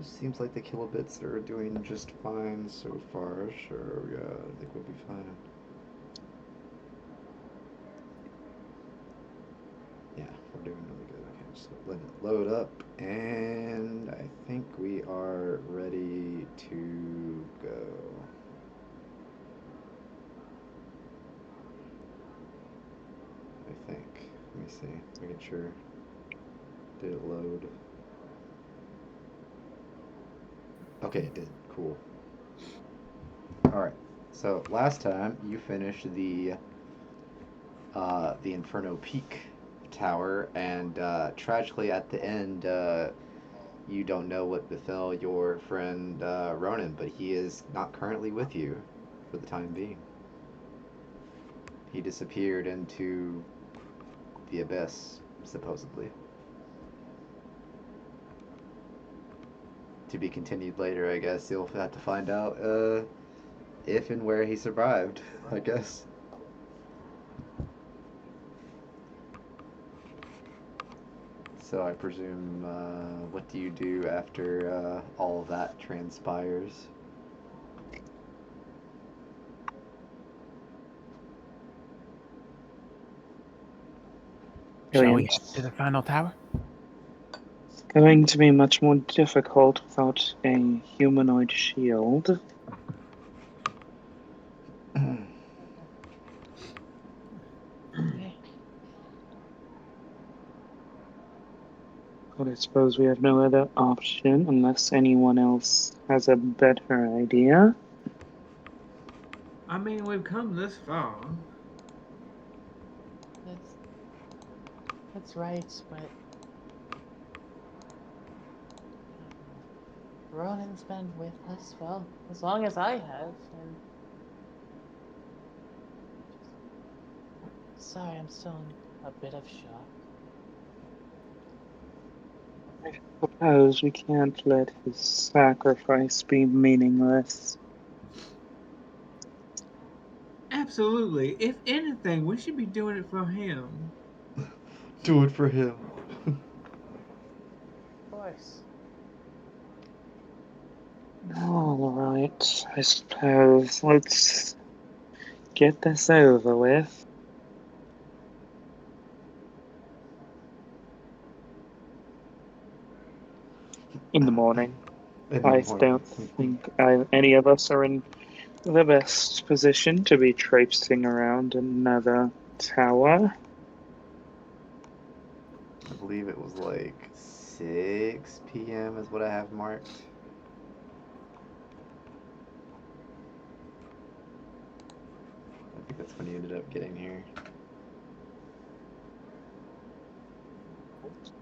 Seems like the kilobits are doing just fine so far. Sure, yeah, I think we'll be fine. Yeah, we're doing really good. Okay, just let it load up, and I think we are ready to go. I think. Let me see. Making sure. Did it load? Okay, it did. Cool. All right. So last time you finished the Inferno Peak tower, and tragically at the end, you don't know what befell your friend Ronan, but he is not currently with you for the time being. He disappeared into the abyss, supposedly. To be continued later, I guess. You'll have to find out if and where he survived, I guess. So I presume, what do you do after all of that transpires? Shall we Going, head to the final tower? going to be much more difficult without a humanoid shield. Okay. But I suppose we have no other option unless anyone else has a better idea. I mean, we've come this far. That's that's right, but Ronan's been with us, well, as long as I have, and sorry, I'm still in a bit of shock. I suppose we can't let his sacrifice be meaningless. Absolutely. If anything, we should be doing it for him. Do it for him. Of course. All right, I suppose let's get this over with. In the morning. In the I morning. don't think any of us are in the best position to be traipsing around another tower. I believe it was like 6 p.m. is what I have marked. I think that's when you ended up getting here. That's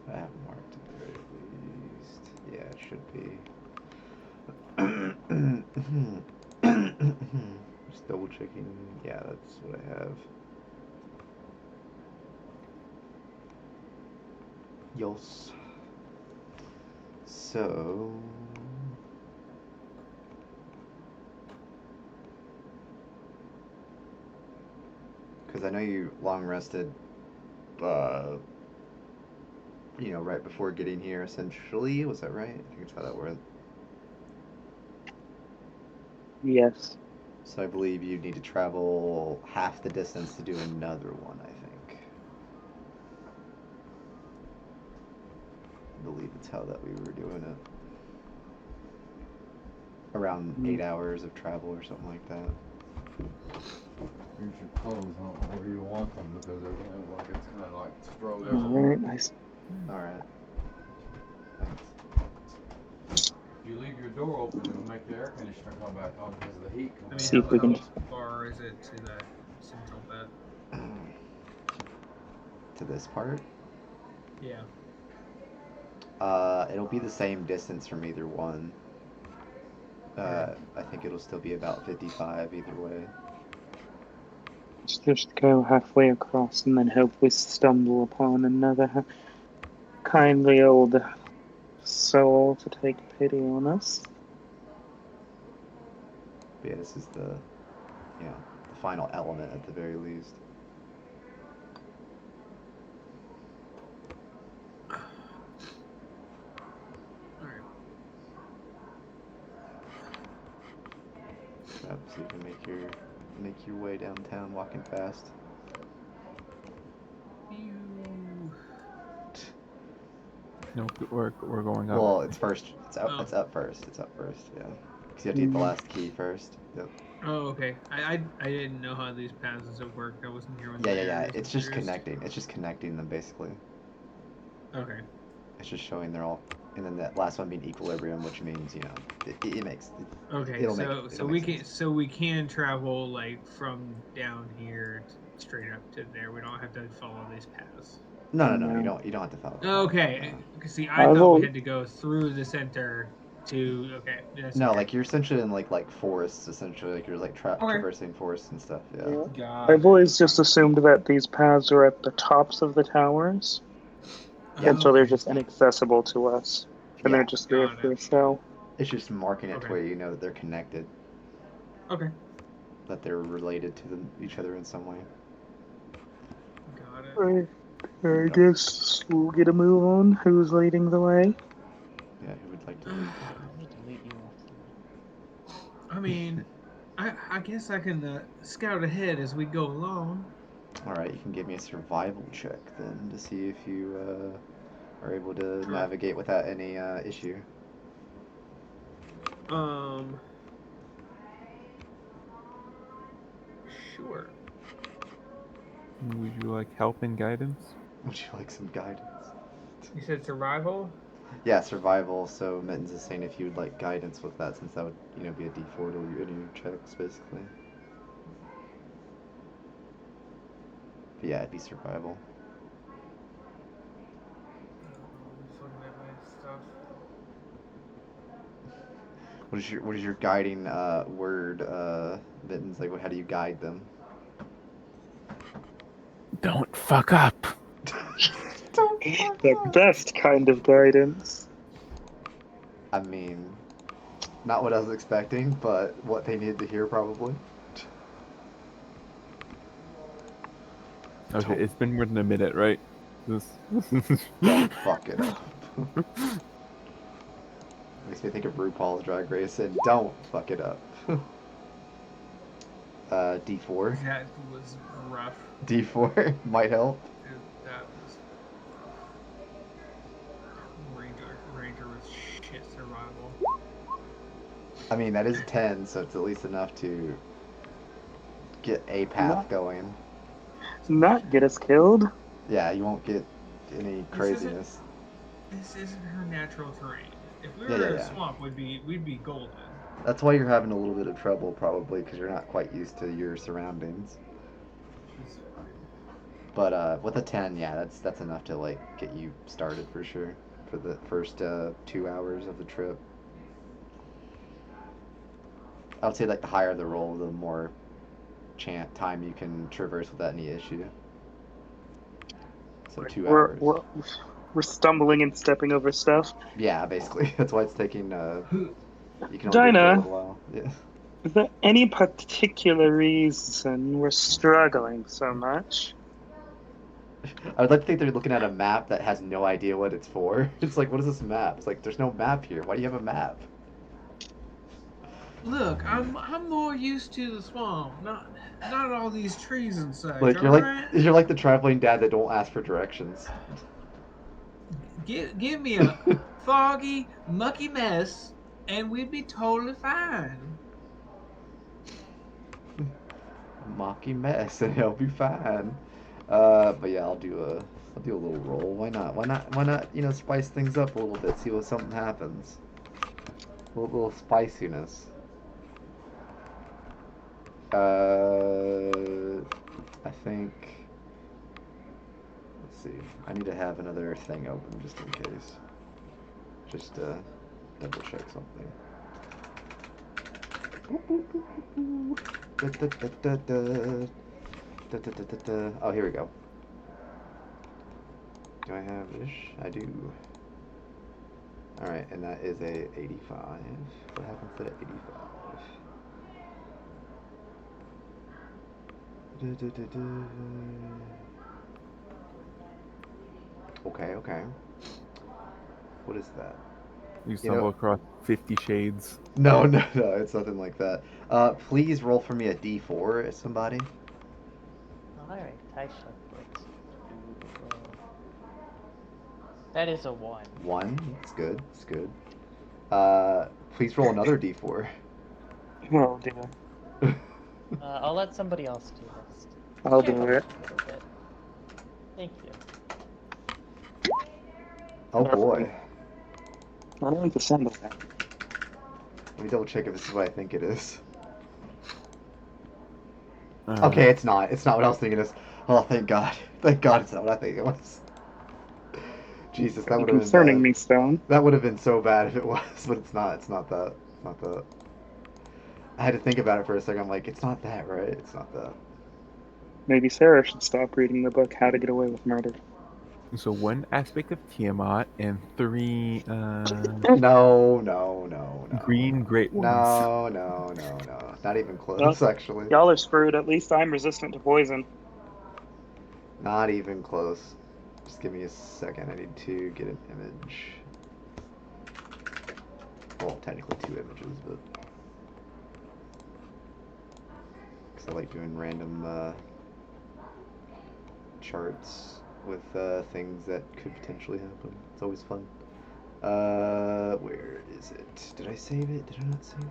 what I have marked at the very least. Yeah, it should be. Just double checking. Yeah, that's what I have. Yos. So. Because I know you long rested, uh, right before getting here, essentially. Was that right? I think that's how that worked. Yes. So I believe you need to travel half the distance to do another one, I think. I believe it's how that we were doing it. Around 8 hours of travel or something like that. Here's your clothes. I don't know where you want them because they're gonna look like it's kind of like strode Alright, everywhere. Alright. Thanks. If you leave your door open, it'll make the air conditioner come back on because of the heat I coming mean, see out if we of how can. it. far is it to that central bed? To this part. Yeah. It'll be the same distance from either one. I think it'll still be about 55 either way. Let's just go halfway across and then hope we stumble upon another kindly old soul to take pity on us. But yeah, this is the you know, the final element at the very least. Alright. So you can make your way downtown walking fast. No, we're going up. Well, it's first. It's up. Oh. It's up first. It's up first. Yeah. Because you have to get the Mm. last key first. Yep. Oh, okay. I didn't know how these passes have worked. I wasn't here when Yeah, the yeah, yeah. areas It's were just used. connecting. It's just connecting them basically. Okay. It's just showing they're all, and then that last one being equilibrium, which means it makes Okay. it'll So make we can sense. travel like from down here straight up to there. We don't have to follow these paths. No, no, no. No. You don't have to follow the path. Okay. No. See, I I've thought we al- had to go through the center to. Okay, that's No, okay. like you're essentially in like forests, essentially like you're like Okay. traversing forests and stuff. Yeah. Yeah. Got I've it. always just assumed that these paths are at the tops of the towers, Yeah. and so they're Okay. just inaccessible to us, and Yeah. they're just there Got for it. show. It's just marking it to Okay. where you know that they're connected, Okay. that they're related to each other in some way. Got it. I Yep. guess we'll get a move on. Who's leading the way? Yeah. Who would like to lead? I need to lead you off I mean, I guess I can scout ahead as we go along. All right. You can give me a survival check then to see if you are able to Sure. navigate without any issue. Sure. Would you like help and guidance? Would you like some guidance? You said survival. Yeah, survival. So Mittens is saying if you would like guidance with that, since that would be a D4 to any of your checks basically. But yeah, it'd be survival. I'm just looking at my stuff. What is your guiding word, Mittens? Like, how do you guide them? Don't fuck up. The best kind of guidance. I mean, not what I was expecting, but what they needed to hear probably. Okay, it's been more than a minute, right? This... Don't fuck it up. Makes me think of RuPaul's Drag Race and don't fuck it up. D4. That was rough. D4 might help. Dude, that was Ranger with shit survival. I mean, that is 10, so it's at least enough to get a path going. Not get us killed. Yeah, you won't get any This craziness. This isn't her natural terrain. If we Yeah, were yeah, in a yeah. swamp, we'd be golden. That's why you're having a little bit of trouble, probably, because you're not quite used to your surroundings. It's fine. But with a 10, yeah, that's enough to like get you started for sure for the first 2 hours of the trip. I would say like the higher the roll, the more time you can traverse without any issue. So 2 We're, hours. we're we're stumbling and stepping over stuff. Yeah, basically. That's why it's taking. Who? You can only do it for a Dinah, little while. Yeah. is there any particular reason we're struggling so much? I would like to think they're looking at a map that has no idea what it's for. It's like, what is this map? It's like, there's no map here. Why do you have a map? Look, I'm more used to the swamp, not all these trees and such. Like All right, you're like the traveling dad that don't ask for directions. give me a foggy, mucky mess, and we'd be totally fine. Mocky mess, and he'll be fine. But yeah, I'll do a little roll. Why not? Why not? Spice things up a little bit. See what something happens. Little spiciness. I think. Let's see. I need to have another thing open just in case. Just double check something. Oh, here we go. Do I have this? I do. Alright, and that is a 85. What happens to the 85? Okay, okay. What is that? You You know, stumble across 50 shades. no, no, no, it's nothing like that. Please roll for me a D4, somebody. Alright, I shall put. That is a 1. 1. It's good. It's good. Please roll another D4. Oh dear. I'll let somebody else do this. I'll Share do the it. load a little bit. Thank you. Oh boy. I don't like the sound of that. Let me double check if this is what I think it is. Uh, Okay, it's not. It's not what I was thinking it is. Oh, thank God. Thank God it's not what I think it was. Jesus, that You would have been concerning bad. me, Stone. That would have been so bad if it was, but it's not. It's not that. It's not that. I had to think about it for a second. I'm like, it's not that, right? It's not that. Maybe Sarah should stop reading the book How to Get Away with Murder. so one aspect of Tiamat and 3 No, no, no, no. green great ones. No, no, no, no. Not even Well, close, actually. y'all are screwed. At least I'm resistant to poison. Not even close. Just give me a second. I need to get an image. Well, technically 2 images, but because I like doing random charts with things that could potentially happen. It's always fun. Where is it? Did I save it? Did I not save it?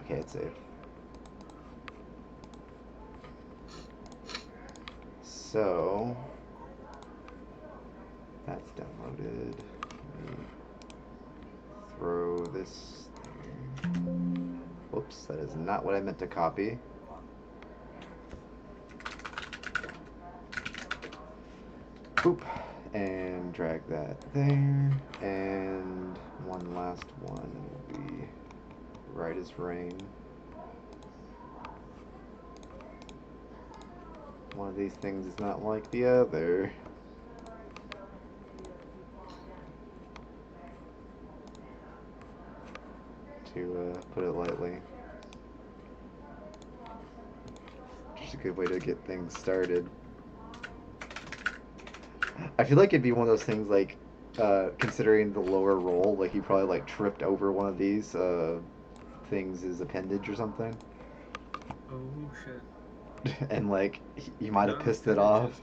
Okay, it's saved. So that's downloaded. Let me throw this thing. Whoops, that is not what I meant to copy. Boop. And drag that there. And one last one will be right as rain. One of these things is not like the other. To put it lightly. Just a good way to get things started. I feel like it'd be one of those things like, considering the lower roll, like he probably like tripped over one of these things as appendage or something, Oh shit. and like you might have Not pissed it off.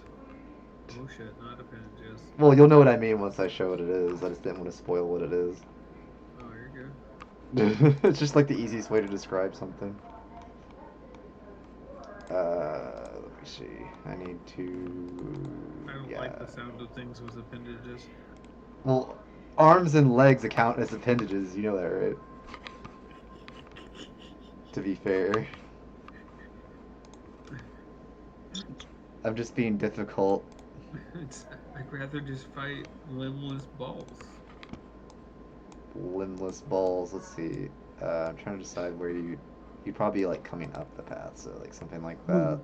appendages. Oh shit, not appendages. Well, you'll know what I mean once I show what it is. I just didn't want to spoil what it is. Oh, you're good. It's just like the easiest way to describe something. Let me see. I need to. I don't Yeah. like the sound of things with appendages. Well, arms and legs account as appendages. You know that, right? To be fair, I'm just being difficult. I'd rather just fight limbless balls. Limbless balls. Let's see. I'm trying to decide where you'd probably be like coming up the path, so like something like that.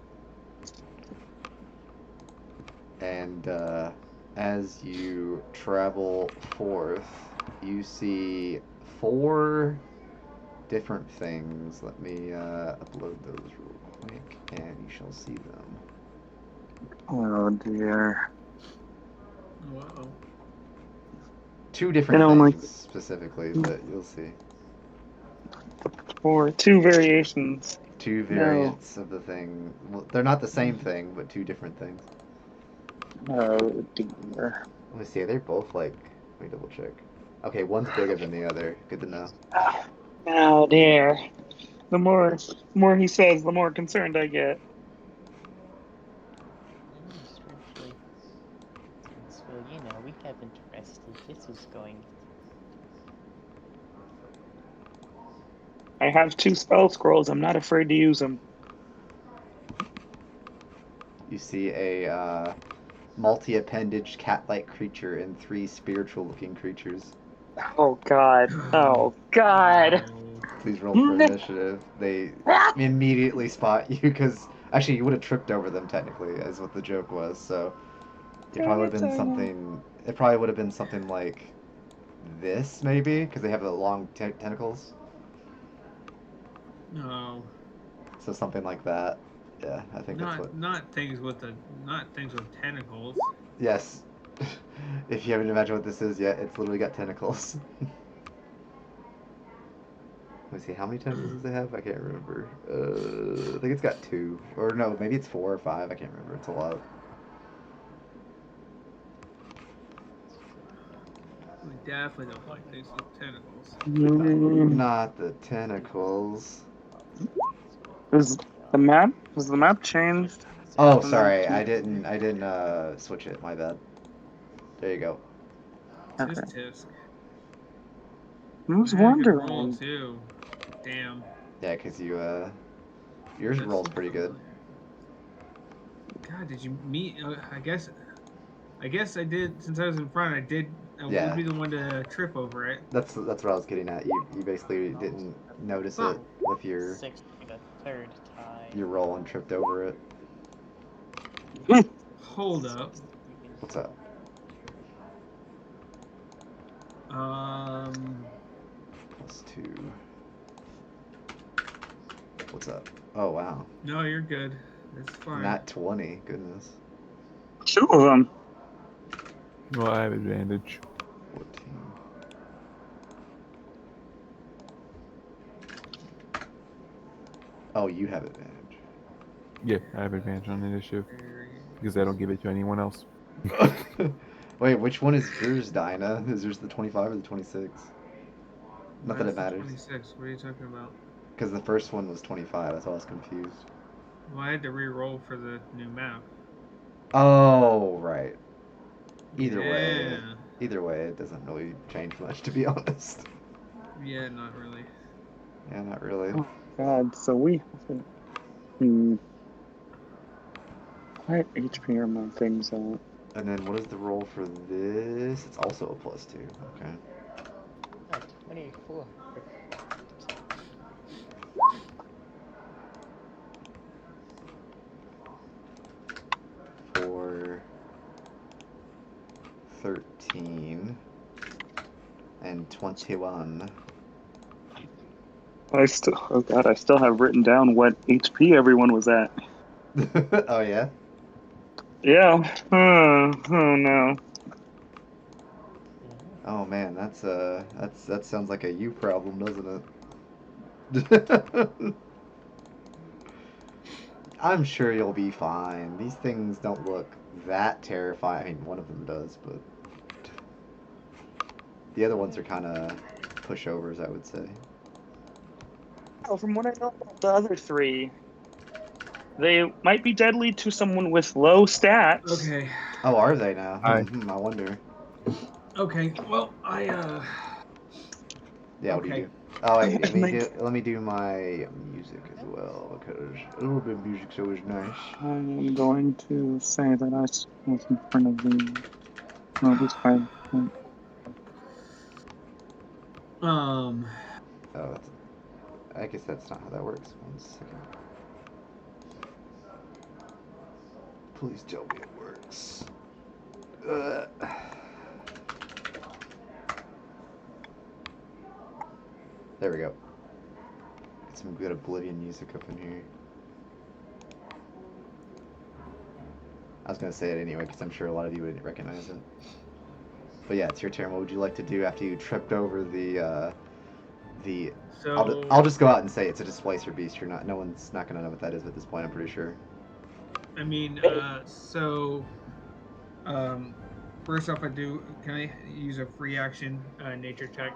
And as you travel forth, you see 4 different things. Let me upload those real quick, and you shall see them. Oh dear. Wow. 2 I different don't like things specifically, but you'll see. for 2 variations. 2 No. variants of the thing. Well, they're not the same thing, but 2 different things. Oh dear. Let me see. They're both like. Let me double check. Okay, one's bigger than the other. Good to know. Oh dear. The more he says, the more concerned I get. Strangely. Well, you know, we haven't rested. This is going. I have 2 spell scrolls. I'm not afraid to use them. You see a multi-appendage cat-like creature and 3 spiritual-looking creatures. Oh god. Oh god. No. Please roll for initiative. They immediately spot you because actually you would have tripped over them technically, is what the joke was. So it probably would have been something. It probably would have been something like this maybe because they have the long tentacles. No, So something like that. Yeah, I think that's what. not things with tentacles. Yes. If you haven't imagined what this is yet, it's literally got tentacles. Let me see, how many tentacles does it have? I can't remember. I think it's got 2. Or no, maybe it's 4 or 5. I can't remember. It's a lot. We definitely don't like things with tentacles. Not the tentacles. Is the map? Has the map changed? Oh, From that? sorry. I didn't switch it. My bad. There you go. Okay. Tisk tisk. I was I had a good roll wondering. too. Damn. Yeah, cuz yours That's rolls so pretty good. God, did you meet? I guess I did. Since I was in front, I did. I would Yeah. be the one to trip over it. That's what I was getting at. You basically didn't notice it Oh, with your 6 for the third time. roll and tripped over it. hold up. What's up? +2. What's up? Oh wow. No, you're good. That's fine. Not 20. Goodness. 2 of them. Well, I have advantage. 14. Oh, you have advantage. Yeah, I have advantage on initiative because I don't give it to anyone else. Wait, which one is yours, Dinah? Is yours the 25 or the 26? Not that That's it the matters. 26. What are you talking about? Because the first one was 25. That's why I was confused. Well, I had to re-roll for the new map. Oh, right. Either Yeah. way, it doesn't really change much, to be honest. Yeah, not really. Yeah, not really. Oh God. So we have What HP are my things at? And then what is the roll for this? It's also a +2. Okay. 24. For 13 and 21. I still have written down what HP everyone was at. Oh yeah. Yeah. Oh no. Oh man, that sounds like a you problem, doesn't it? I'm sure you'll be fine. These things don't look that terrifying. I mean, one of them does, but the other ones are kind of pushovers, I would say. Well, from what I know about the other 3, they might be deadly to someone with low stats. Okay. Oh, are they now? Hi. I wonder. Okay. Well, Yeah, what do you Okay. do? Oh wait, Like, let me do my music as well because a little bit of music's always nice. I'm going to say that I was in front of the. No, this guy. Oh, I guess that's not how that works. 1 second. Please tell me it works. There we go. Get some good Oblivion music up in here. I was gonna say it anyway because I'm sure a lot of you wouldn't recognize it. But yeah, it's your turn. What would you like to do after you tripped over the? So I'll just go out and say it's a displacer beast. No one's not gonna know what that is at this point. I'm pretty sure. I mean, first off, can I use a free action nature check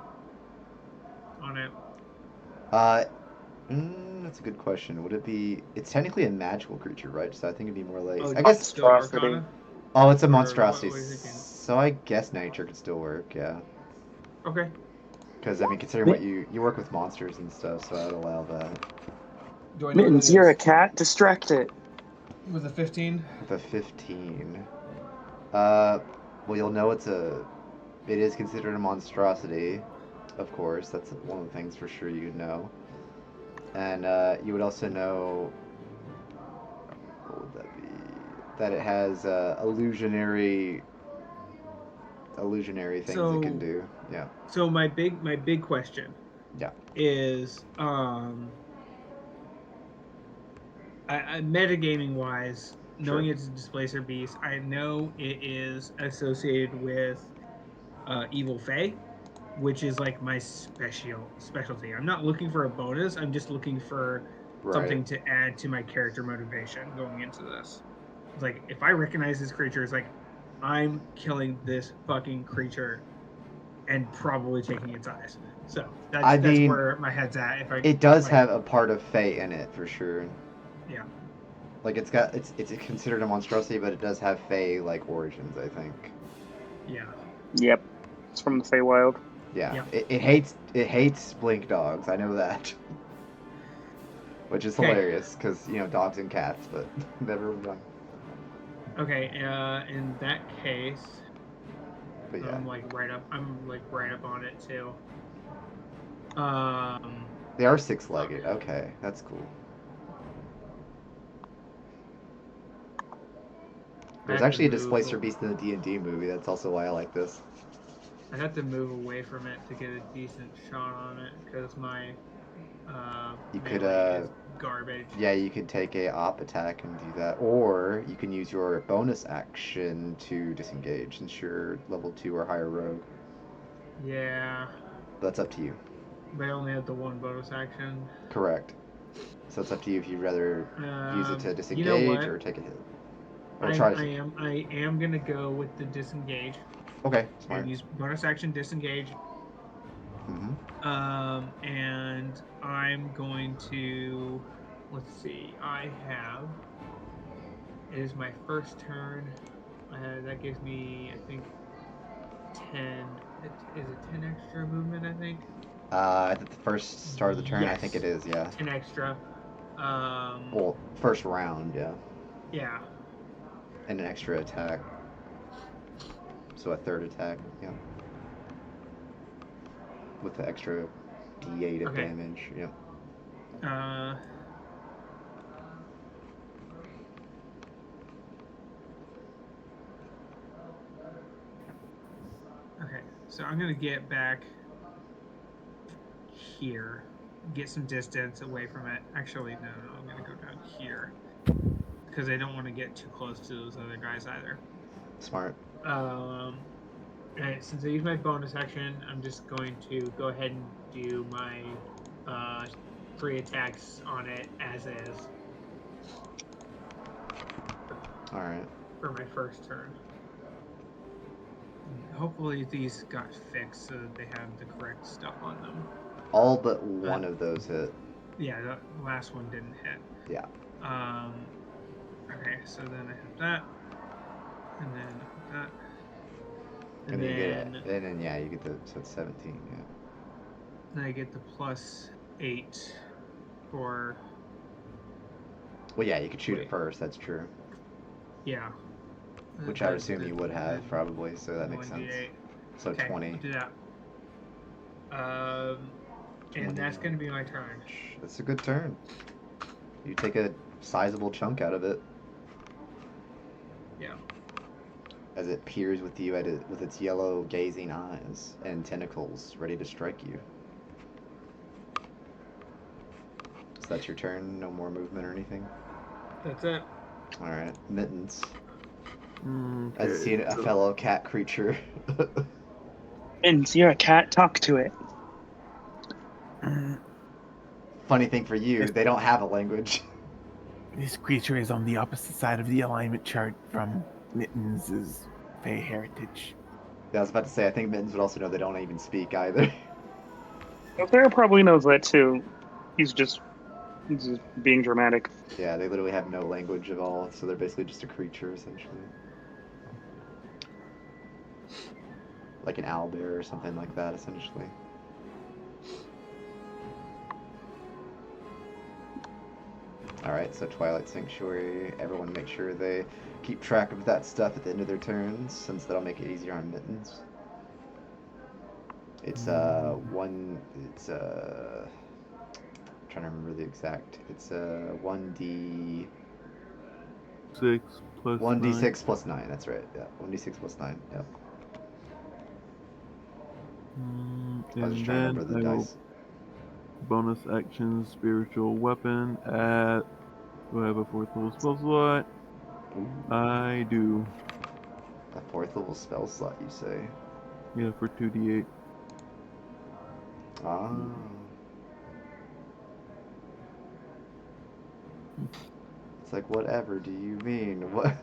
on it? Uh, that's a good question. Would it be? It's technically a magical creature, right? So I think it'd be more like. Oh, I guess. still Arcana? Oh, it's a Or monstrosity. what were you thinking? So I guess nature could still work. Yeah. Okay. Because I mean, considering what you work with monsters and stuff, so I'd allow that. Do I know what it Mittens, you're a is? cat. Distract it. With a 15? With a 15. Well, you'll know it is considered a monstrosity, of course. That's one of the things for sure you'd know. And you would also know, what would that be? That it has illusionary things it can So do. Yeah. so my big question Yeah. is metagaming wise, knowing Sure. it's a displacer beast, I know it is associated with evil fae, which is like my specialty. I'm not looking for a bonus. I'm just looking for Right. something to add to my character motivation going into this. It's like if I recognize this creature, it's like I'm killing this fucking creature and probably taking its eyes. So I that's mean, where my head's at. If I it does like, have a part of Fey in it for sure. yeah, Like it's considered a monstrosity, but it does have Fey like origins, I think. yeah, Yep. It's from the Feywild. Yeah. Yeah. It hates blink dogs. I know that. Which is Okay. hilarious because dogs and cats, but never mind. okay. In that case, But yeah, I'm like right up. I'm like right up on it too. Um, they are six-legged. Okay, that's cool. I There's have to actually a move. displacer beast in the D&D movie. That's also why I like this. I have to move away from it to get a decent shot on it because my You could melee is garbage. yeah, you could take a op attack and do that, or you can use your bonus action to disengage since you're level 2 or higher rogue. Yeah, That's up to you. but I only have the one bonus action. Correct. So it's up to you if you'd rather use it to You know disengage what? or take a hit. Or try to take it. I am gonna go with the disengage Okay, and smart. use bonus action disengage. Mm-hmm. And I'm going to let's see. It is my first turn. That gives me I think 10. Is it 10 extra movement? I think. At the first start of the turn, I think it Yes, is, yeah. 10 extra. Well, first round, yeah. Yeah. And an extra attack. So a third attack, yeah. With the extra d8 of Okay. damage, yeah. Okay. So I'm gonna get back here, get some distance away from it. Actually, no. I'm gonna go down here because I don't want to get too close to those other guys either. Smart. Right, since I used my bonus action, I'm just going to go ahead and do my 3 attacks on it as is Alright. for my first turn. Hopefully these got fixed so that they have the correct stuff on them. All but one of those hit. Yeah, the last one didn't hit. Yeah. Okay, so then I have that, and then that, and then you get then it. And then, yeah, you get so it's 17, yeah. then I get the +8 for. Well, yeah, you could shoot it first, that's true. Yeah. Which I would assume you would have, probably, so that makes sense. 1d8. So Okay, 20. I'll do that. And that's going to be my turn. That's a good turn. You take a sizable chunk out of it. Yeah. As it peers with you with its yellow gazing eyes and tentacles ready to strike you. So that's your turn? No more movement or anything? That's it. Alright, Mittens. Okay, As seeing a fellow cat creature. And you're a cat, talk to it. Funny thing for you, they don't have a language. This creature is on the opposite side of the alignment chart from Mittens' Fey heritage. Yeah, I was about to say, I think Mittens would also know they don't even speak either. Bear probably knows that too. He's just being dramatic. Yeah, they literally have no language at all, so they're basically just a creature, essentially. Like an owlbear or something like that, essentially. Alright, so Twilight Sanctuary. Everyone make sure they keep track of that stuff at the end of their turns, since that'll make it easier on Mittens. It's trying to remember the exact. It's 1d 6 plus 1d6 9. plus 9. That's right. Yeah, 1d6 plus 9. Yep. I was just trying to remember the dice. Bonus action spiritual weapon at Do I have a 4th level spell slot? Ooh, I do. a 4th level spell slot, you say? Yeah, for 2d8. Ah. It's like, whatever do you mean? What?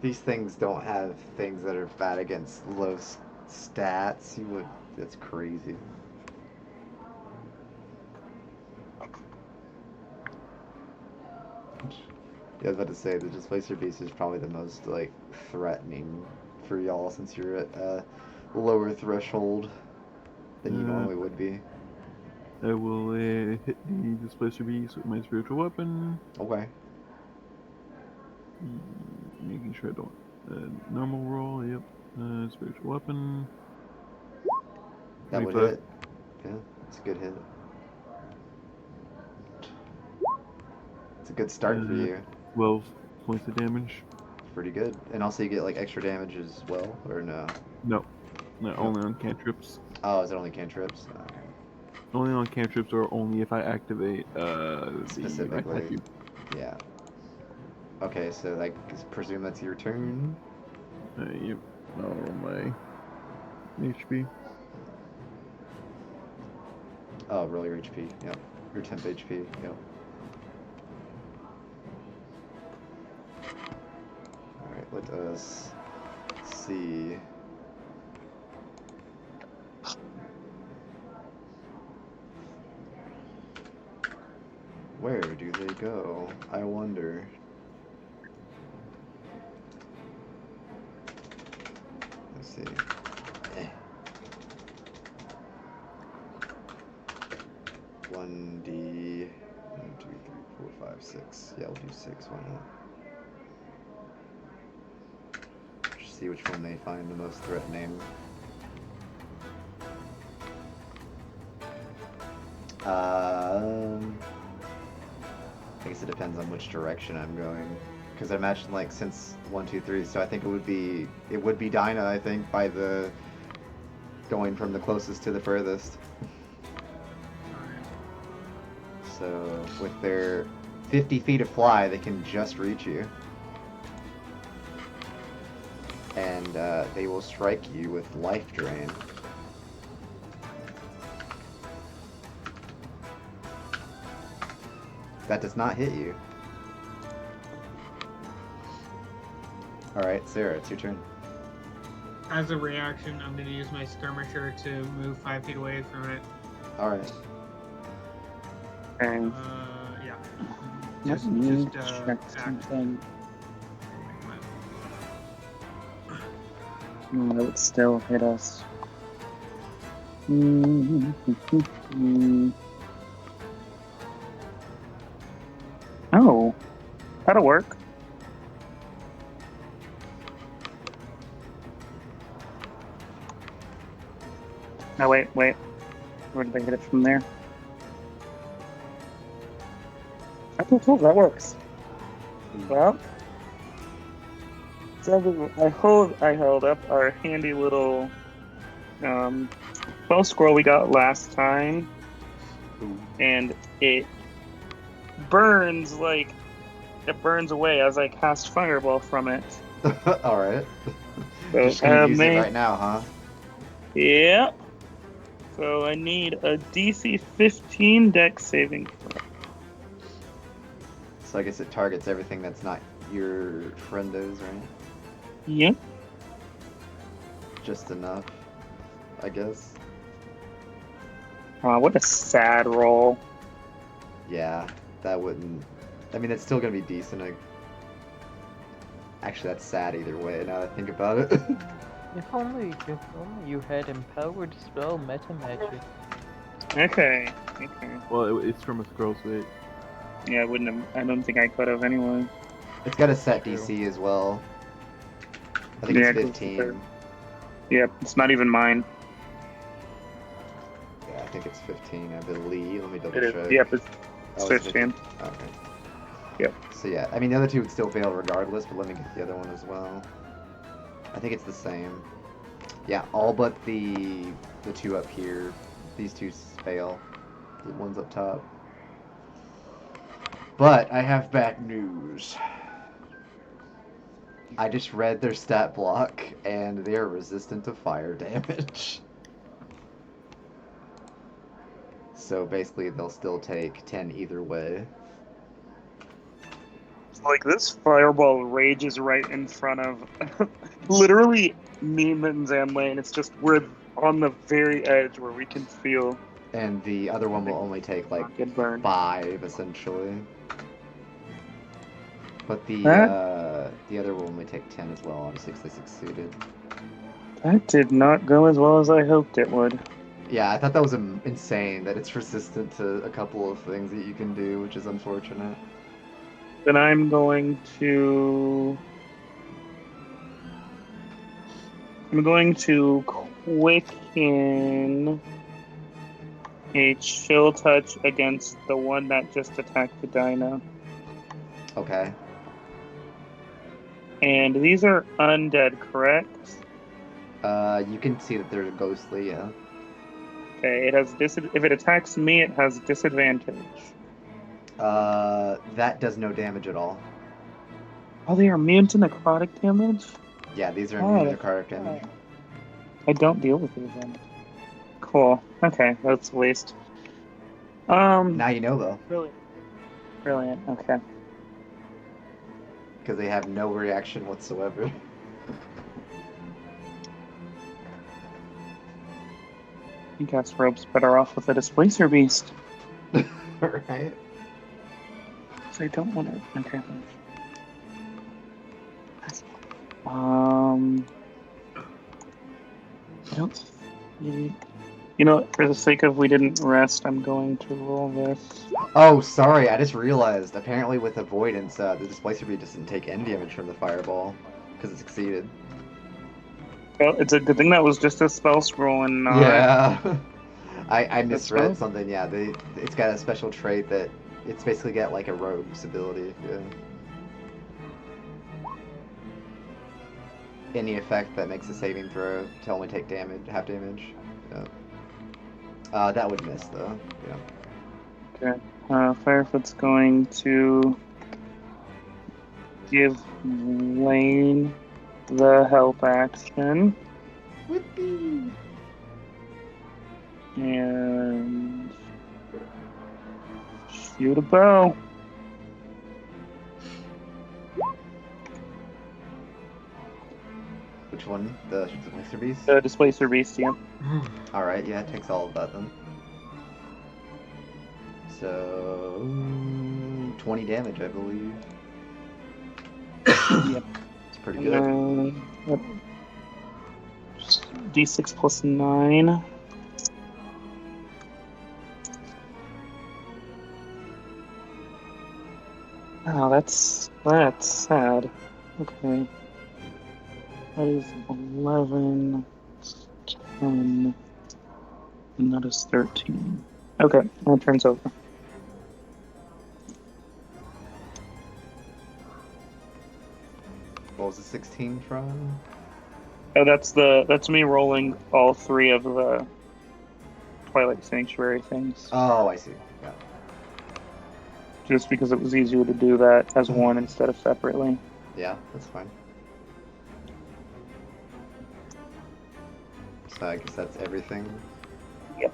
These things don't have things that are bad against low stats. You would. That's crazy. Yeah, I was about to say the Displacer Beast is probably the most like threatening for y'all since you're at a lower threshold than you normally would be. I will hit the Displacer Beast with my spiritual weapon. Okay. Making sure I don't. Normal roll, yep. Spiritual weapon. That would 25. hit. Yeah, it's a good hit. It's a good start for you. 12 points of damage. Pretty good. And also you get like extra damage as well, or no? No, not only on cantrips. Oh, is it only cantrips? Okay. Only on cantrips, or only if I activate Specifically. the Yeah. Okay, so like presume that's your turn. Yep. I'll roll my HP. Oh, roll your HP. Yep. Your temp HP. Yep. Alright, let us see. Where do they go? I wonder. Let's see. 1D. 1, 2, 3, 4, 5, 6. Yeah, we'll do 6. Why not? Just see which one they find the most threatening. I guess it depends on which direction I'm going. Because I imagine, like, since 1, 2, 3, so I think it would be Dinah, I think, by the going from the closest to the furthest. So with their 50 feet of fly, they can just reach you. And they will strike you with life drain. That does not hit you. Alright, Sarah, it's your turn. As a reaction, I'm going to use my skirmisher to move 5 feet away from it. Alright. Okay. Yeah. Let me check something. That would still hit us. Oh, that'll work. No, wait. Where did they hit it from there? Okay, cool, that works. Well, so I held up our handy little bow scroll we got last time, and it burns away as I cast fireball from it. Alright. So, Just gonna use it right now, huh? Yeah. So I need a DC 15 dex saving throw. So I guess it targets everything that's not your friendos, right? Yep. Just enough, I guess. What a sad roll. Yeah, that wouldn't... I mean, it's still gonna be decent. Actually, that's sad either way, now that I think about it. If only you had empowered spell meta magic. Okay. Well, it's from a scroll suite. Yeah, I don't think I could have anyway. It's got a set DC as well. I think it's 15. Yep, it's not even mine. Yeah, I think it's 15, I believe. Let me double It is. check. Yep, it's Oh, 15. Okay. Yep. So yeah, I mean the other two would still fail regardless, but let me get the other one as well. I think it's the same. Yeah, all but the two up here. These two fail. The ones up top. But I have bad news. I just read their stat block, and they are resistant to fire damage. So basically, they'll still take 10 either way. Like, this fireball rages right in front of literally me, Mittens, and Lane. It's just we're on the very edge where we can feel And the other one will only take like get burned. 5 essentially. But the other will only take 10 as well, obviously, because they succeeded. That did not go as well as I hoped it would. Yeah, I thought that was insane that it's resistant to a couple of things that you can do, which is unfortunate. Then I'm going to quicken a chill touch against the one that just attacked the dino. Okay. And these are undead, correct? You can see that they're ghostly, yeah. Okay, it has if it attacks me, it has disadvantage. That does no damage at all. Oh, they are immune to necrotic damage? Yeah, these are Oh, immune to necrotic damage. I don't deal with these then. Cool. Okay, that's a waste. Now you know, though, Brilliant. Okay. because they have no reaction whatsoever. I think Asrobe's better off with a displacer beast. Right? So I don't want to. Okay. I don't see. You know, for the sake of we didn't rest, I'm going to roll this. Oh, sorry, I just realized. Apparently, with Avoidance, the Displacer Beast doesn't take any damage from the Fireball, because it succeeded. Well, it's a good thing that was just a spell scroll and not. Yeah. I That's misread fine. something, yeah. It's got a special trait that it's basically got like a rogue's ability, yeah. Any effect that makes a saving throw to only take damage, half damage. Yeah. That would miss though, yeah. Okay. Firefoot's going to give Lane the help action. Whippy! And shoot a bow. Which one? The Displacer Beast? The Displacer Beast, yeah. Alright, yeah, it takes all of that then. So 20 damage, I believe. Yep. It's pretty good. Yep. D6 plus 9. Oh, that's sad. Okay. That is 11, 10, and that is 13. Okay, that turns over. What was the 16 from? Oh, that's me rolling all 3 of the Twilight Sanctuary things. Oh, I see. Yeah. Just because it was easier to do that as one instead of separately. Yeah, that's fine. So I guess that's everything. Yep.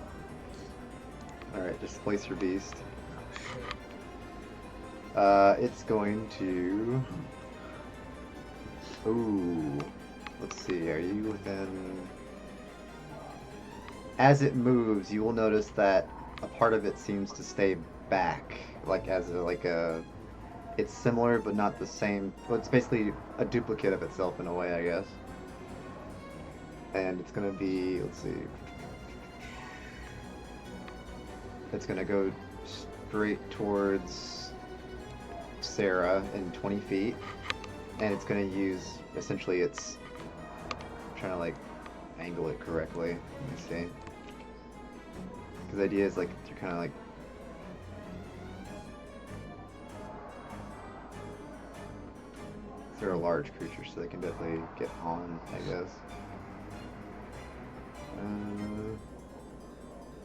Alright, Displacer Beast. It's going to... Ooh. Let's see, are you within... As it moves, you will notice that a part of it seems to stay back. Like, as a, It's similar, but not the same. Well, it's basically a duplicate of itself in a way, I guess. And it's gonna be, let's see. It's gonna go straight towards Sarah in 20 feet. And it's gonna use, essentially, it's trying to, like, angle it correctly. Let me see. Because the idea is, like, you're kind of, like, they're a large creature, so they can definitely get on, I guess.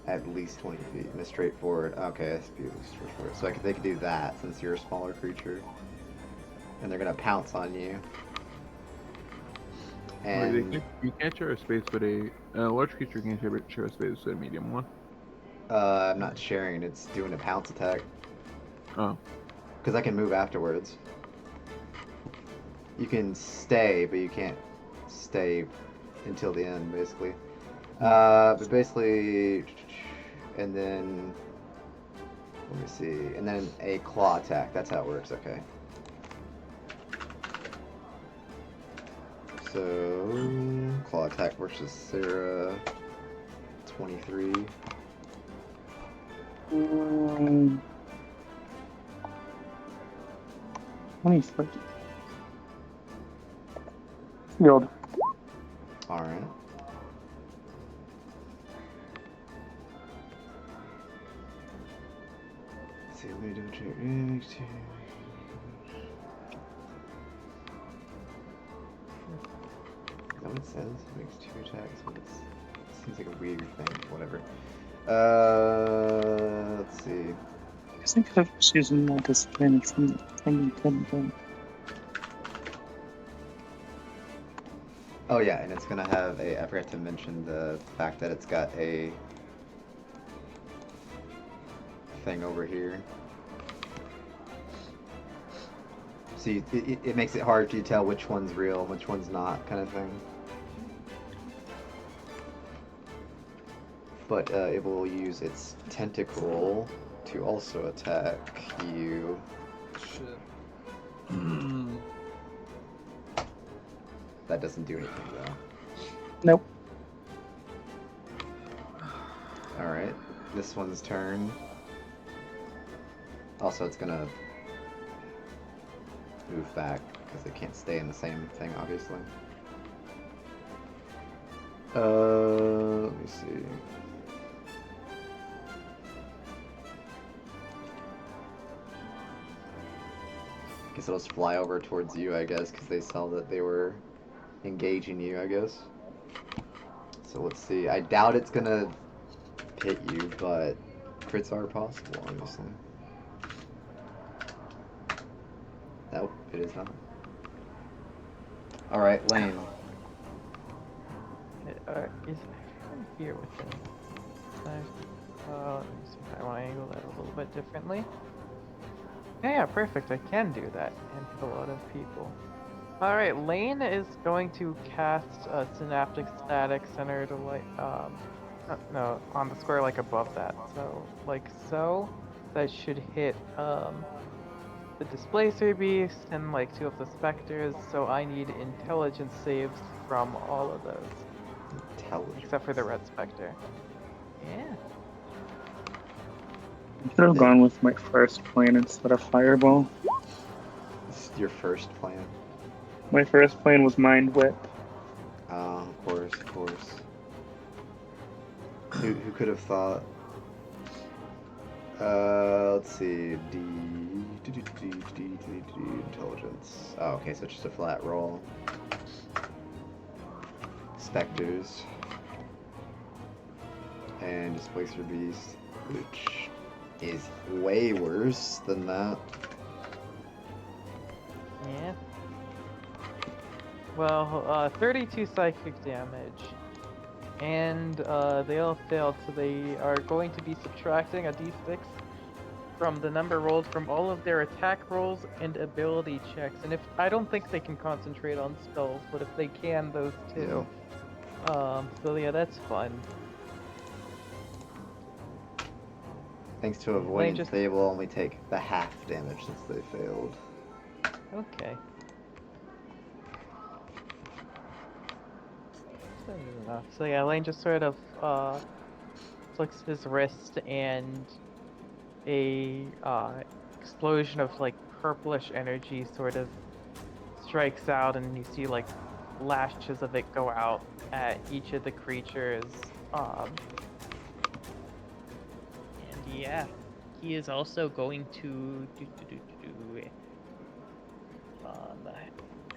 At least 20 feet in a straight forward. Okay, that's beautiful. So they could do that since you're a smaller creature. And they're gonna pounce on you. And You can't share a space with a large creature. Can't share a space with a medium one. I'm not sharing. It's doing a pounce attack. Oh, Because I can move afterwards. You can stay, but you can't stay until the end, basically. But basically, and then let me see, and then a claw attack. That's how it works. Okay. So claw attack versus Sarah. 23. 23. Field. All right. Let's see, let me do a check. Is that what it says? It makes 2 attacks, but it seems like a weird thing. Whatever. Let's see. I think I was using that disadvantage from the thing you couldn't do. Oh yeah, and it's gonna have a. I forgot to mention the fact that it's got a thing over here. So it makes it hard for you to tell which one's real and which one's not, kind of thing. But it will use its tentacle to also attack you. Shit. That doesn't do anything though. Nope. Alright, this one's turn. Also, it's gonna move back because it can't stay in the same thing, obviously. Let me see. Guess it'll just fly over towards you, I guess, because they saw that they were engaging you, I guess. So let's see. I doubt it's gonna hit you, but crits are possible, obviously. Nope, it is not. Alright, Lane. Is everyone here with him? Let me see if I want to angle that a little bit differently. Yeah, perfect. I can do that and hit a lot of people. Alright, Lane is going to cast a Synaptic Static centered like no, on the square like above that. So like so. That should hit the Displacer Beast and like 2 of the Specters, so I need intelligence saves from all of those. Intelligence. Except for the Red Spectre. Yeah. I should have gone with my first plan instead of Fireball. This is your first plan. My first plan was Mind Whip. Of course, of course. Who could have thought? Let's see. Intelligence. Oh, okay, so just a flat roll. Specters. And Displacer Beast, which is way worse than that. Yeah. Well, 32 psychic damage. And they all failed, so they are going to be subtracting a d6 from the number rolled from all of their attack rolls and ability checks. And if I don't think they can concentrate on spells, but if they can, those two. So yeah, that's fun. Thanks to avoidance, they will only take the half damage since they failed. Okay. So yeah, Lane just sort of flicks his wrist and a explosion of like purplish energy sort of strikes out, and you see like lashes of it go out at each of the creatures. And yeah, he is also going to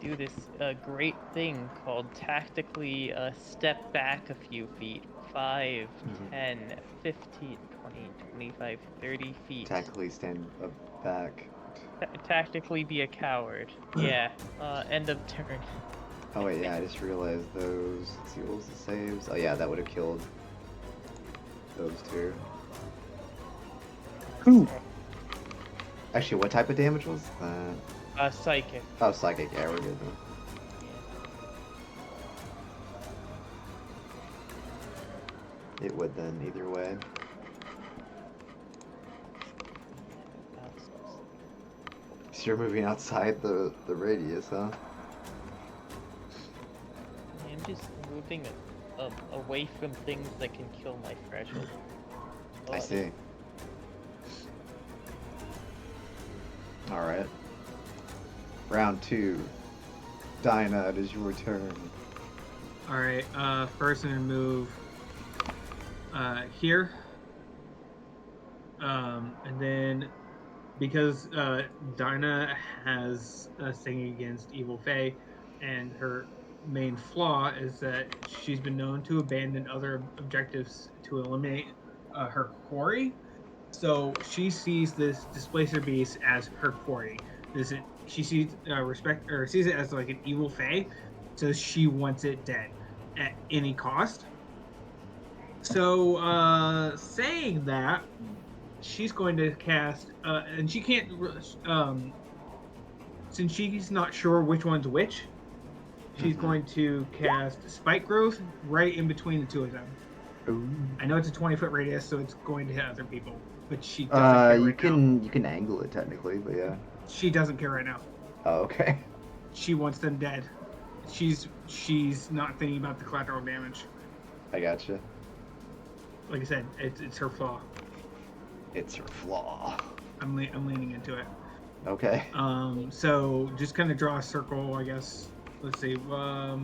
do this great thing called tactically step back a few feet 5, Mhm. 10, 15, 20, 25, 30 feet. Tactically stand back. Tactically be a coward. Yeah. End of turn. Oh wait, yeah, I just realized those. Let's see, what was the saves? Oh yeah, that would have killed those two. Ooh. Actually, what type of damage was that? Psychic. Oh, psychic. Yeah, we're good then. Yeah. It would then, either way. So you're moving outside the radius, huh? I'm just moving away from things that can kill my threshold. I see. Alright. Round 2. Dinah, it is your turn. Alright, first I'm gonna move here. And then because Dinah has a thing against Evil Fae, and her main flaw is that she's been known to abandon other objectives to eliminate her quarry. So she sees this displacer beast as her quarry. She sees sees it as like an evil fae, so she wants it dead at any cost. So saying that, she's going to cast, and she can't, since she's not sure which one's which. She's going to cast Spike Growth right in between the two of them. Ooh. I know it's a 20-foot radius, so it's going to hit other people, but she doesn't care right now. You can angle it technically, but yeah. She doesn't care right now. Oh, okay. She wants them dead. She's not thinking about the collateral damage. I gotcha. Like I said, it's her flaw. It's her flaw. I'm leaning into it. Okay. So just kind of draw a circle, I guess. Let's see. Oh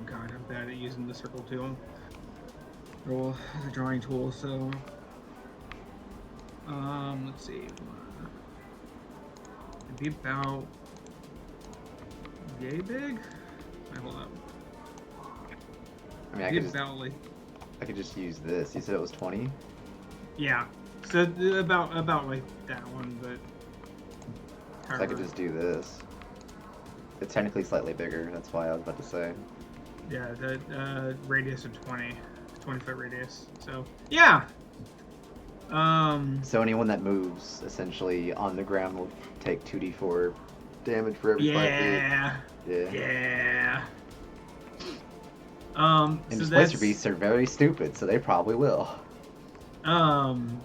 god, I'm bad at using the circle tool. Roll as a drawing tool. So let's see. It'd be about yay big. Wait, hold up. I mean, I could just use this. You said it was 20? Yeah. So about like that one, but. So I could just do this. It's technically slightly bigger. That's why I was about to say. Yeah, the radius of 20-foot radius. So yeah. So anyone that moves essentially on the ground will take 2d4 damage for every 5 feet. Yeah. Yeah. And So displacer beasts are very stupid, so they probably will. And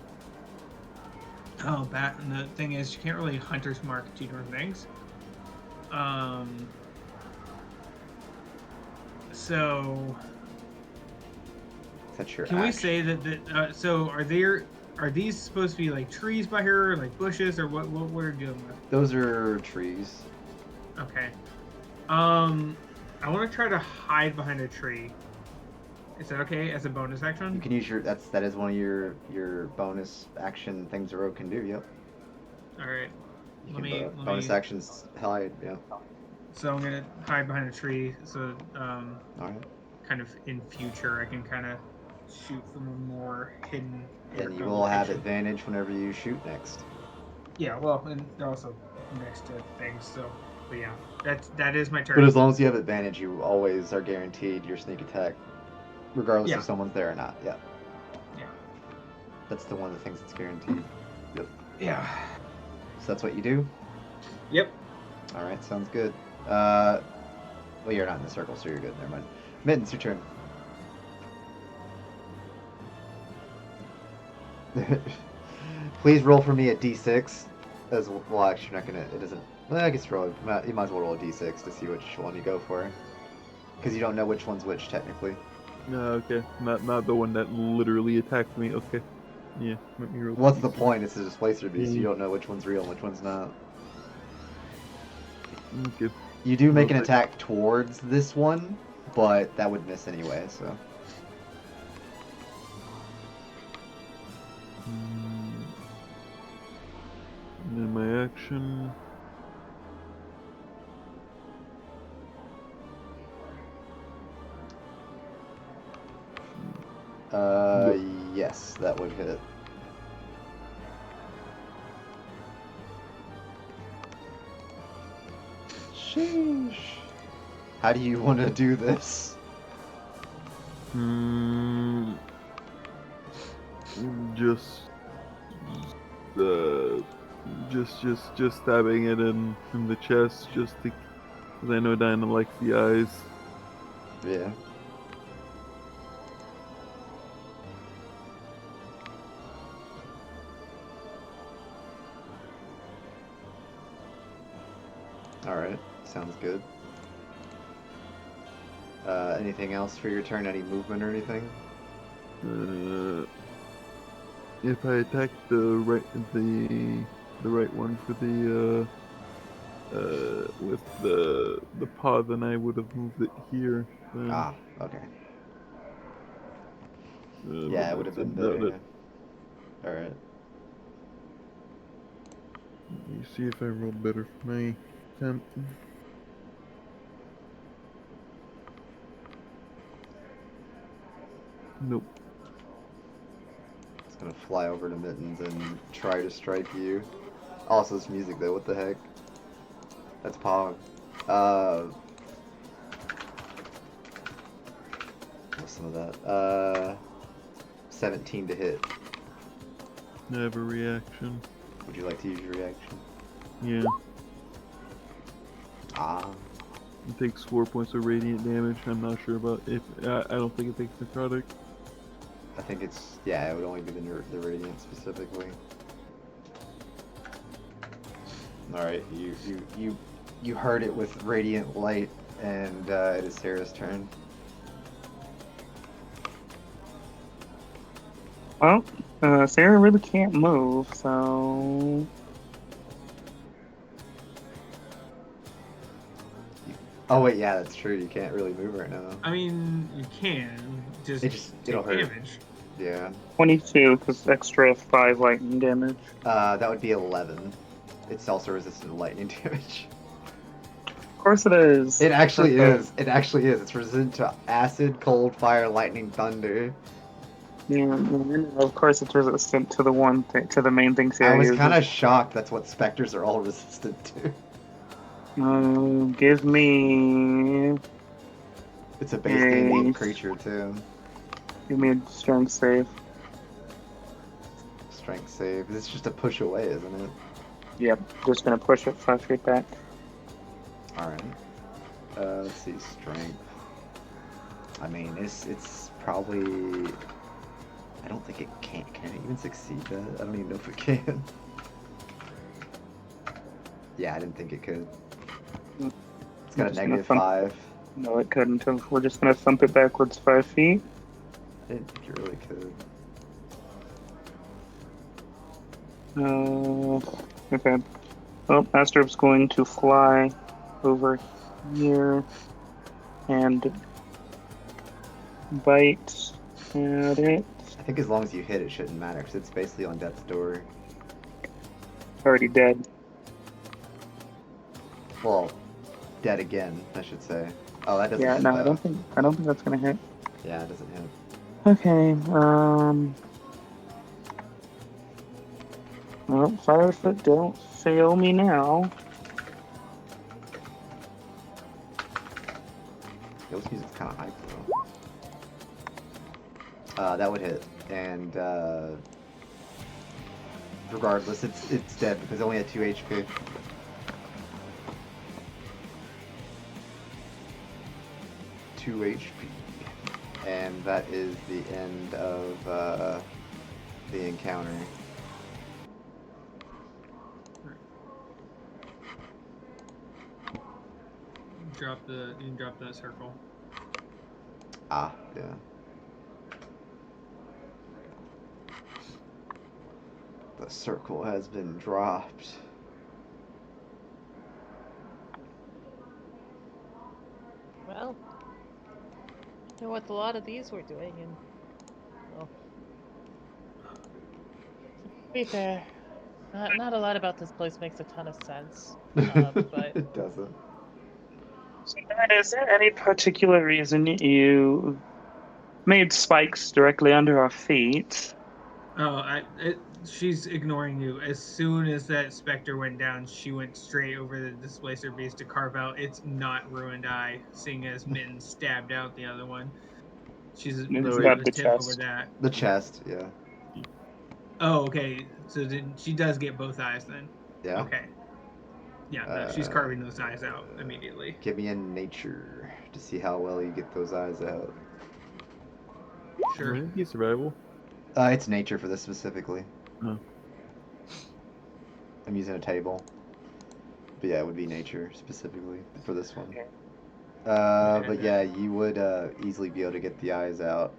the thing is, you can't really hunter's mark two different things. So That's your can we action. say that so are these supposed to be like trees by here, or like bushes, or what are you dealing with? Those are trees. Okay. I want to try to hide behind a tree. Is that okay as a bonus action? You can use that is one of your bonus action things a rogue can do. Yep. All right. You can bonus actions hide. Yeah. So I'm gonna hide behind a tree. So All right. kind of in future, I can kind of shoot from a more hidden. And you will have advantage whenever you shoot next. Yeah. Well, and they're also next to things. So, but yeah, that is my turn. But as long as you have advantage, you always are guaranteed your sneak attack, regardless if someone's there or not. Yeah. Yeah. That's the one of the things that's guaranteed. Yep. Yeah. So that's what you do? Yep. All right, sounds good. Well, you're not in the circle, so you're good. Never mind. Mittens, your turn. Please roll for me a d6. As well, actually, you're not gonna. It doesn't. Well, I guess roll. You might as well roll a d6 to see which one you go for, because you don't know which one's which technically. No, okay. Not the one that literally attacked me. Okay. Yeah. Let me roll. What's the point? It's a displacer beast. You don't know which one's real and which one's not. Okay. You do make an attack towards this one, but that would miss anyway. So. And then my action. Yes, that would hit. Sheesh. How do you want to do this? Just, uh, just stabbing it in the chest, just to, because I know Dinah likes the eyes. Yeah. Alright, sounds good. Anything else for your turn? Any movement or anything? If I attack the right one for the with the paw, then I would have moved it here. Then. Ah, okay. Yeah, it would have That's been about there, it. yeah. Alright. Let me see if I rolled better for my attempt. Nope. It's gonna fly over to Mittens and try to strike you. Also, it's music though, what the heck? That's Pog. Listen to that. 17 to hit. I have a reaction. Would you like to use your reaction? Yeah. Ah. It takes 4 points of radiant damage. I'm not sure about if I don't think it takes necrotic. I think it's, yeah, it would only be the radiant specifically. Alright, you heard it with radiant light, and it is Sarah's turn. Well, Sarah really can't move, so Oh wait, yeah, that's true. You can't really move right now. I mean, you can just It'll take hurt. damage. Yeah. 22 because extra 5 lightning damage. That would be 11. It's also resistant to lightning damage. Of course it is. It actually Okay. is. It actually is. It's resistant to acid, cold, fire, lightning, thunder. Yeah, of course it's resistant to the one thing, to the main thing I Sarah was uses. kind of shocked. That's what specters are all resistant to. Give me It's a base D&D creature too. a strength save. Strength save. It's just a push away, isn't it? Yep, just gonna push it 5 feet back. All right. Let's see. Strength. I mean, it's probably. I don't think it can. Can it even succeed that? I don't even know if it can. Yeah, I didn't think it could. It's got a Just gonna negative thump- 5. No, it couldn't. We're just gonna thump it backwards 5 feet. I didn't think it really could. Okay. Well, Astrup's going to fly over here and bite at it. I think as long as you hit, it shouldn't matter because it's basically on death's door. Already dead. Well, dead again, I should say. Oh, that doesn't Yeah, hit no, though. I don't think that's gonna hit. Yeah, it doesn't hit. Okay, well, Firefoot, don't fail me now. This music's kind of hype though. That would hit, and regardless, it's dead because it only had 2 HP. And that is the end of the encounter. You can drop that circle. Ah, yeah. The circle has been dropped. Well, you know what a lot of these were doing, and well, to be fair, not a lot about this place makes a ton of sense. But It doesn't. So, is there any particular reason you made spikes directly under our feet. Oh, she's ignoring you. As soon as that specter went down, she went straight over the displacer beast to carve out its not ruined eye, seeing as Mitten stabbed out the other one. She's And busy stabbed with the Tiff over chest. that. The chest, yeah. Oh, okay. So then she does get both eyes then. Yeah. Okay. Yeah, no, she's carving those eyes out immediately. Give me a nature to see how well you get those eyes out. Sure. Wouldn't it be survival? It's nature for this specifically. Oh. I'm using a table. But yeah, it would be nature specifically for this one. But yeah, you would easily be able to get the eyes out.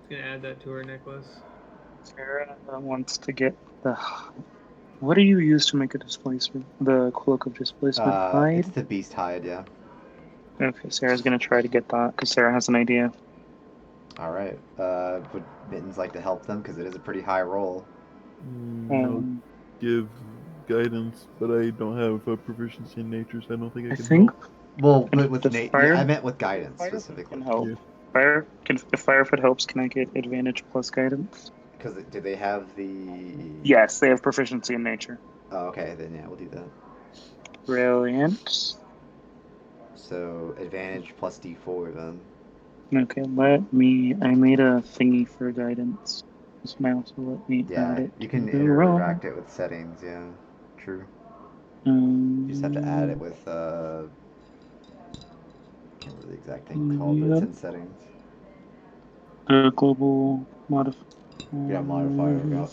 Gonna add that to her necklace. Sarah wants to get the. What do you use to make a displacer? The cloak of displacement hide? It's the beast hide, yeah. Okay, Sarah's gonna try to get that because Sarah has an idea. Alright. Would Mittens like to help them? Because it is a pretty high roll. I'll give guidance, but I don't have a proficiency in nature, so I don't think I I can think help. Well, And with the Nate, fire- yeah, I meant with guidance Firefoot specifically. can help. Yeah. If Firefoot helps, can I get advantage plus guidance? Because do they have the? Yes, they have proficiency in nature. Oh, okay, then yeah, we'll do that. Brilliant. So advantage plus D4 then. Okay, let me. I made a thingy for guidance. This may also let me add Yeah, it. you can to the roll. interact it with settings. Yeah, true. You just have to add it with can't remember the exact thing called, but it's in settings. Global modifier. Yeah, modifier. Yeah.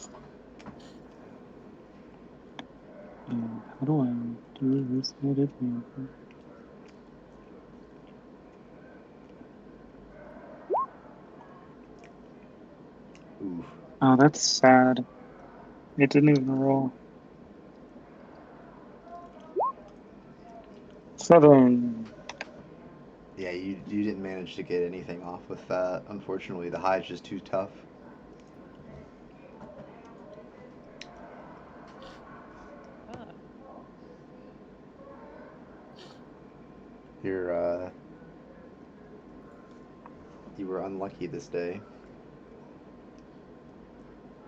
How do I do this? Oof. Oh, that's sad. It didn't even roll. 7. Yeah, you didn't manage to get anything off with that. Unfortunately, the hide's just too tough. Ah, You were unlucky this day.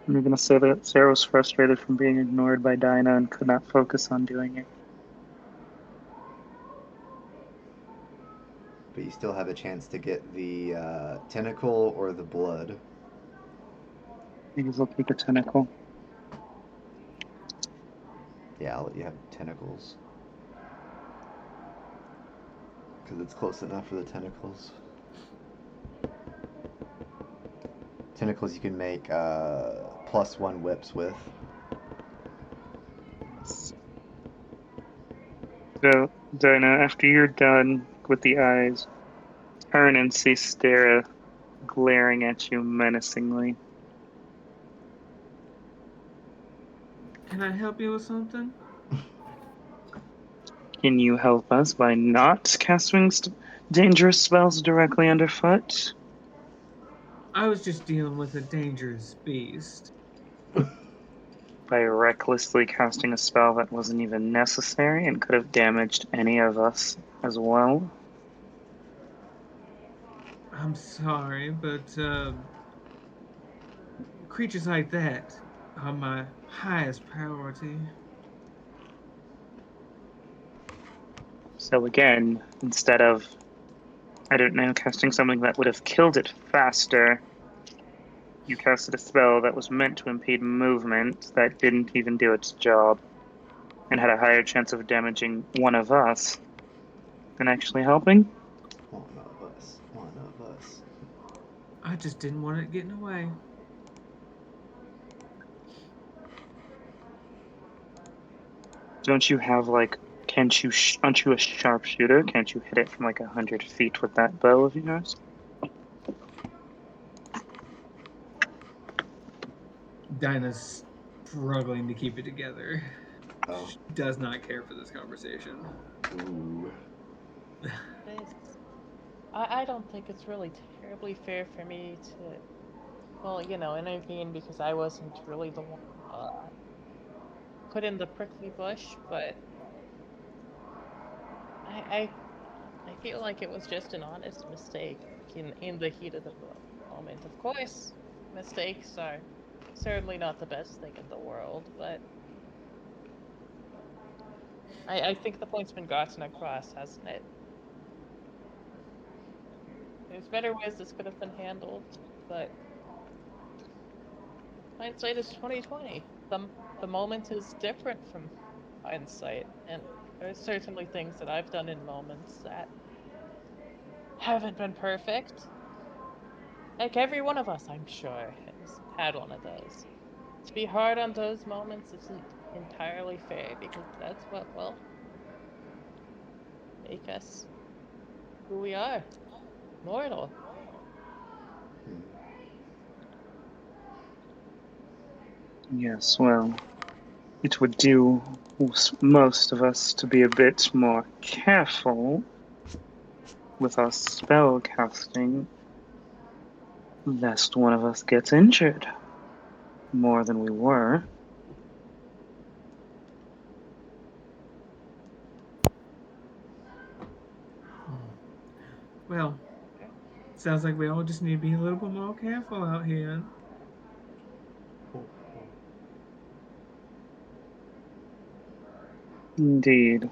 I'm gonna say that Sarah was frustrated from being ignored by Dinah and could not focus on doing it. But you still have a chance to get the tentacle or the blood. I guess I'll take a tentacle. Yeah, I'll let you have tentacles. Because it's close enough for the tentacles. Tentacles you can make +1 whips with. So, Dinah, after you're done with the eyes, turn and see Sarah glaring at you menacingly. Can I help you with something? Can you help us by not casting dangerous spells directly underfoot? I was just dealing with a dangerous beast. By recklessly casting a spell that wasn't even necessary and could have damaged any of us as well? I'm sorry, but creatures like that are my highest priority. So again, instead of, I don't know, casting something that would have killed it faster, you casted a spell that was meant to impede movement that didn't even do its job and had a higher chance of damaging one of us than actually helping? One of us. One of us. I just didn't want it getting away. Don't you have like, aren't you a sharpshooter? Can't you hit it from like 100 feet with that bow of yours? Dinah's struggling to keep it together. Oh. She does not care for this conversation. Ooh. I don't think it's really terribly fair for me to, well, intervene because I wasn't really the one put in the prickly bush, but I feel like it was just an honest mistake in the heat of the moment. Of course, mistakes are certainly not the best thing in the world, but I think the point's been gotten across, hasn't it? There's better ways this could have been handled, but hindsight is 2020. The moment is different from hindsight, and there's certainly things that I've done in moments that haven't been perfect. Like every one of us, I'm sure, has had one of those. To be hard on those moments isn't entirely fair because that's what will make us who we are. Mortal. Yes, well, it would do most of us to be a bit more careful with our spell casting, lest one of us gets injured more than we were. Well, sounds like we all just need to be a little bit more careful out here. Indeed.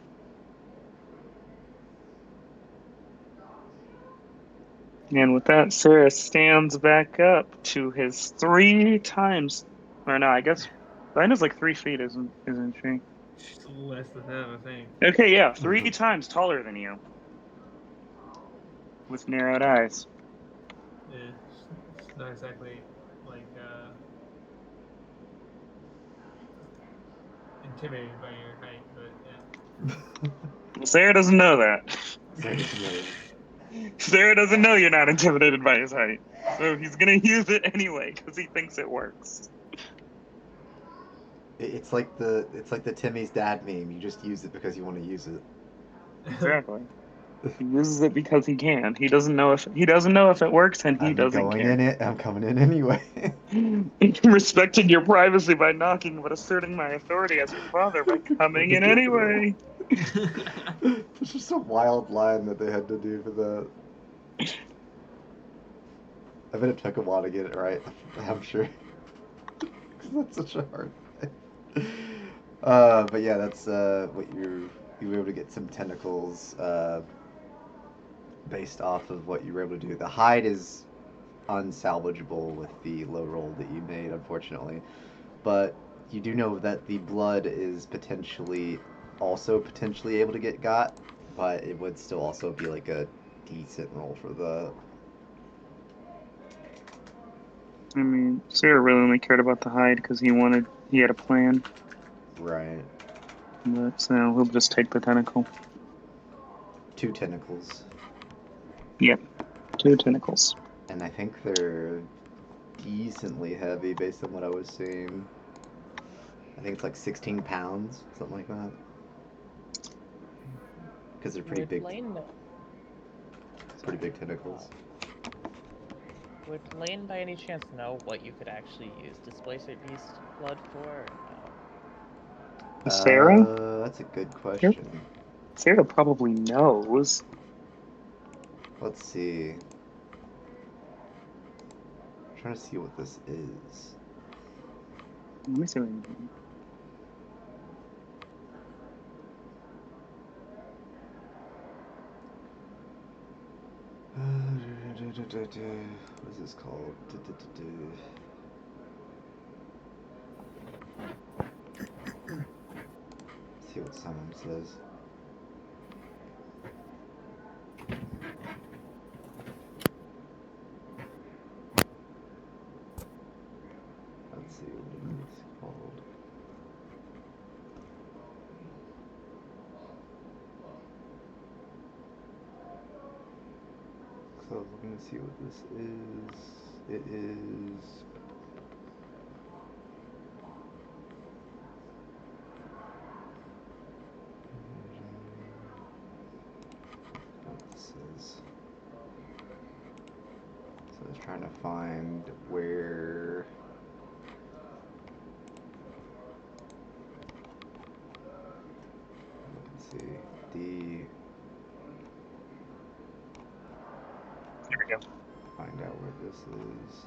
And with that, Sarah stands back up to his 3 times. Or no, I guess Dinah's like 3 feet, isn't she? She's less than that, I think. Okay, yeah, 3 times taller than you. With narrowed eyes. Yeah, it's not exactly like intimidated by your height, but yeah. Sarah doesn't know that. Sarah doesn't know. Sarah doesn't know you're not intimidated by his height. So he's gonna use it anyway, because he thinks it works. It's like the Timmy's dad meme. You just use it because you want to use it. Exactly. He uses it because he can. He doesn't know if it works, and he I'm doesn't going care. in it. I'm coming in anyway. Respecting your privacy by knocking, but asserting my authority as your father by coming in anyway. It's just a wild line that they had to do for that. I bet it took a while to get it right. I'm sure. Because that's such a hard thing. But yeah, that's what you were able to get some tentacles based off of what you were able to do. The hide is unsalvageable with the low roll that you made, unfortunately. But you do know that the blood is potentially able to get got, but it would still also be like a decent roll for the. I mean, Sarah really only cared about the hide because he had a plan. Right. But so he'll just take the tentacle. 2 tentacles. Yep, 2 tentacles. And I think they're decently heavy based on what I was seeing. I think it's like 16 pounds, something like that. Because they're pretty big. Pretty big tentacles. Would Lane by any chance know what you could actually use Displacer Beast blood for? No. Sarah? That's a good question. Sarah probably knows. Let's see. I'm trying to see what this is. Let me see what you do. What is this called? See what someone says. Let's see what it's called. So I was looking to see what this is. It is. What this is. So I was trying to find where. Let's see. There we go. Find out where this is.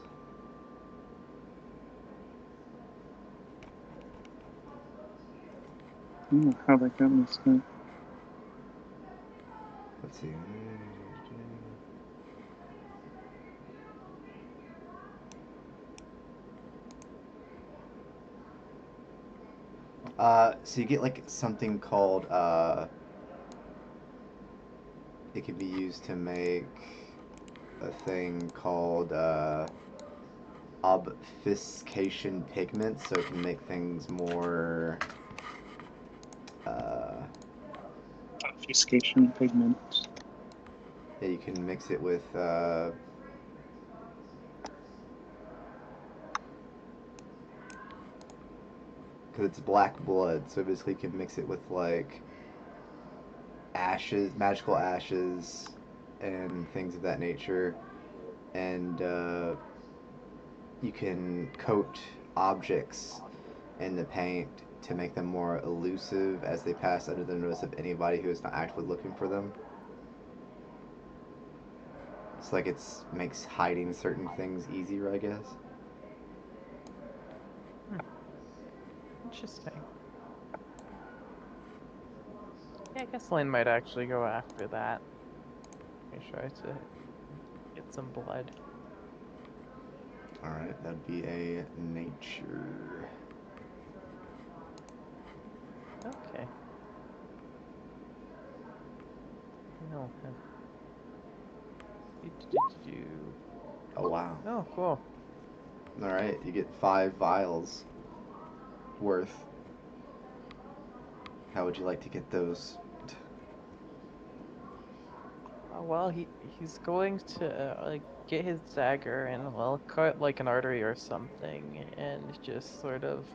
I don't know how that got messed up. Let's see. So you get like something called it can be used to make a thing called obfuscation pigment, so it can make things more Obfuscation pigment. yeah, you can mix it with because it's black blood, so basically you can mix it with like ashes, magical ashes, and things of that nature, and you can coat objects in the paint to make them more elusive as they pass under the notice of anybody who is not actively looking for them. It's like it's makes hiding certain things easier, I guess. Interesting. Yeah, I guess Lynn might actually go after that. I try to get some blood. Alright, that'd be a nature. Okay. No. Oh wow. Oh, cool. Alright, you get 5 vials worth. How would you like to get those? Well, he's going to like get his dagger and well cut like an artery or something, and just sort of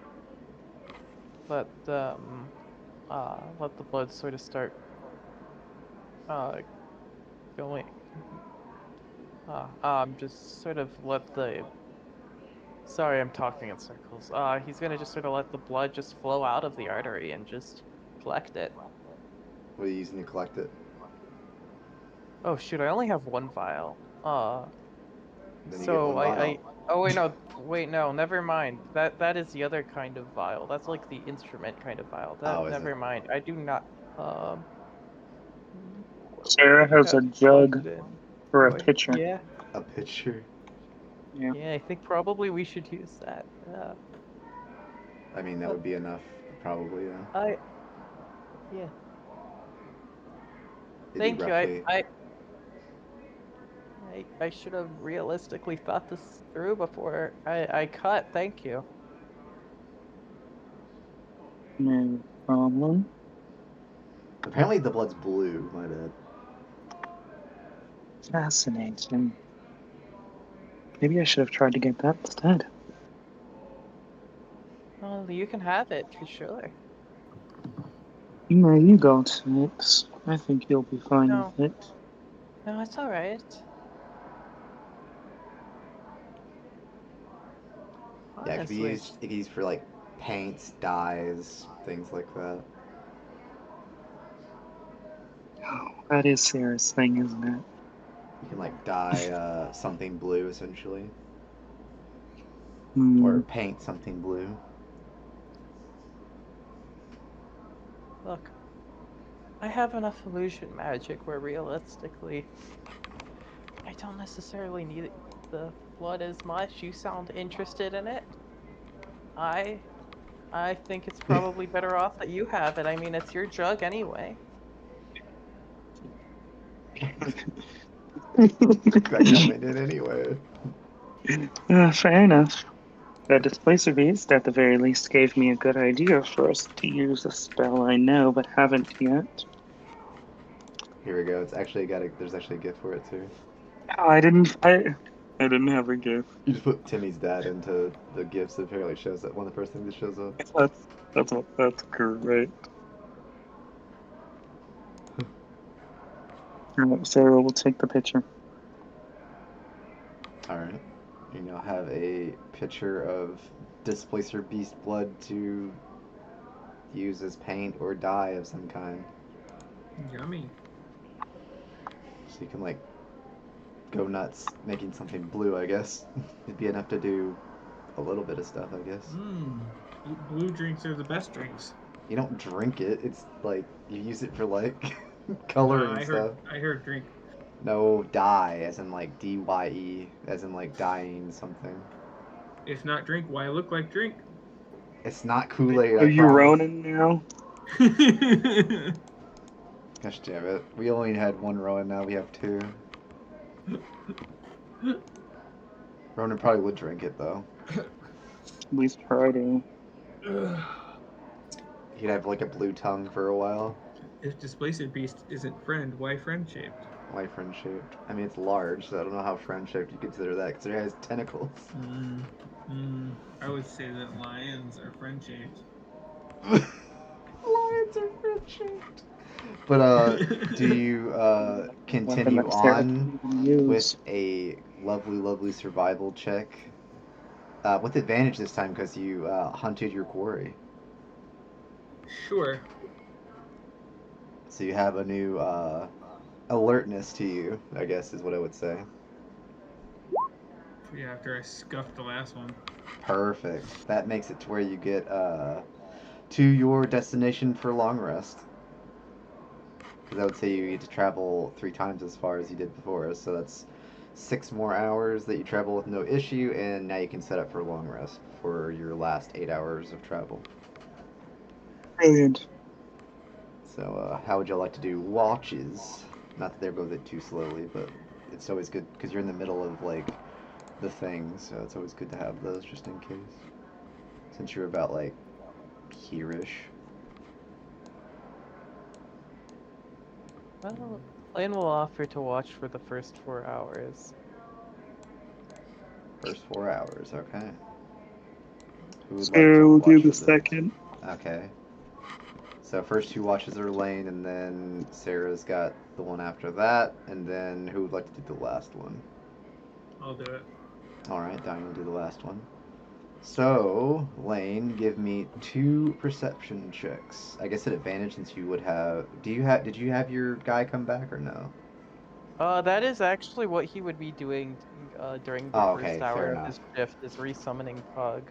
let let the blood sort of start going. Just sort of let the. Sorry, I'm talking in circles. He's gonna just sort of let the blood just flow out of the artery and just collect it. What are you using to collect it? Oh shoot, I only have one vial. Then you get So one vial. oh wait no, never mind. That is the other kind of vial. That's like the instrument kind of vial. Oh, is Never it? mind. I do not um Sarah has a plug jug it in. for a Wait, pitcher. yeah. A pitcher? Yeah. Yeah, I think probably we should use that. I mean, that But would be enough, probably, then. yeah. It'd be Thank you. roughly. I should have realistically thought this through before I cut. Thank you. No problem. Apparently the blood's blue, my bad. Fascinating. Maybe I should have tried to get that instead. Well, you can have it for sure. No, you go to it. I think you'll be fine No, with it. no, it's all right. Yeah, it could be Honestly. used. It could be used for like paints, dyes, things like that. Oh, that is Sarah's thing, isn't it? You can like dye something blue, essentially, or Hmm. paint something blue. Look, I have enough illusion magic where realistically, I don't necessarily need the blood as much. You sound interested in it. I I think it's probably better off that you have it. I mean, it's your jug anyway. That coming in anyway. Fair enough. The Displacer Beast, at the very least, gave me a good idea for us to use a spell I know but haven't yet. Here we go. It's actually got a. There's actually a gift for it too. Oh, I didn't have a gift. You just put Timmy's dad into the gifts. It apparently shows up. One of the first things that shows up. That's great. Alright, Sarah will take the picture. All right. You now have a pitcher of Displacer Beast blood to use as paint or dye of some kind. Yummy. So you can like go nuts making something blue, I guess. It'd be enough to do a little bit of stuff, I guess. Blue drinks are the best drinks. You don't drink it. It's like you use it for like coloring stuff. I heard drink. No, dye, as in like DYE, as in like dyeing something. If not drink, why look like drink? It's not Kool-Aid. Are I you promise. Ronin now? Gosh damn it. We only had one Rowan, now we have two. Ronan probably would drink it though. At least try to. He'd have like a blue tongue for a while. If Displacer Beast isn't friend, why friend shaped? Why friend shaped? I mean, it's large, so I don't know how friend shaped you consider that, because it has tentacles. I would say that lions are friend shaped. Lions are friend shaped. But do you continue on with a lovely survival check? With advantage this time because you hunted your quarry. Sure. So you have a new alertness to you, I guess is what I would say. Yeah, after I scuffed the last one. Perfect. That makes it to where you get to your destination for long rest. Because I would say you need to travel 3 times as far as you did before, so that's 6 more hours that you travel with no issue, and now you can set up for long rest for your last 8 hours of travel. Brilliant. So how would you like to do watches? Not that they're both too slowly, but it's always good because you're in the middle of like the thing, so it's always good to have those just in case. Since you're about like here-ish. Well, Lane will offer to watch for the first 4 hours. First 4 hours, okay. Who would Sarah will like to do watch the for this? second. Okay. So first 2 watches are Lane, and then Sarah's got the one after that, and then who would like to do the last one? I'll do it. Alright, Diane will do the last one. So, Lane, give me 2 perception checks. I guess at advantage since you would have... Did you have your guy come back or no? That is actually what he would be doing during the okay, first hour fair of enough. his shift, is resummoning Pug.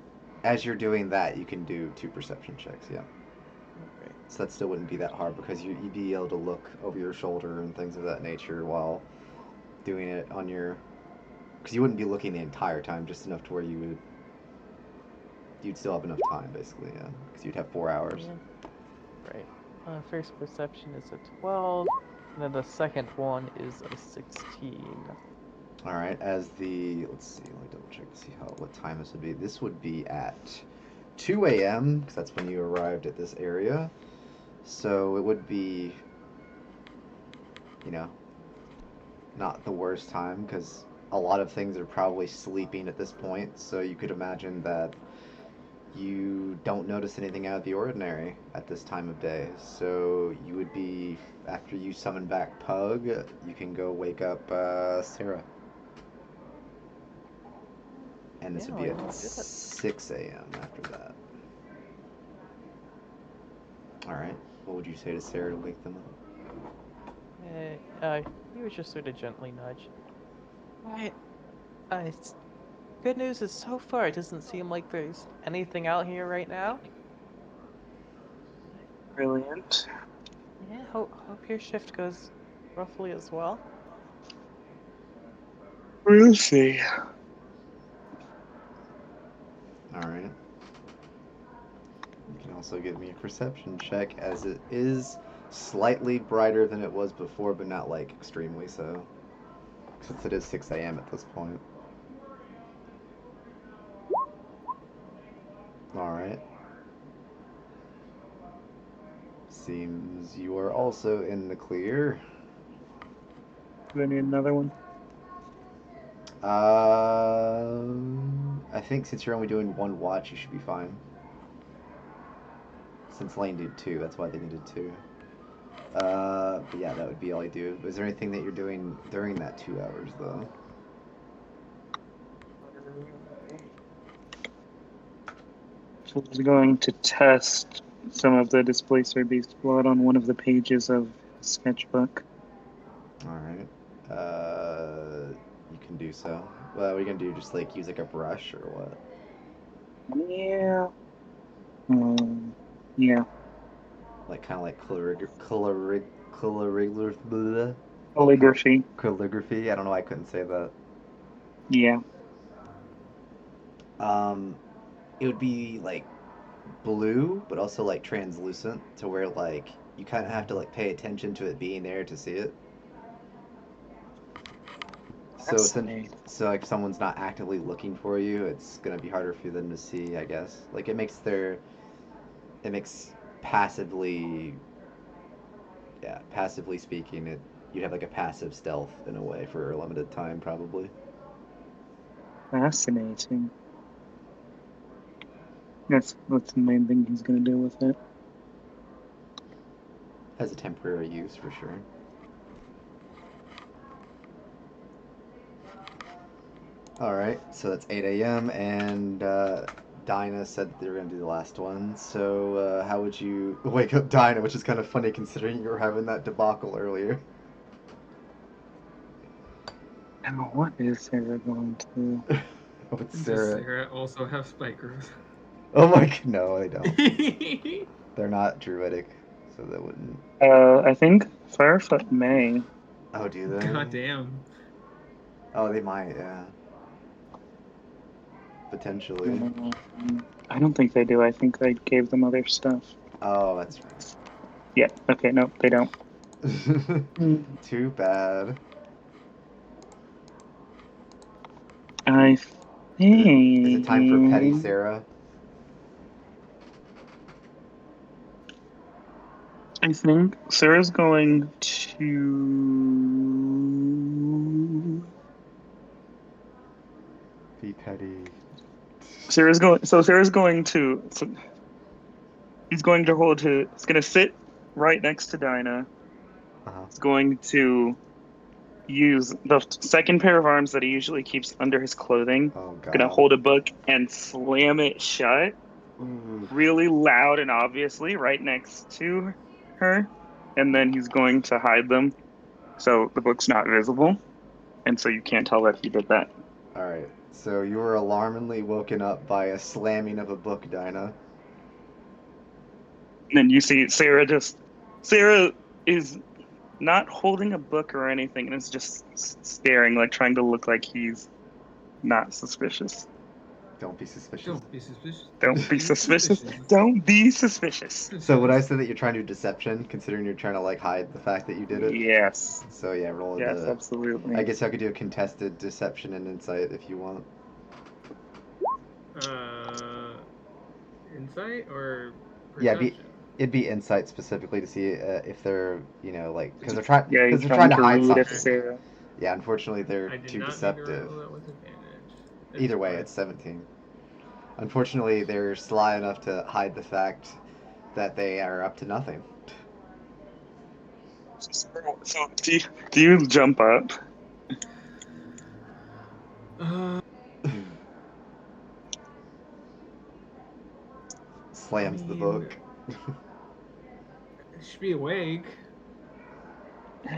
As you're doing that, you can do 2 perception checks, yeah. Okay. So that still wouldn't be that hard because you'd be able to look over your shoulder and things of that nature while doing it on your... Because you wouldn't be looking the entire time, just enough to where you'd still have enough time, basically, yeah. Because you'd have 4 hours. Yeah. Right. First perception is a 12, and then the second one is a 16. Alright, as the... Let's see, let me double check to see what time this would be. This would be at 2 a.m., because that's when you arrived at this area. So it would be, you know, not the worst time, because a lot of things are probably sleeping at this point, so you could imagine that you don't notice anything out of the ordinary at this time of day. So you would be, after you summon back Pug, you can go wake up Sarah. And this Yeah, would be we can do at that. 6 a.m. after that. Alright, what would you say to Sarah to wake them up? He was just sort of gently nudge. Right. Good news is so far it doesn't seem like there's anything out here right now. Brilliant. Yeah, hope your shift goes roughly as well. We'll see. Alright. You can also give me a perception check, as it is slightly brighter than it was before, but not like extremely so. Since it is 6 a.m. at this point. Alright. Seems you are also in the clear. Do I need another one? I think since you're only doing 1 watch, you should be fine. Since Lane did 2, that's why they needed 2. But yeah, that would be all I do. Is there anything that you're doing during that 2 hours, though? So I was going to test some of the Displacer Beast blood on one of the pages of the sketchbook. Alright. do so. Well, what are you gonna do? Just like use like a brush or what? Yeah. Yeah. Like kind of like Calligraphy. calligraphy. I don't know why I couldn't say that. Yeah. It would be like blue, but also like translucent to where like you kind of have to like pay attention to it being there to see it. Fascinating. So if someone's not actively looking for you, it's gonna be harder for them to see, I guess. Like it makes passively, yeah, passively speaking, you'd have like a passive stealth in a way for a limited time, probably. Fascinating. That's the main thing he's gonna do with it. Has a temporary use for sure. All right, so that's 8 a.m. and Dinah said that they were gonna do the last one. So how would you wake up Dinah? Which is kind of funny considering you were having that debacle earlier. Now, what is Sarah going to? With Does Sarah. Sarah also have spike growth? Oh my god, no, they don't. They're not druidic, so that wouldn't. I think Firefoot may. Oh, do they? God damn. Oh, they might, yeah. Potentially. I don't think they do. I think I gave them other stuff. Oh, that's right. Yeah. Okay. No, they don't. Too bad. I think. Is it time for Petty Sarah? I think Sarah's going to. Be petty. Sarah's going. So Sarah's going to. So he's going to hold to. He's going to sit right next to Dinah. Uh-huh. He's going to use the second pair of arms that he usually keeps under his clothing. Oh god. Going to hold a book and slam it shut, really loud and obviously, right next to her. And then he's going to hide them, so the book's not visible, and so you can't tell that he did that. All right. So you were alarmingly woken up by a slamming of a book, Dinah. And then you see Sarah is not holding a book or anything, and is just staring, like trying to look like he's not suspicious. Don't be suspicious. Don't be suspicious. Don't be suspicious. Don't be suspicious. So would I say that you're trying to do deception, considering you're trying to like hide the fact that you did it? Yes. So yeah, roll Yes, the. absolutely. I guess I could do a contested deception and insight if you want. Insight or Yeah, perception? it'd be insight specifically to see if they're because they're trying Yeah, because they're trying to hide read if something. Sarah. Yeah, unfortunately they're I did too not deceptive. Need to roll that with advantage. That's Either way, fine. it's 17. Unfortunately, they're sly enough to hide the fact that they are up to nothing. So do you jump up? Slams the mean, book. Should be awake.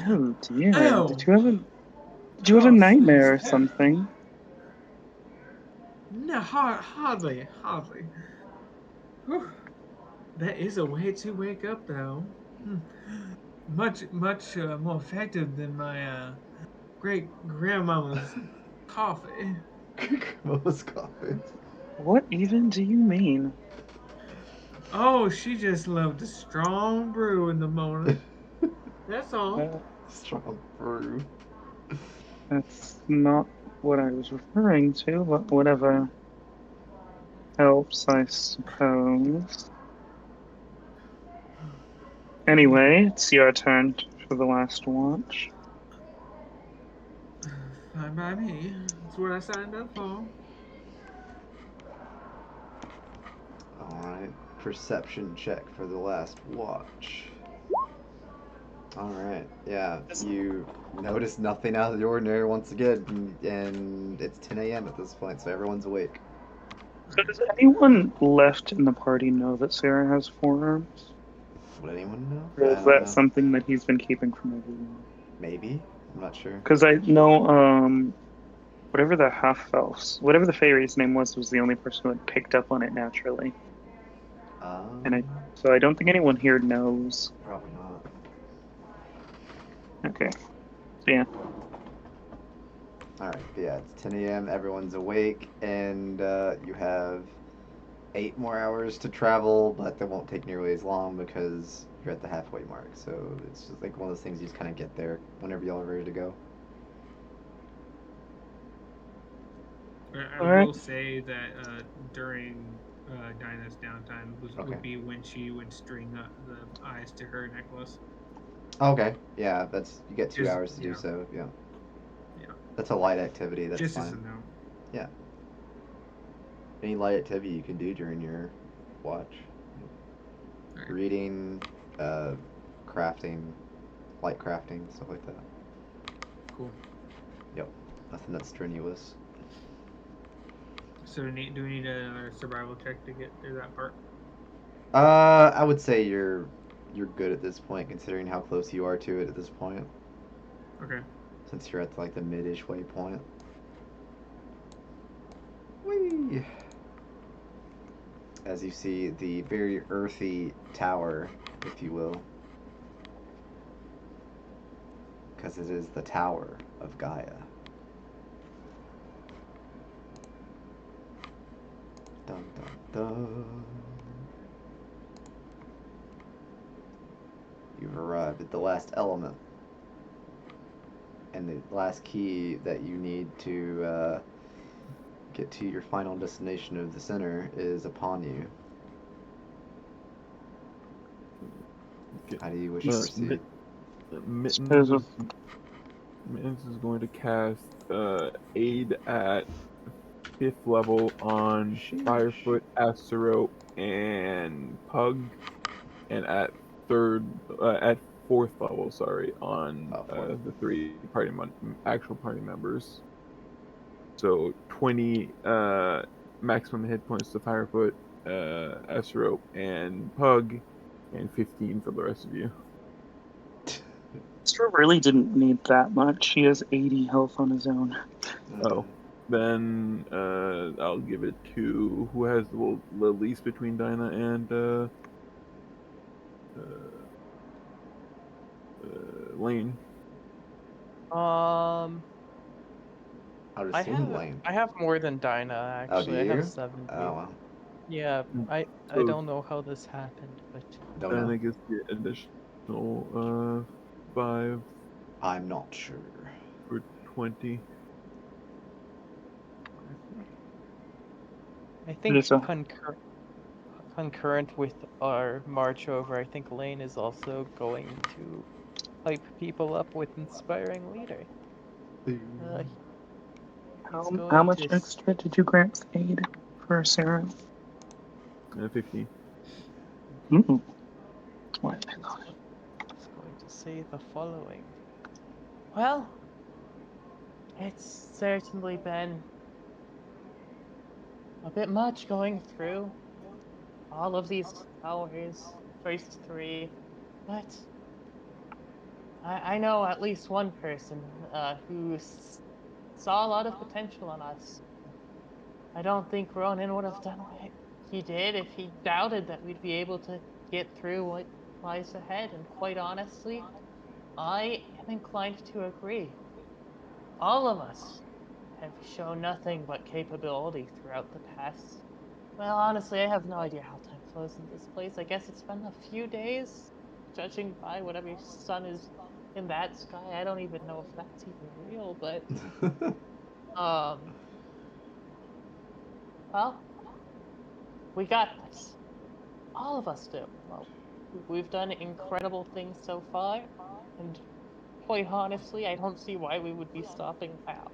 Oh dear. Oh. Did you have a nightmare or something? No, hardly. Whew. That is a way to wake up, though. Much more effective than my great grandmama's coffee. Grandmama's coffee. What even do you mean? Oh, she just loved a strong brew in the morning. That's all. Strong brew. That's not what I was referring to, but whatever helps, I suppose. Anyway, it's your turn for the last watch. Fine by me. That's what I signed up for. Alright. Perception check for the last watch. Alright. Yeah. You notice nothing out of the ordinary once again, and it's 10 a.m. at this point, so everyone's awake. So does anyone left in the party know that Sarah has forearms? Would anyone know? Or is that something that he's been keeping from everyone? Maybe. I'm not sure. Because I know whatever the half elves, whatever the fairy's name was the only person who had picked up on it naturally. And so I don't think anyone here knows. Probably not. Okay. So yeah. Alright, yeah, it's 10 a.m., everyone's awake, and you have 8 more hours to travel, but they won't take nearly as long because you're at the halfway mark. So it's just like one of those things you just kind of get there whenever y'all are ready to go. I Alright. will say that during Dinah's downtime would be when she would string the eyes to her necklace. Okay, yeah, you get 2 Just- hours to do yeah. so, yeah. Yeah. That's a light activity, that's Just fine. as a note. Yeah. Any light activity you can do during your watch. Alright. Reading, crafting, light crafting, stuff like that. Cool. Yep. Nothing that's strenuous. So do we need another survival check to get through that part? I would say you're good at this point, considering how close you are to it at this point. Okay. Since you're at like the mid-ish waypoint. Whee! As you see the very earthy tower, if you will. Because it is the Tower of Gaia. Dun dun dun. You've arrived at the last element. And the last key that you need to get to your final destination of the center is upon you. Okay. How do you wish to proceed? Mittens is going to cast Aid at 5th level on Firefoot, Asterope, and Pug, and at 4th level, on the 3 actual party members. So 20 maximum hit points to Firefoot, Asterope, and Pug, and 15 for the rest of you. Astro really didn't need that much. He has 80 health on his own. Oh, then I'll give it to who has the least between Dinah and Lane. I would I assume Lane. have more than Dinah Oh, do actually. I you? have 70. Oh, wow. Yeah, I So- don't know how this happened, but Don't know. Dinah gets the additional 5 I'm not sure. for 20. I think Yes, sir. concurrent with our march over, I think Lane is also going to hype people up with inspiring leader. How much extra did you grant aid for Sarah? 15. Mm. What? He's going to say the following. Well, it's certainly been a bit much going through all of these towers, first 3, but I know at least one person who saw a lot of potential in us. I don't think Ronan would have done what he did if he doubted that we'd be able to get through what lies ahead, and quite honestly, I am inclined to agree. All of us have shown nothing but capability throughout the past. Well, honestly, I have no idea how time flows in this place. I guess it's been a few days, judging by whatever sun is in that sky. I don't even know if that's even real, but well, we got this. All of us do. Well, we've done incredible things so far, and quite honestly, I don't see why we would be stopping now.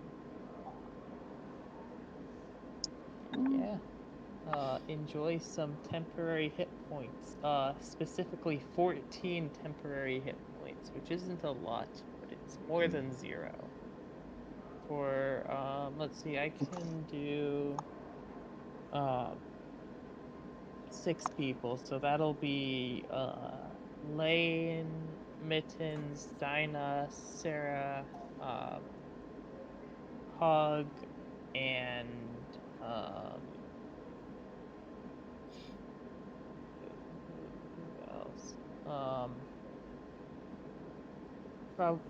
Yeah. Enjoy some temporary hit points. Specifically 14 temporary hit points, which isn't a lot, but it's more than 0. For, let's see, I can do 6 people, so that'll be Lane, Mittens, Dinah, Sarah, Hog and who else?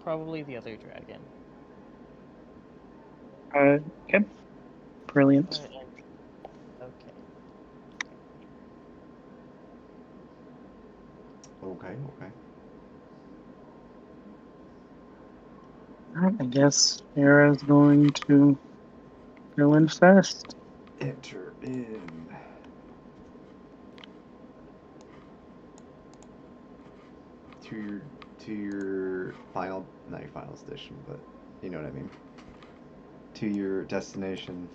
Probably the other dragon. Okay. Brilliant. Okay. Okay. Alright, I guess Farah's going to go in first. Enter in. To your final, not your final station, but you know what I mean. To your destination.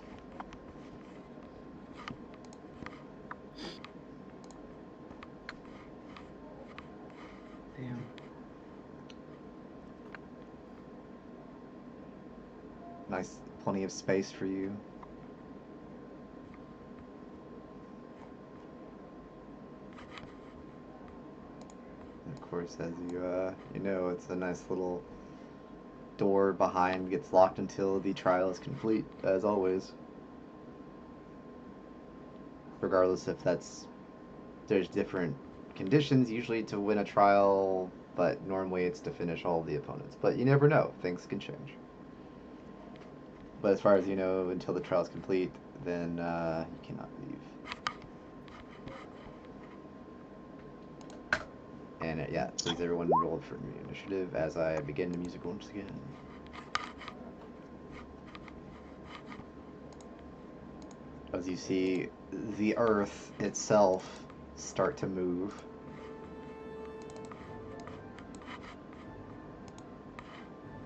Damn. Nice, plenty of space for you. And of course, as you know, it's a nice little door behind, gets locked until the trial is complete, as always. Regardless if there's different conditions usually to win a trial, but normally it's to finish all the opponents. But you never know, things can change. But as far as you know, until the trial is complete, then you cannot leave. And yeah, please everyone roll for me initiative as I begin the music once again. As you see the earth itself start to move.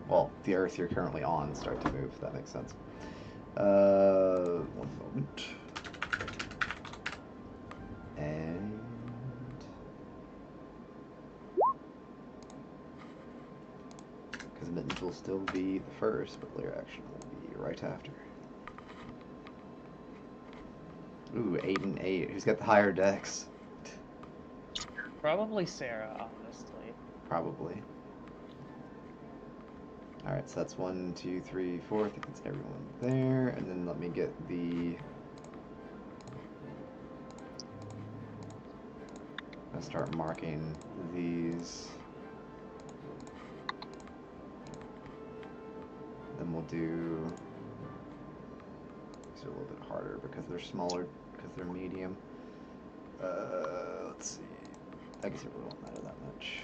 Well, the earth you're currently on start to move, if that makes sense. One moment. And because Mittens will still be the first, but layer action will be right after. Ooh, 8 and 8. Who's got the higher dex? Probably Sarah, honestly. Probably. Alright, so that's 1, 2, 3, 4. I think that's everyone there. And then let me get the... I'll start marking these. Then we'll do... These are a little bit harder because they're smaller, because they're medium. Let's see. I guess it really won't matter that much.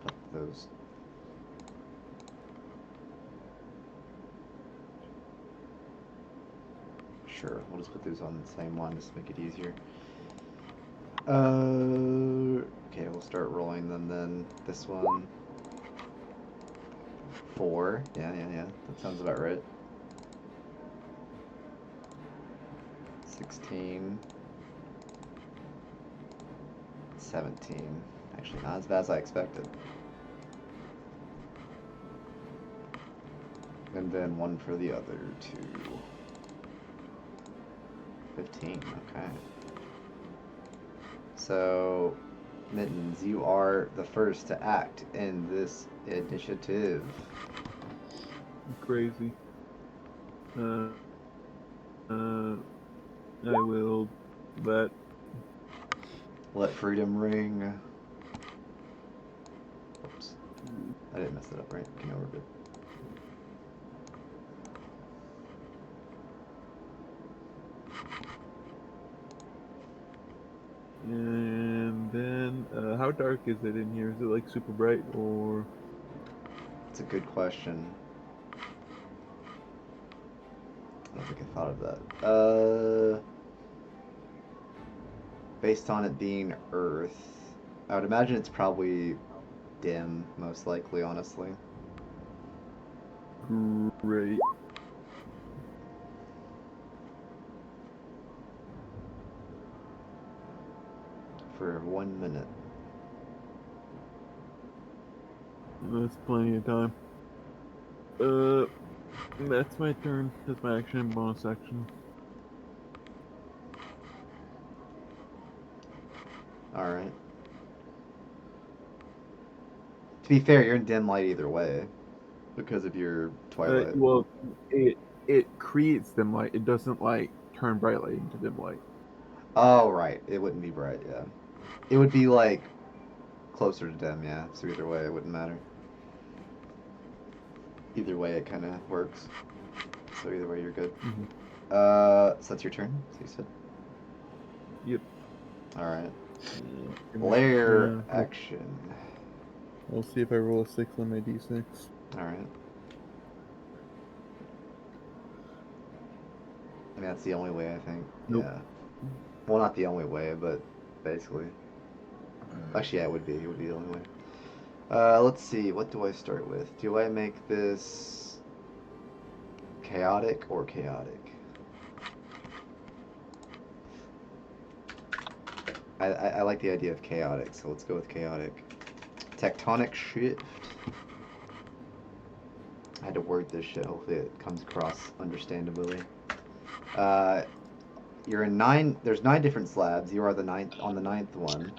Put those... Sure, we'll just put those on the same one just to make it easier. Okay, we'll start rolling them then. This one. 4. Yeah. That sounds about right. 16. 17. Actually, not as bad as I expected. And then 1 for the other 2. 15, okay. So, Mittens, you are the first to act in this initiative. Crazy. I will Let freedom ring. Oops. I didn't mess it up, right? Okay, no, we're good. And then, how dark is it in here? Is it like super bright or? It's a good question. I don't think I thought of that. Based on it being Earth, I would imagine it's probably dim, most likely, honestly. Great. For 1 minute. That's plenty of time. That's my turn. That's my action and bonus action. Alright. To be fair, you're in dim light either way. because of your twilight. Well, it creates dim light. It doesn't like turn bright light into dim light. Oh, right. It wouldn't be bright, yeah. It would be like closer to dim, yeah. So either way, it wouldn't matter. Either way, it kind of works. So either way, you're good. Mhm. So that's your turn, so you said? Yep. Alright. Yeah. Lair action. We'll see if I roll a 6 on my d6. Alright. I mean, that's the only way, I think. Nope. Yeah. Well, not the only way, but basically. Actually, yeah, it would be. It would be the only way. Let's see. What do I start with? Do I make this chaotic or chaotic? I like the idea of chaotic, so let's go with chaotic. Tectonic shift. I had to word this shit. Hopefully it comes across understandably. You're in 9. There's 9 different slabs. You are the 9th on the 9th one.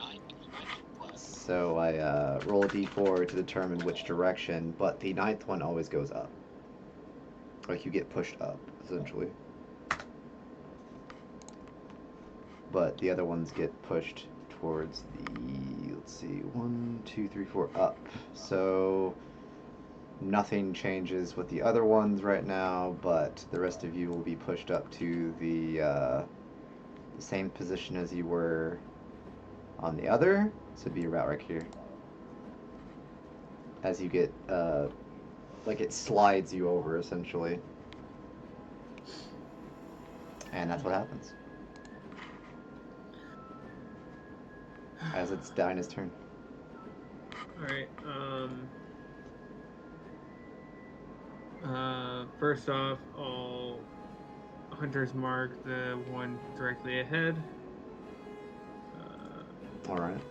So I roll a d4 to determine which direction, but the 9th one always goes up. Like you get pushed up, essentially. But the other ones get pushed towards the, let's see, 1, 2, 3, 4, up. So nothing changes with the other ones right now, but the rest of you will be pushed up to the same position as you were on the other. So it'd be about right here. As you get, like it slides you over, essentially. And that's what happens. As it's Dinah's turn. Alright, first off, I'll Hunter's Mark the one directly ahead. Alright.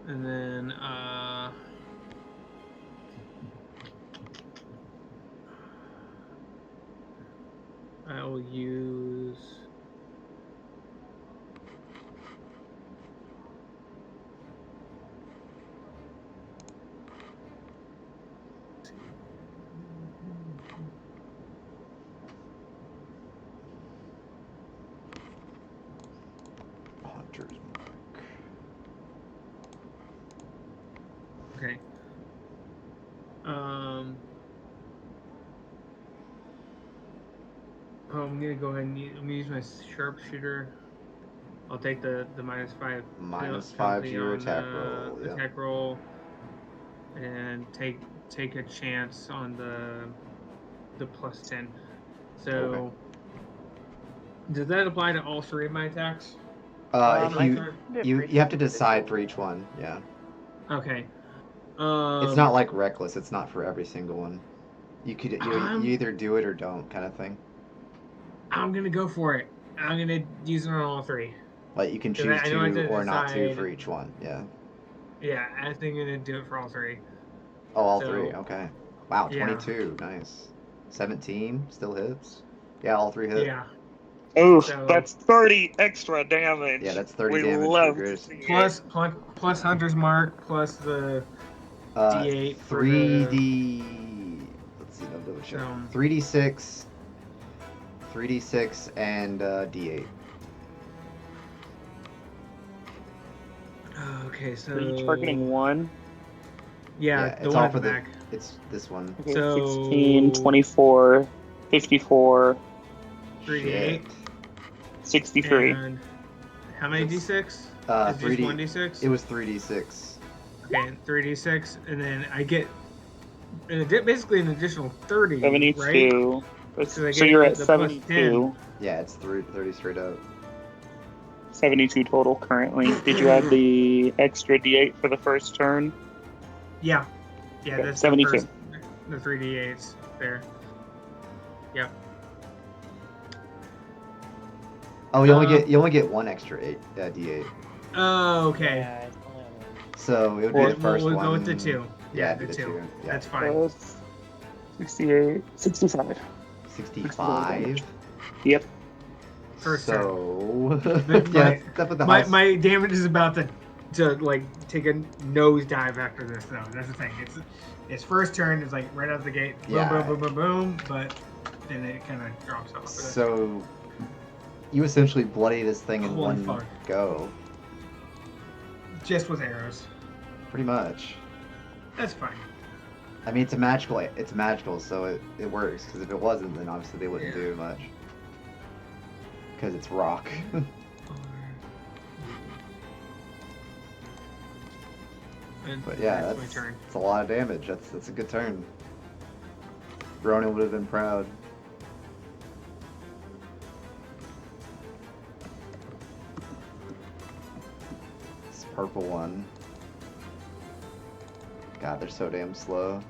And then, I will use Hunter's Mark. okay. I'm gonna go ahead and I'm gonna use my sharpshooter. I'll take the -5 -5 to penalty your on attack the roll, yeah. attack roll, and take a chance on the +10. So, Okay. does that apply to all 3 of my attacks? If I you did you briefly have to do decide this. for each one, yeah. Okay. It's not like reckless. It's not for every single one. You could you I'm- either do it or don't, kind of thing. I'm gonna go for it. I'm gonna use it on all 3. Like you can 'Cause choose I know I have to to or not to decide. for each one. Yeah. Yeah, I think I'm gonna do it for all 3. Oh, all So- 3. Okay. Wow, Yeah. 22. Nice. 17 still hits. Yeah, all 3 hit. Yeah. Oof, So- that's 30 extra damage. Yeah, that's 30 we damage love for to Grizz. see it. Plus Hunter's Mark plus the D8 for 3D. Let's see. I'll double check. So- 3d6. 3d6 and d8. Okay, so Are you targeting one? Yeah, the it's one all at for the the. back. It's this one. Okay, So- 16, 24, 54, 3d8. Shit. 63. And how many It's- d6? Uh, Is 3D. just 1d6? It was 3d6. Okay, 3d6, and then I get basically an additional 30, right? 72. So I So get you're at the plus 72. Yeah, it's 30 straight up. 72 total currently. Did you add the extra d8 for the first turn? Yeah. Yeah, Okay, that's 72. the first, the 3d8s there. Yep. Oh, you only get one extra d8. Oh, okay. Yeah, it's only on one. So it would be We'll, the first we'll one. go with the 2. Yeah, the the 2. 2. Yeah. That's fine. 68, 65. 65. Yep. First so My- yeah, that's with the house. My damage is about to to like take a nosedive after this though. That's the thing. Its first turn is like right out the gate, boom, Yeah. boom, boom, boom, boom, but then it kind of drops off. So you essentially bloody this thing in Holy one fuck. go, Just with arrows. pretty much. That's fine. I mean, it's magical, so it works. Because if it wasn't, then obviously they wouldn't Yeah. do much. Because it's rock. And But yeah, that's my that's turn. a lot of damage. That's a good turn. Ronan would have been proud. This purple one. God, they're so damn slow.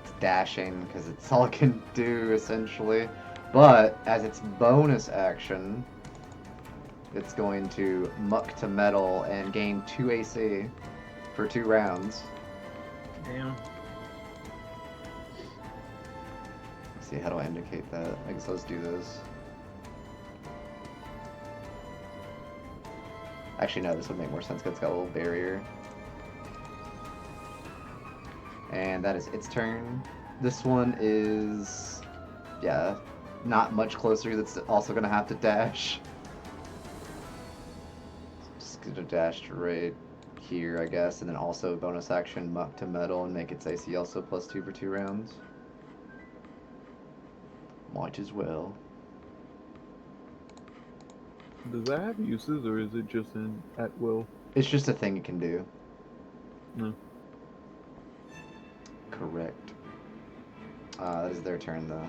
It's dashing because it's all it can do essentially. But as its bonus action, it's going to muck to metal and gain 2 AC for 2 rounds. Damn. Let's see, how do I indicate that? I guess let's do this. Actually, no, this would make more sense because it's got a little barrier. And that is its turn. This one is, yeah, not much closer. That's also going to have to dash. Just going to dash right here, I guess. And then also bonus action, muck to metal and make its AC also +2 for 2 rounds. Might as well. Does that have uses, or is it just an at will? It's just a thing it can do. No. Correct. That is their turn, though.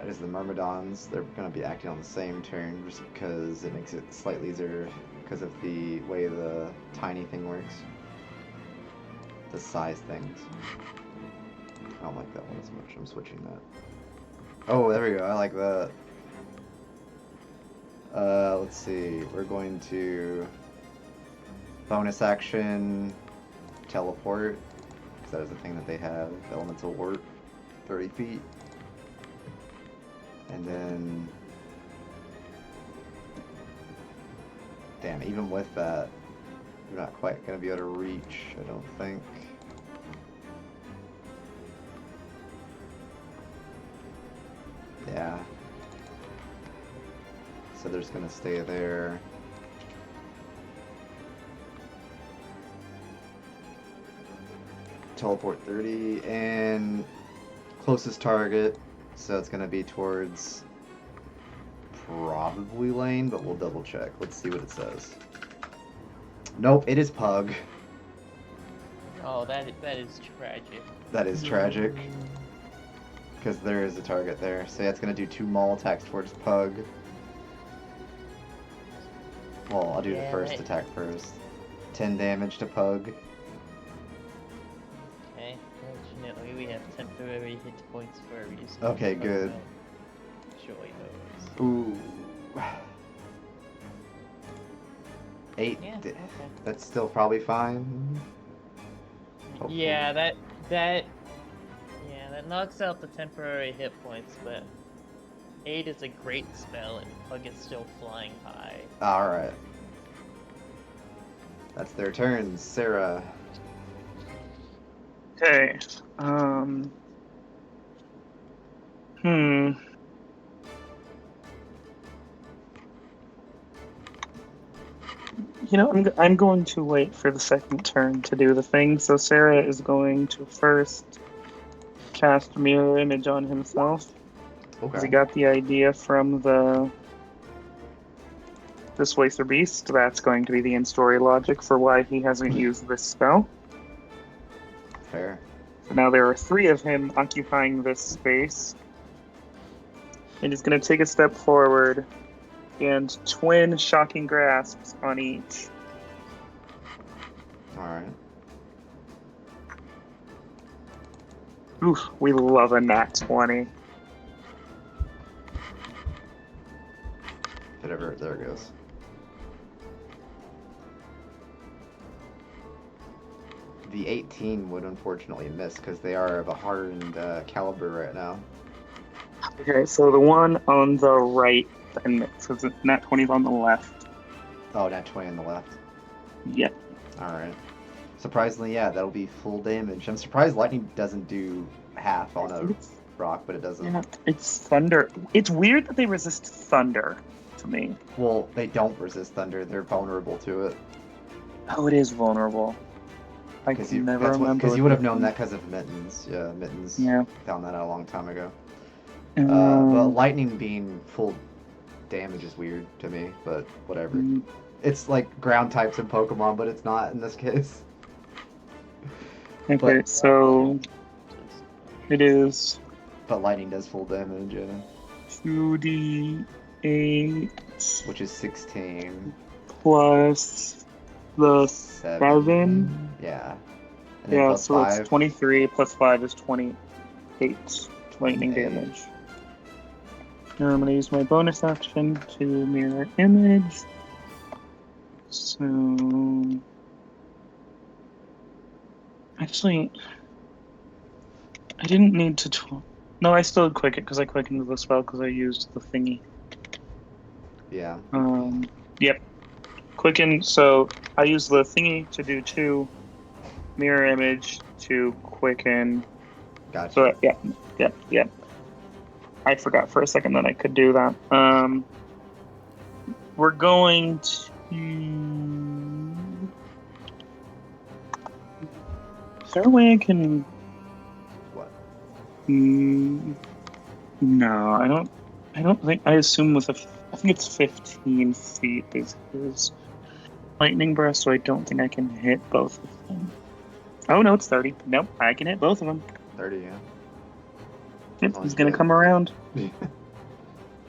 It is the Myrmidons. They're going to be acting on the same turn just because it makes it slightly easier because of the way the tiny thing works. The size things. I don't like that one as much. I'm switching that. Oh, there we go. I like that. Let's see. We're going to bonus action teleport, because that is the thing that they have. Elemental warp, 30 feet. And then, damn, even with that, we're not quite going to be able to reach, I don't think. Yeah. So they're just gonna stay there. Teleport 30 and closest target. So it's gonna be towards probably lane, but we'll double check. Let's see what it says. Nope, it is Pug. Oh, that is tragic. That is tragic. Because there is a target there. So yeah, it's going to do 2 maul attacks towards Pug. Well, I'll do the first attack first. 10 damage to Pug. Okay, fortunately we have temporary hit points for a reason. Okay, good. Enjoy those. Ooh. 8. Yeah, okay. That's still probably fine. Hopefully. Yeah, that knocks out the temporary hit points, but 8 is a great spell and Pug is still flying high. Alright. That's their turns. Sarah. Okay. You know, I'm going to wait for the second turn to do the thing. So Sarah is going to first cast Mirror Image on himself. Because he Okay. got the idea from the Displacer Beast. That's going to be the in-story logic for why he hasn't used this spell. Fair. So now there are 3 of him occupying this space. And he's going to take a step forward and twin Shocking Grasps on each. Alright. Oof, we love a nat 20. Whatever, there it goes. the 18 would unfortunately miss because they are of a hardened caliber right now. Okay, so the one on the right, and so it's nat 20's on the left. Oh, nat 20 on the left. Yep. All right. Surprisingly, yeah, that'll be full damage. I'm surprised lightning doesn't do half on a rock, but it doesn't. Yeah, it's thunder. It's weird that they resist thunder to me. Well, they don't resist thunder. They're vulnerable to it. Oh, it is vulnerable. I Because can never remember. Because you would have known that because of Mittens. Yeah, Mittens Yeah. found that out a long time ago. But lightning being full damage is weird to me, but whatever. It's like ground types in Pokemon, but it's not in this case. Okay, But- so it is But lightning does full damage, yeah. 2d8 Which is 16. plus the 7. Yeah. And then Yeah, plus so 5. it's 23 plus 5 is 28 lightning 28. damage. Now I'm going to use my bonus action to mirror image. So. Actually, I didn't need to. No, I still quick it because I quickened the spell because I used the thingy. Yeah. Yep. Quicken. So I use the thingy to do 2 mirror image to quicken. Gotcha. So yep. I forgot for a second that I could do that. We're going to. Is there a way I can? What? No, I don't. I don't think. I assume with I think it's 15 feet is his lightning breath, so I don't think I can hit both of them. Oh no, it's 30. Nope, I can hit both of them. 30, yeah. Yep, Sounds he's gonna good. come around.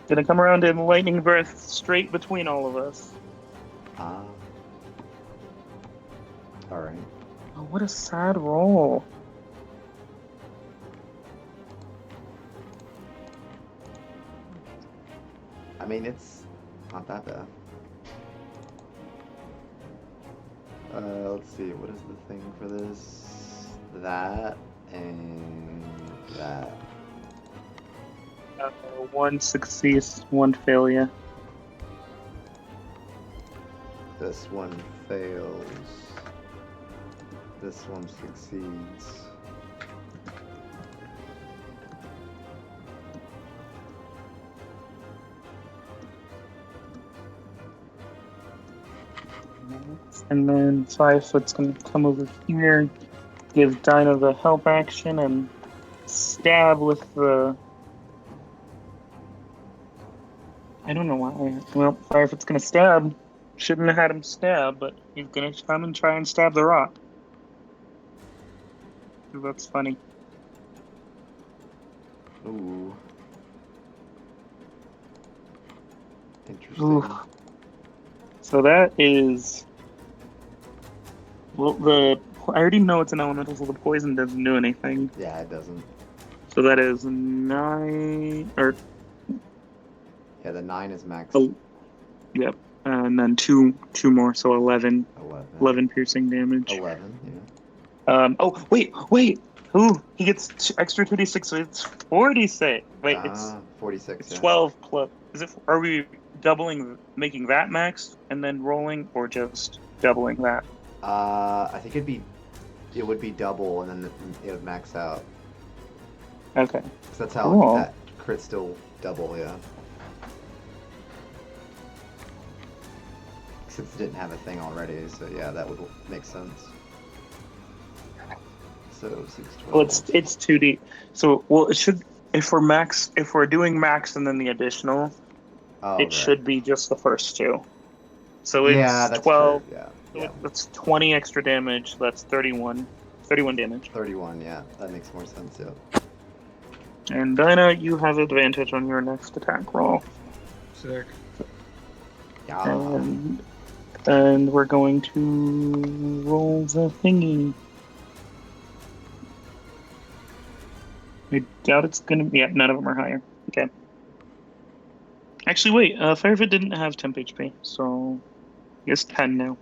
Gonna come around in lightning breath straight between all of us. Ah. Alright. Oh, what a sad roll. I mean, it's not that bad. Let's see, what is the thing for this? That and that. 1 success, 1 failure. This one fails. This one succeeds. And then 5 foot's gonna come over here, give Dinah the help action, and stab with the. I don't know why. Well, 5 foot's gonna stab. Shouldn't have had him stab, but he's gonna come and try and stab the rock. That's funny. Ooh. Interesting. Ooh. So that is. Well, I already know it's an elemental, so the poison doesn't do anything. Yeah, it doesn't. So that is 9. Or. Yeah, the 9 is max. Oh, yep. And then two more, so 11. 11 piercing damage. 11, yeah. Oh, wait. Ooh, he gets extra 2d6, so it's 46. Wait, it's 46. it's Yeah. 12 plus. Are we making that max and then rolling, or just doubling that? I think it would be double, and then it would max out. Okay. 'Cause that's how Cool. that crit's still double, yeah. Since it didn't have a thing already, so yeah, that would make sense. So 6, 12. Well, it's 2d. So it should if we're doing max and then the additional, Oh, it right. should be just the first 2. So it's Yeah, that's 12. true. Yeah. So Yeah. that's 20 extra damage. That's 31 damage. 31, yeah. That makes more sense, yeah. And Dinah, you have advantage on your next attack roll. Sick. Yeah. And we're going to roll the thingy. I doubt it's gonna be. Yeah, none of them are higher. Okay. Actually, wait. Firefit didn't have temp HP, so I guess 10 now.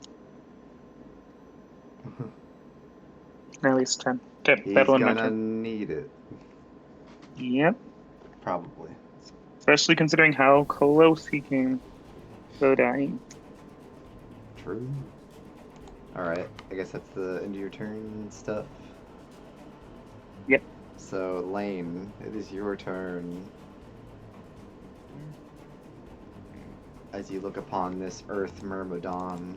At least 10. Okay, He's that'll end my gonna turn. need it, Yep. probably. Especially considering how close he came to dying. True. Alright, I guess that's the end of your turn and stuff. Yep. So, Lane, it is your turn. As you look upon this Earth Myrmidon.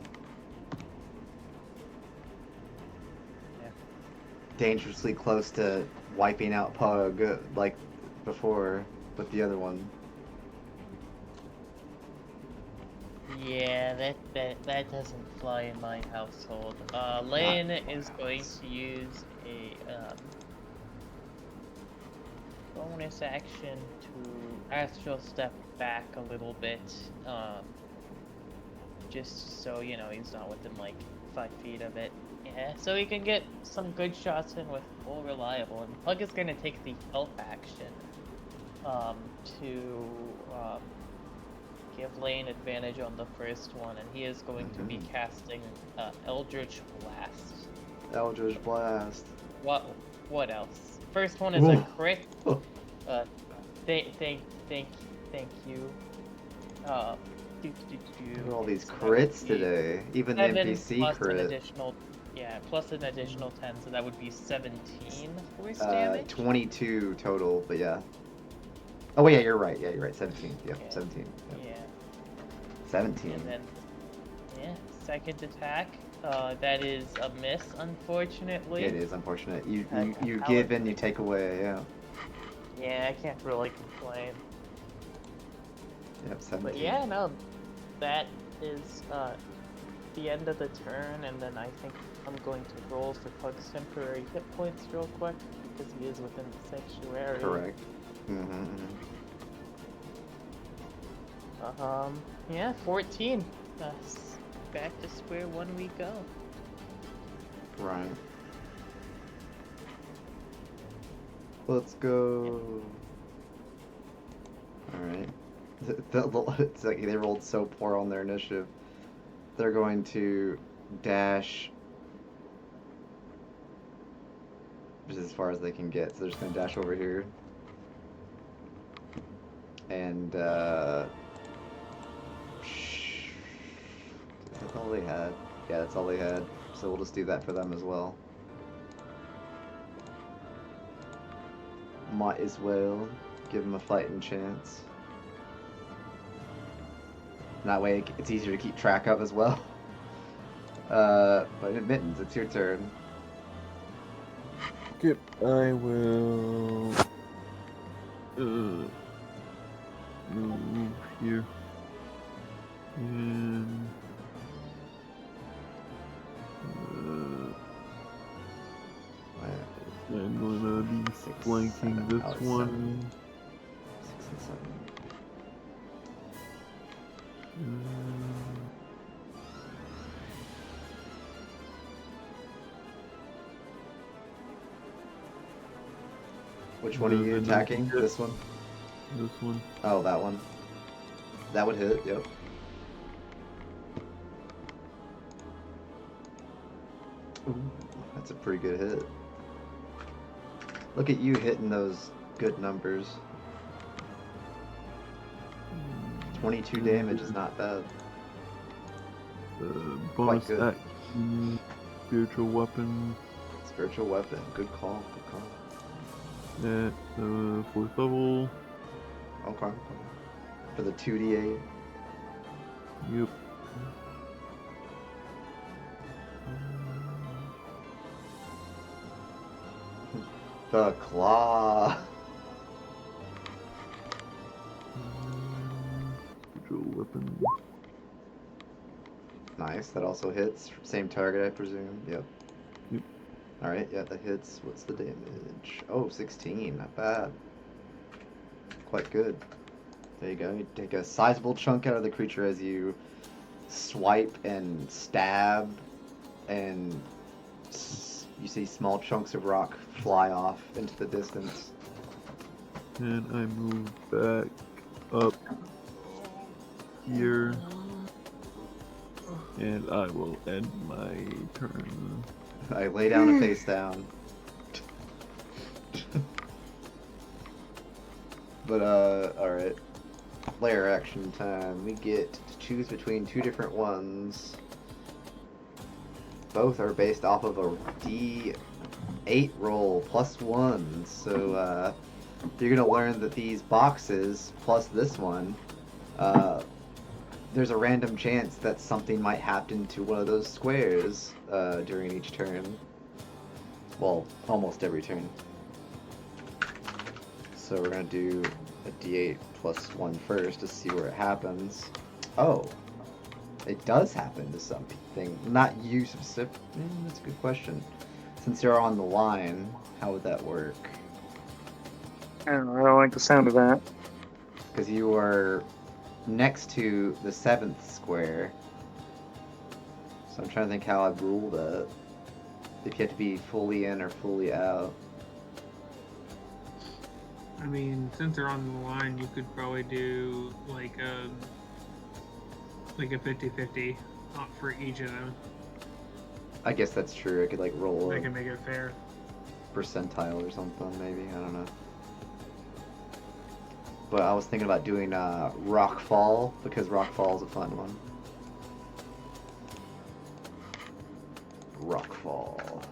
Yeah. Dangerously close to wiping out Pug, like before with the other one. Yeah, that doesn't fly in my household. Lane is going to use a bonus action to astral step back a little bit, just so you know he's not within like 5 feet of it. Yeah, so he can get some good shots in with full reliable. And Pug is gonna take the help action, to give Lane advantage on the first one, and he is going to be casting Eldritch Blast. Eldritch Blast. What else? First one is a crit. Thank you. Look at all these crits today. Even the 7 NPC plus crit. an additional, plus an additional 10, so that would be 17 force damage. 22 total, but yeah. Oh, yeah, you're right. Yeah, you're right. 17. Yeah, 17. Yeah. 17. And then, second attack. That is a miss, unfortunately. It is unfortunate. You How give and you take away, yeah. Yeah, I can't really complain. Yep, 17. But yeah, no, that is the end of the turn, and then I think I'm going to roll for Pug's temporary hit points real quick, because he is within the sanctuary. Correct. Yeah, 14. Back to square one we go. Right. Let's go. Alright. It's like they rolled so poor on their initiative. They're going to dash just as far as they can get. So they're just going to dash over here. And, that's all they had. Yeah, that's all they had. So we'll just do that for them as well. Might as well give them a fighting chance. And that way it's easier to keep track of as well. But Mittens, it's your turn. Yep, I will move here. And I'm gonna be flanking this one. 6 and 7. Which one are you attacking? This one? This one. Oh, that one. That would hit, yep. Ooh, that's a pretty good hit. Look at you hitting those good numbers. 22 damage is not bad. Bonus good. action, spiritual weapon. Spiritual weapon, good call, good call. At 4th level. Okay. For the 2d8. Yep. The claw. Spiritual weapon. Nice, that also hits. Same target, I presume. Yep. Yep. Alright, yeah, that hits. What's the damage? Oh, 16. Not bad. Quite good. There you go. You take a sizable chunk out of the creature as you swipe and stab, and you see small chunks of rock fly off into the distance. And I move back up here. And I will end my turn. I lay down and face down. But, alright. Player action time. We get to choose between two different ones. Both are based off of a D8 roll plus 1. So, you're gonna learn that these boxes, plus this one, there's a random chance that something might happen to one of those squares during each turn. Well, almost every turn. So we're going to do a d8 plus 1 first to see where it happens. Oh, it does happen to something. Not you specific. That's a good question. Since you're on the line, how would that work? I don't know, I don't like the sound of that. Because you are next to the 7th square. So I'm trying to think how I'd rule that. If you have to be fully in or fully out. I mean, since they're on the line, you could probably do like a 50-50 for each of them. I guess that's true. I could like roll They a can make it fair. percentile or something, maybe. I don't know. But I was thinking about doing Rock Fall, because Rock Fall is a fun one. Rock Fall.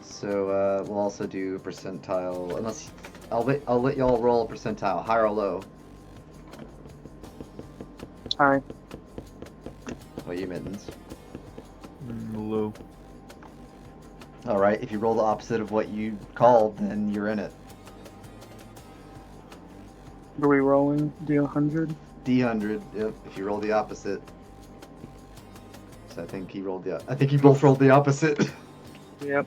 So we'll also do percentile, unless I'll let y'all roll a percentile, high or low. Hi. What you mittens? Low. All right. If you roll the opposite of what you called, then you're in it. Are we rolling D100? D100. Yep. If you roll the opposite. So I think he rolled the. I think you both rolled the opposite. Yep.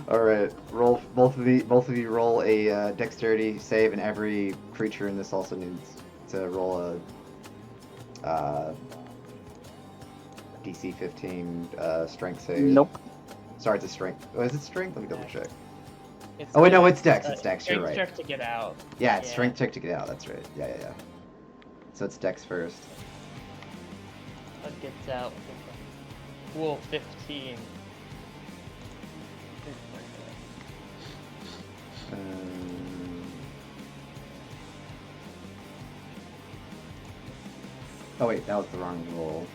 All right. Roll both of you roll a dexterity save, and every creature in this also needs to roll a DC 15 strength save. Nope. Sorry, it's a strength. Oh, is it strength? Let me double check. It's Oh wait, no, the- it's dex. It's dex. You're strength right. check to get out. Yeah, it's Yeah. strength check to get out. That's right. Yeah. So it's dex first. That gets out with a cool 15. Oh wait, that was the wrong roll.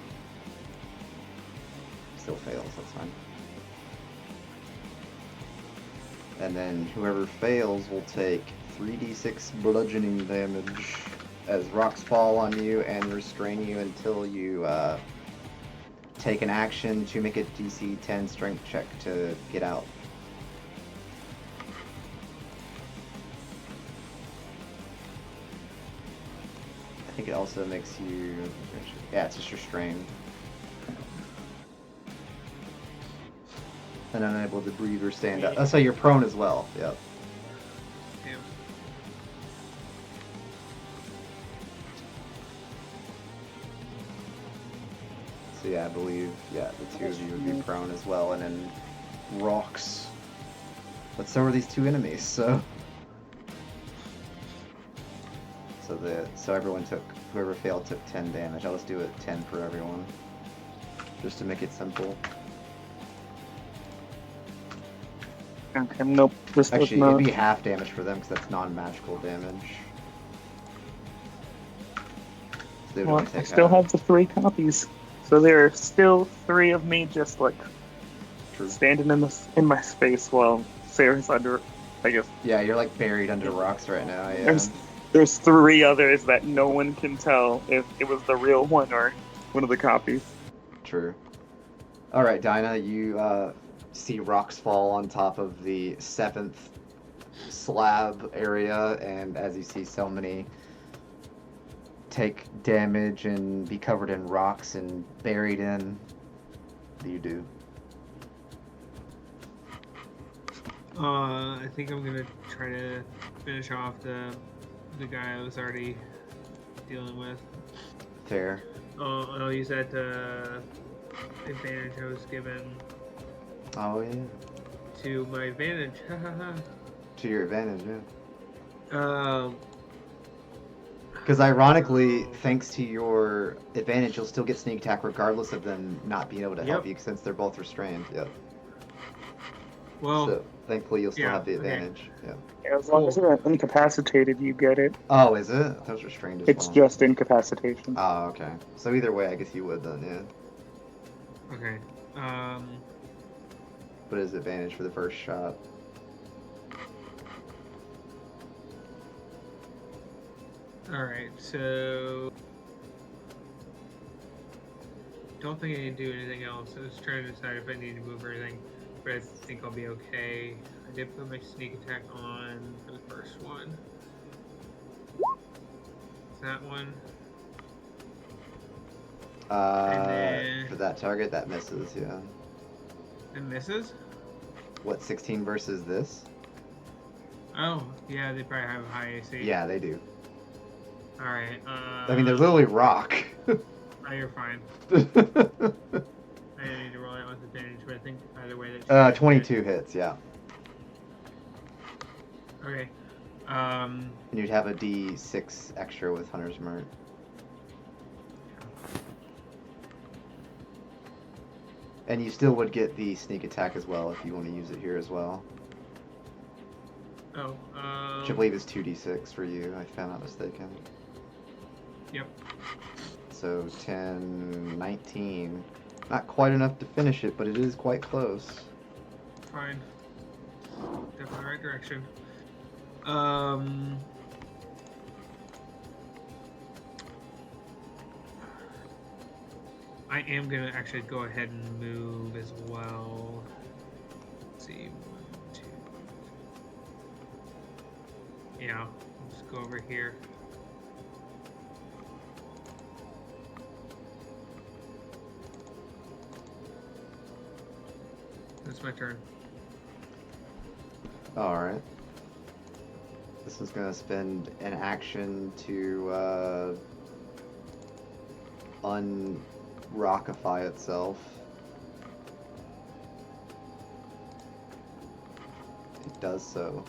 Still fails, that's fine. And then whoever fails will take 3d6 bludgeoning damage as rocks fall on you and restrain you until you take an action to make a DC 10 strength check to get out. I think it also makes you... Yeah, it's just restrained. And unable to breathe or stand up. Oh, so you're prone as well. Yep. Yeah. So yeah, I believe, yeah, the two of you would be prone as well, and then rocks. But so are these two enemies, so... So everyone took, whoever failed took 10 damage. I'll just do it 10 for everyone. Just to make it simple. Okay, nope. This does Actually, not. it'd be half damage for them, because that's non-magical damage. So they would Well, only I take still half. have the 3 copies. So there are still 3 of me just like True. standing in my space while Sarah's under, I guess. Yeah, you're like buried under rocks right now, yeah. There's 3 others that no one can tell if it was the real one or one of the copies. True. Alright, Dinah, you see rocks fall on top of the 7th slab area, and as you see so many take damage and be covered in rocks and buried in, you do. I think I'm gonna try to finish off the guy I was already dealing with. Fair. I'll use that advantage I was given Oh yeah. to my advantage. To your advantage, yeah. Because ironically, So- thanks to your advantage, you'll still get sneak attack regardless of them not being able to help Yep. you since they're both restrained. Yep. Well, So thankfully, you'll still yeah, have the okay. advantage. Yep. As long as they're incapacitated, you get it. Oh, is it? That was restrained as It's well. just incapacitation. Oh, okay. So either way, I guess you would then, yeah. okay. But his advantage for the first shot. All right. So, don't think I need to do anything else. I was trying to decide if I need to move or anything, but I think I'll be okay. I did put my sneak attack on for the first one. That one. then- For that target, that misses, yeah. It misses. What, 16 versus this? Oh, yeah, they probably have a high AC. Yeah, they do. All right. I mean, they're literally rock. Oh, you're fine. I didn't need to roll that with advantage, but I think either way that. 22 hits, yeah. Okay. And you'd have a D6 extra with Hunter's Mark. And you still would get the sneak attack as well if you want to use it here as well. Oh. Which I believe is 2d6 for you, if I'm not mistaken. Yep. So 10, 19. Not quite enough to finish it, but it is quite close. Fine. Definitely the right direction. I am gonna actually go ahead and move as well. Let's see, 1, 2. Yeah, let's go over here. That's my turn. Alright. This is going to spend an action to unrockify itself. It does so.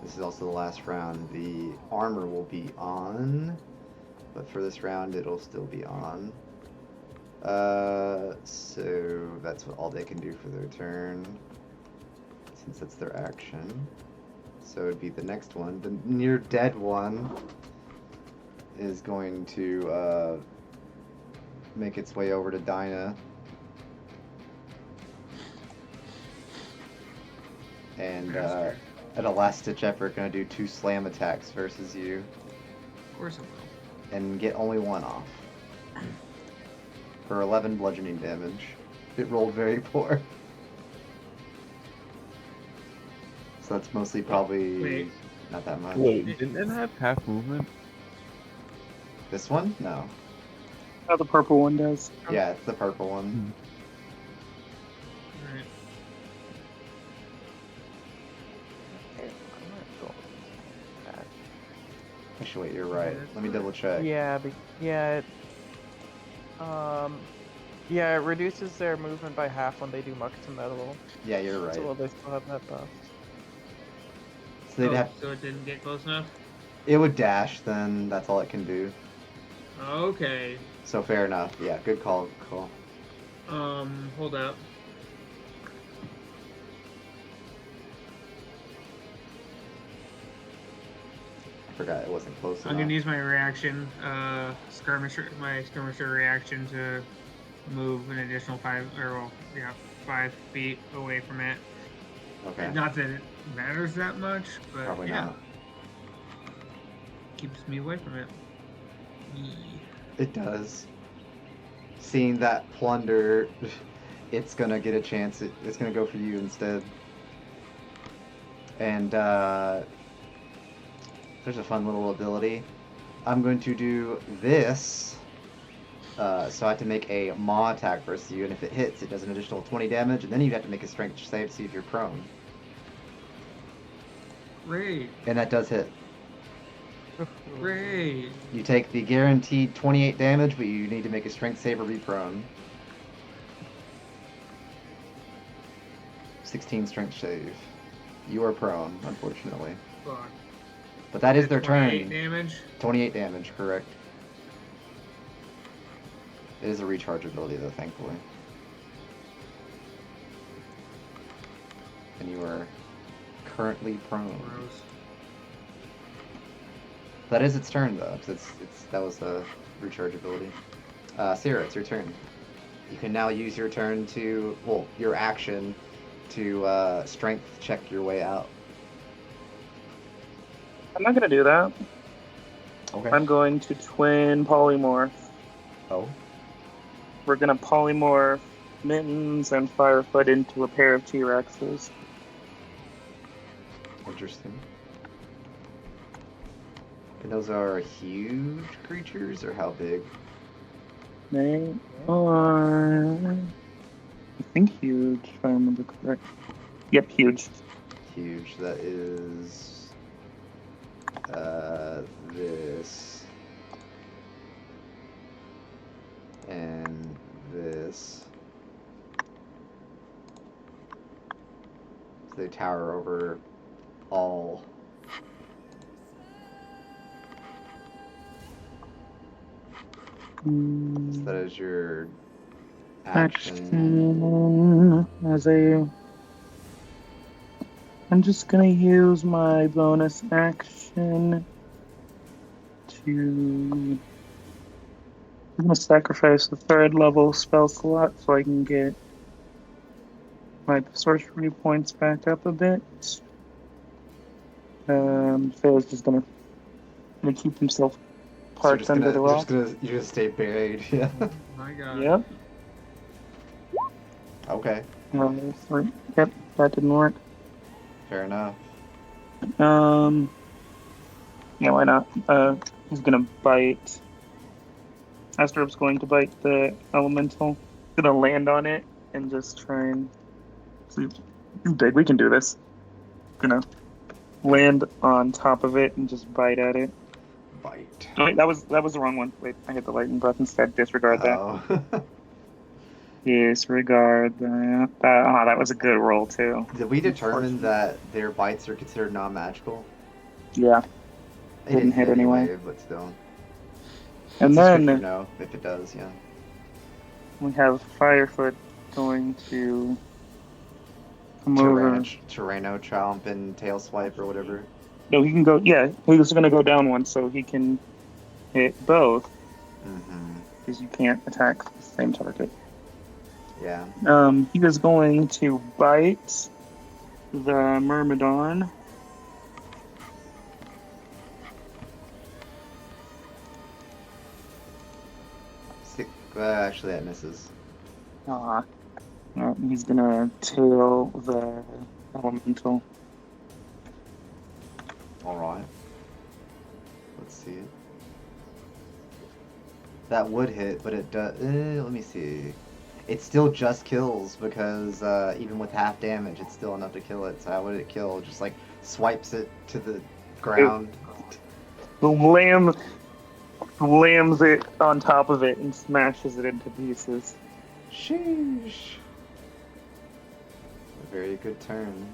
This is also the last round. The armor will be on, but for this round it'll still be on. So that's all they can do for their turn, since that's their action. So it'd be the next one. The near dead one is going to make its way over to Dinah. And at a last-ditch effort, gonna do 2 slam attacks versus you. Of course I will. And get only 1 off. For 11 bludgeoning damage. It rolled very poor. So that's mostly probably Wait. not that much. Wait, didn't it have half movement? This one? No. How the purple one does. Yeah, it's the purple one. Alright. Actually, wait, you're right. Let me double check. Yeah, yeah, it reduces their movement by half when they do muck to metal. Yeah, you're right. So will they still have that buff? So they'd have. So it didn't get close enough? It would dash, then that's all it can do. Okay. So fair enough. Yeah, good call. Cool. Hold up. I forgot it wasn't close I'm enough. gonna use my reaction, my skirmisher reaction to move an additional 5 feet away from it. Okay. Not that it matters that much, but Probably yeah, not. keeps me away from it. Yee. It does. Seeing that plunder, it's gonna get a chance. It's gonna go for you instead. And there's a fun little ability. I'm going to do this. So I have to make a maw attack versus you, and if it hits, it does an additional 20 damage, and then you have to make a strength save to see if you're prone. Great, And that does hit. great. You take the guaranteed 28 damage, but you need to make a strength save or be prone. 16 strength save. You are prone, unfortunately. Fuck. But that is their 28 turn. damage. 28 damage, correct. It is a recharge ability, though, thankfully. And you are currently prone. Gross. That is its turn, though, because that was a recharge ability. Sierra, it's your turn. You can now use your turn to, well, your action to strength check your way out. I'm not gonna do that. Okay. I'm going to twin polymorph. Oh. We're gonna polymorph Mittens and Firefoot into a pair of T-Rexes. Interesting. And those are huge creatures, or how big? They are, I think, huge, if I remember correct. Yep, huge. Huge. That is this and this. So they tower over all. So that is your action. I'm just gonna use my bonus action to. I'm gonna sacrifice the 3rd level spell slot so I can get my sorcery points back up a bit. Phil's just gonna keep himself parked under the rock. You're gonna stay buried, yeah. My God. Yep. Okay, Yep, that didn't work. fair enough. Yeah, why not? He's gonna bite. Astrob's going to bite the elemental. Gonna land on it and just try and see. He's big. We can do this. Gonna land on top of it and just bite at it. Bite. Oh, wait, that was the wrong one. Wait, I hit the lightning breath instead. Disregard that. Oh. Disregard that. That was a good roll too. Did we determine that their bites are considered non-magical? Yeah. They Didn't hit anyway. But still. And It's just then good to know if it does, yeah. we have Firefoot going to come over. Tyranno, Chomp, and Tail Swipe or whatever. No, he can go. Yeah, he's going to go down one, so he can hit both. Because you can't attack the same target. Yeah. He is going to bite the Myrmidon. Actually, that misses. He's gonna tail the elemental. Alright. Let's see it. That would hit, but it does. Let me see. It still just kills because even with half damage, it's still enough to kill it. So how would it kill? Just like swipes it to the ground. Lams it on top of it and smashes it into pieces. Sheesh. A very good turn.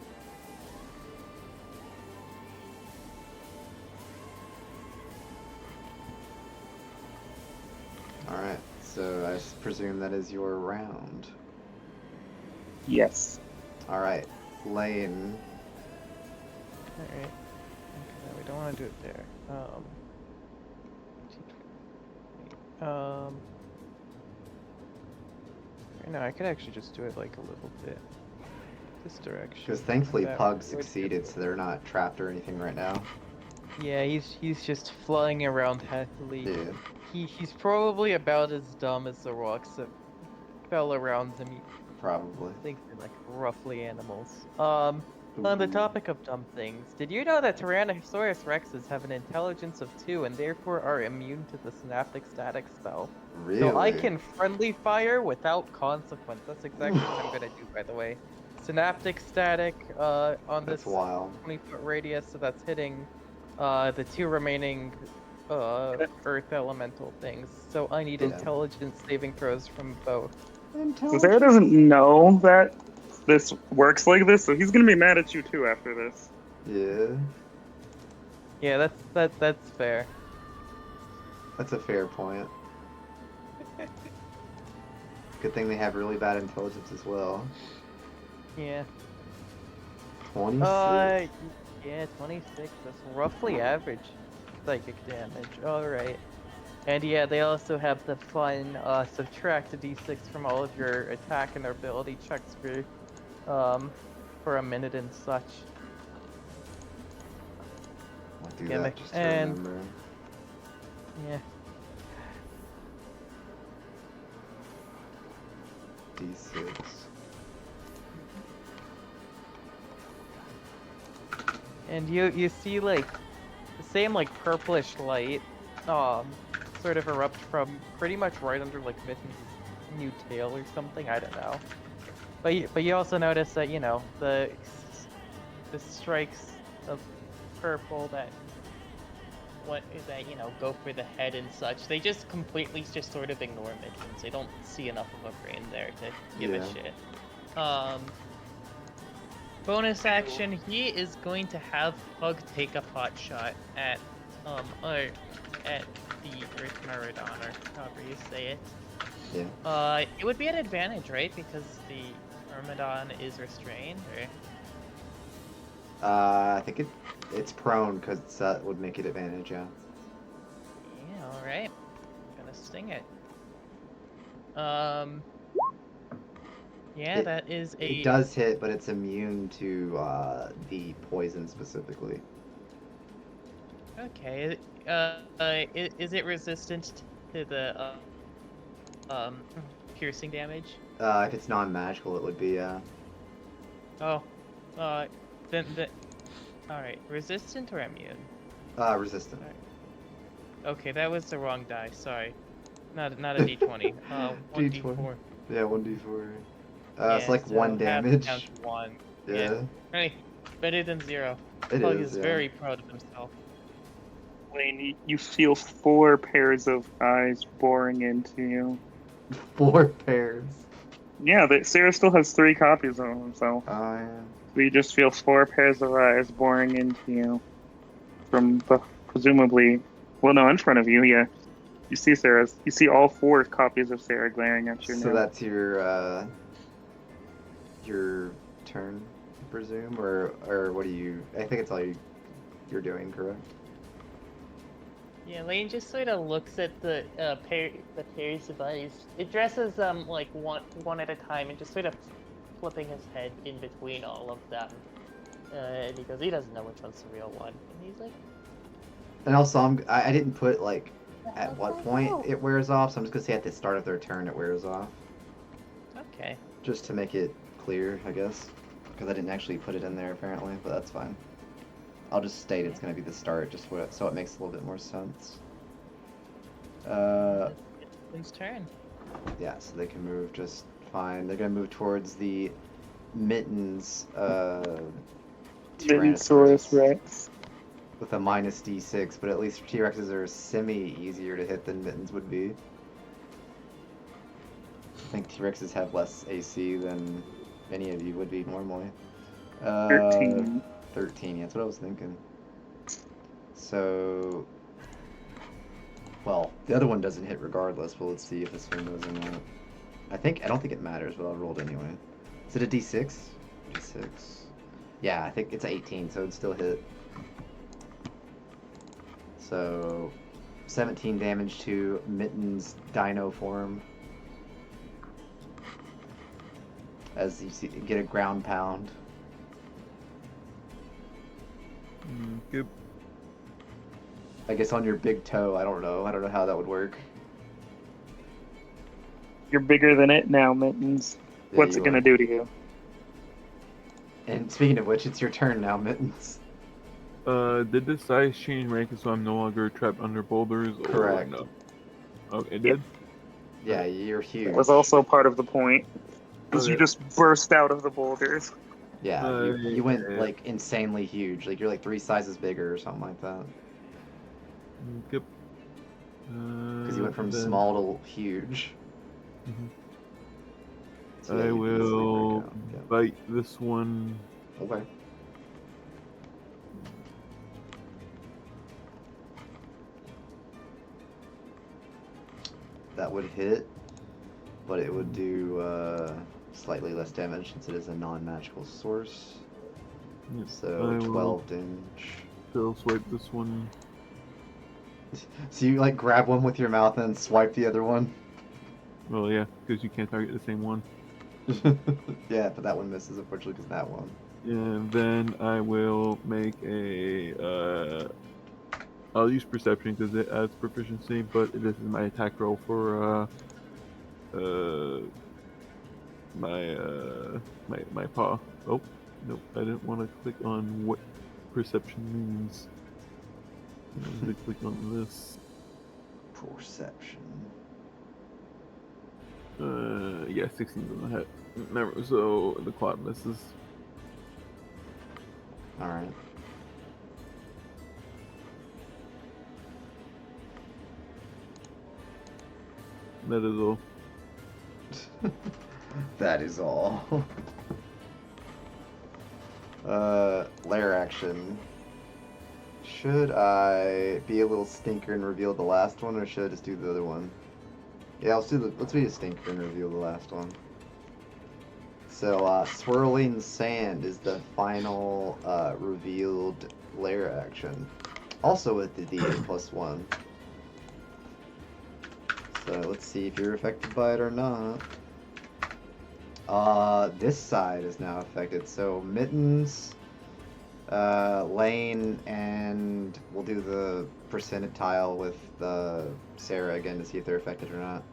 Alright, so I presume that is your round. Yes. Alright, Lane. Alright. Okay, we don't want to do it there. No, I could actually just do it like a little bit this direction. Because thankfully That Pug would succeeded, so they're not trapped or anything right now. Yeah, he's just flying around happily. Yeah. He's probably about as dumb as the rocks that fell around him. Probably. I think they're like roughly animals. On the topic of dumb things, did you know that Tyrannosaurus Rexes have an intelligence of 2 and therefore are immune to the synaptic static spell? Really? So I can friendly fire without consequence. That's exactly what I'm gonna do, by the way. Synaptic static on That's this wild. 20-foot radius, so that's hitting the 2 remaining Earth elemental things. So I need intelligence saving throws from both. Zara doesn't know that this works like this, so he's gonna be mad at you too after this. Yeah. Yeah, that's fair. That's a fair point. Good thing they have really bad intelligence as well. Yeah. 26? Yeah, 26. That's roughly average psychic damage. All right. And yeah, they also have the fun subtract a d6 from all of your attack and ability checks for a minute and such. I'll do that Gimmick. just to And remember. yeah. D6. And you see like the same like purplish light sort of erupt from pretty much right under like Mitten's new tail or something, I don't know. But you also notice that, you know, the strikes of purple that you know, go for the head and such, they just completely just sort of ignore Mittens. They don't see enough of a brain there to give a shit. Bonus action, he is going to have Pug take a pot shot at the Earth Maraudon, or however you say it. Yeah. It would be an advantage, right? Because the Myrmidon is restrained, or I think it's prone because that would make it advantage, yeah. yeah, all right. Gonna sting it. Yeah, that is a. It does hit, but it's immune to the poison specifically. Okay. Is it resistant to the piercing damage? If it's non-magical, it would be, yeah. Oh, then all right. Resistant or immune? Resistant. All right. Okay, that was the wrong die. Sorry, not a d20. 1d4. Yeah, 1d4. Yeah, it's like so 1 half damage. count 1. Yeah. Hey, better than 0. It Pug is, is yeah. very proud of himself. Lane, you feel 4 pairs of eyes boring into you. 4 pairs. Yeah, Sarah still has 3 copies of himself. Oh, yeah. So you just feel 4 pairs of eyes boring into you. From the, presumably, well, no, in front of you, yeah. You see Sarah's. You see all 4 copies of Sarah glaring at you now. So that's your turn, I presume, or what do you? I think it's all you're doing, correct? Yeah, Lane just sort of looks at the pairs of eyes. It dresses like one at a time, and just sort of flipping his head in between all of them. And he goes, he doesn't know which one's the real one, and he's like. And also, I didn't put like at what point it wears off, so I'm just gonna say at the start of their turn it wears off. Okay. Just to make it clear, I guess, because I didn't actually put it in there apparently, but that's fine. I'll just state it's gonna be the start, just so it makes a little bit more sense. It's turn. Yeah, so they can move just fine. They're gonna move towards the Mittens, Tyrannosaurus Rex. with a minus D6, but at least T-Rexes are semi-easier to hit than Mittens would be. I think T-Rexes have less AC than any of you would be normally. 13. 13, yeah, that's what I was thinking. So, well, the other one doesn't hit regardless, but let's see if this one does or not. I don't think it matters, but I'll roll it anyway. Is it a D6? D6. Yeah, I think it's 18, so it'd still hit. So, 17 damage to Mitten's dino form. As you see, get a ground pound. Good. I guess on your big toe, I don't know how that would work. You're bigger than it now, Mittens. Yeah, What's you it gonna are. do to you? And speaking of which, it's your turn now, Mittens. Did the size change make it so I'm no longer trapped under boulders? Correct. Or no? Oh, it did? Yeah, you're huge. That was also part of the point. Because you Okay. just burst out of the boulders. Yeah, you went yeah. like insanely huge. Like you're like 3 sizes bigger or something like that. Yep. Because you went from then small to huge. Mhm. So yeah, I you can easily will break out. bite this one. Yeah. Okay. that would hit, but it would do slightly less damage since it is a non-magical source. Yep, So I will 12 damage. still swipe this one. So you like grab one with your mouth and swipe the other one? Well, yeah, because you can't target the same one. Yeah, but that one misses unfortunately because that one. And then I will make a. I'll use perception because it adds proficiency, but this is my attack roll for my paw. Oh, nope, I didn't want to click on what perception means. I wanted to click on this. Perception. Yeah, 16 doesn't hit. Never, so the quad misses. Alright. That is all. That is all. Lair action. Should I be a little stinker and reveal the last one, or should I just do the other one? Yeah, let's be a stinker and reveal the last one. So, swirling sand is the final revealed lair action. Also with the D8 plus 1. So let's see if you're affected by it or not. This side is now affected. So Mittens, Lane, and we'll do the percentile with Sarah again to see if they're affected or not.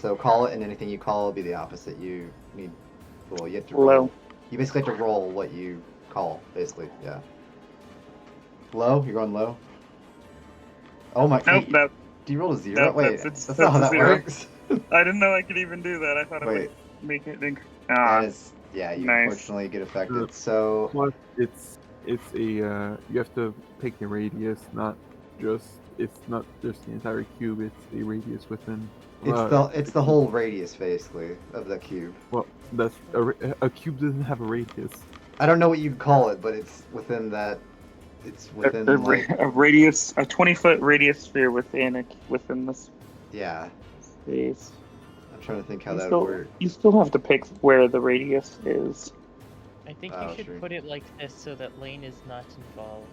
So call it, and anything you call will be the opposite. You need, well, you have to roll. Low. You basically have to roll what you call, basically, yeah. Low? You're going low? Oh my, Nope, wait, that, do you roll a 0? Wait, that's that's not how a that 0. works. I didn't know I could even do that. I thought it Wait. would make it think. That is, yeah, you nice. unfortunately get affected. So, Plus, it's a you have to pick a radius, not just the entire cube. It's a radius within. it's the whole radius basically of the cube. Well, that's a cube doesn't have a radius. I don't know what you'd call it, but it's within that. It's within like a radius, a 20-foot radius sphere within this yeah. space. I'm trying to think how You that still, would work. you still have to pick where the radius is. I think Oh, you should sure. put it like this so that Lane is not involved.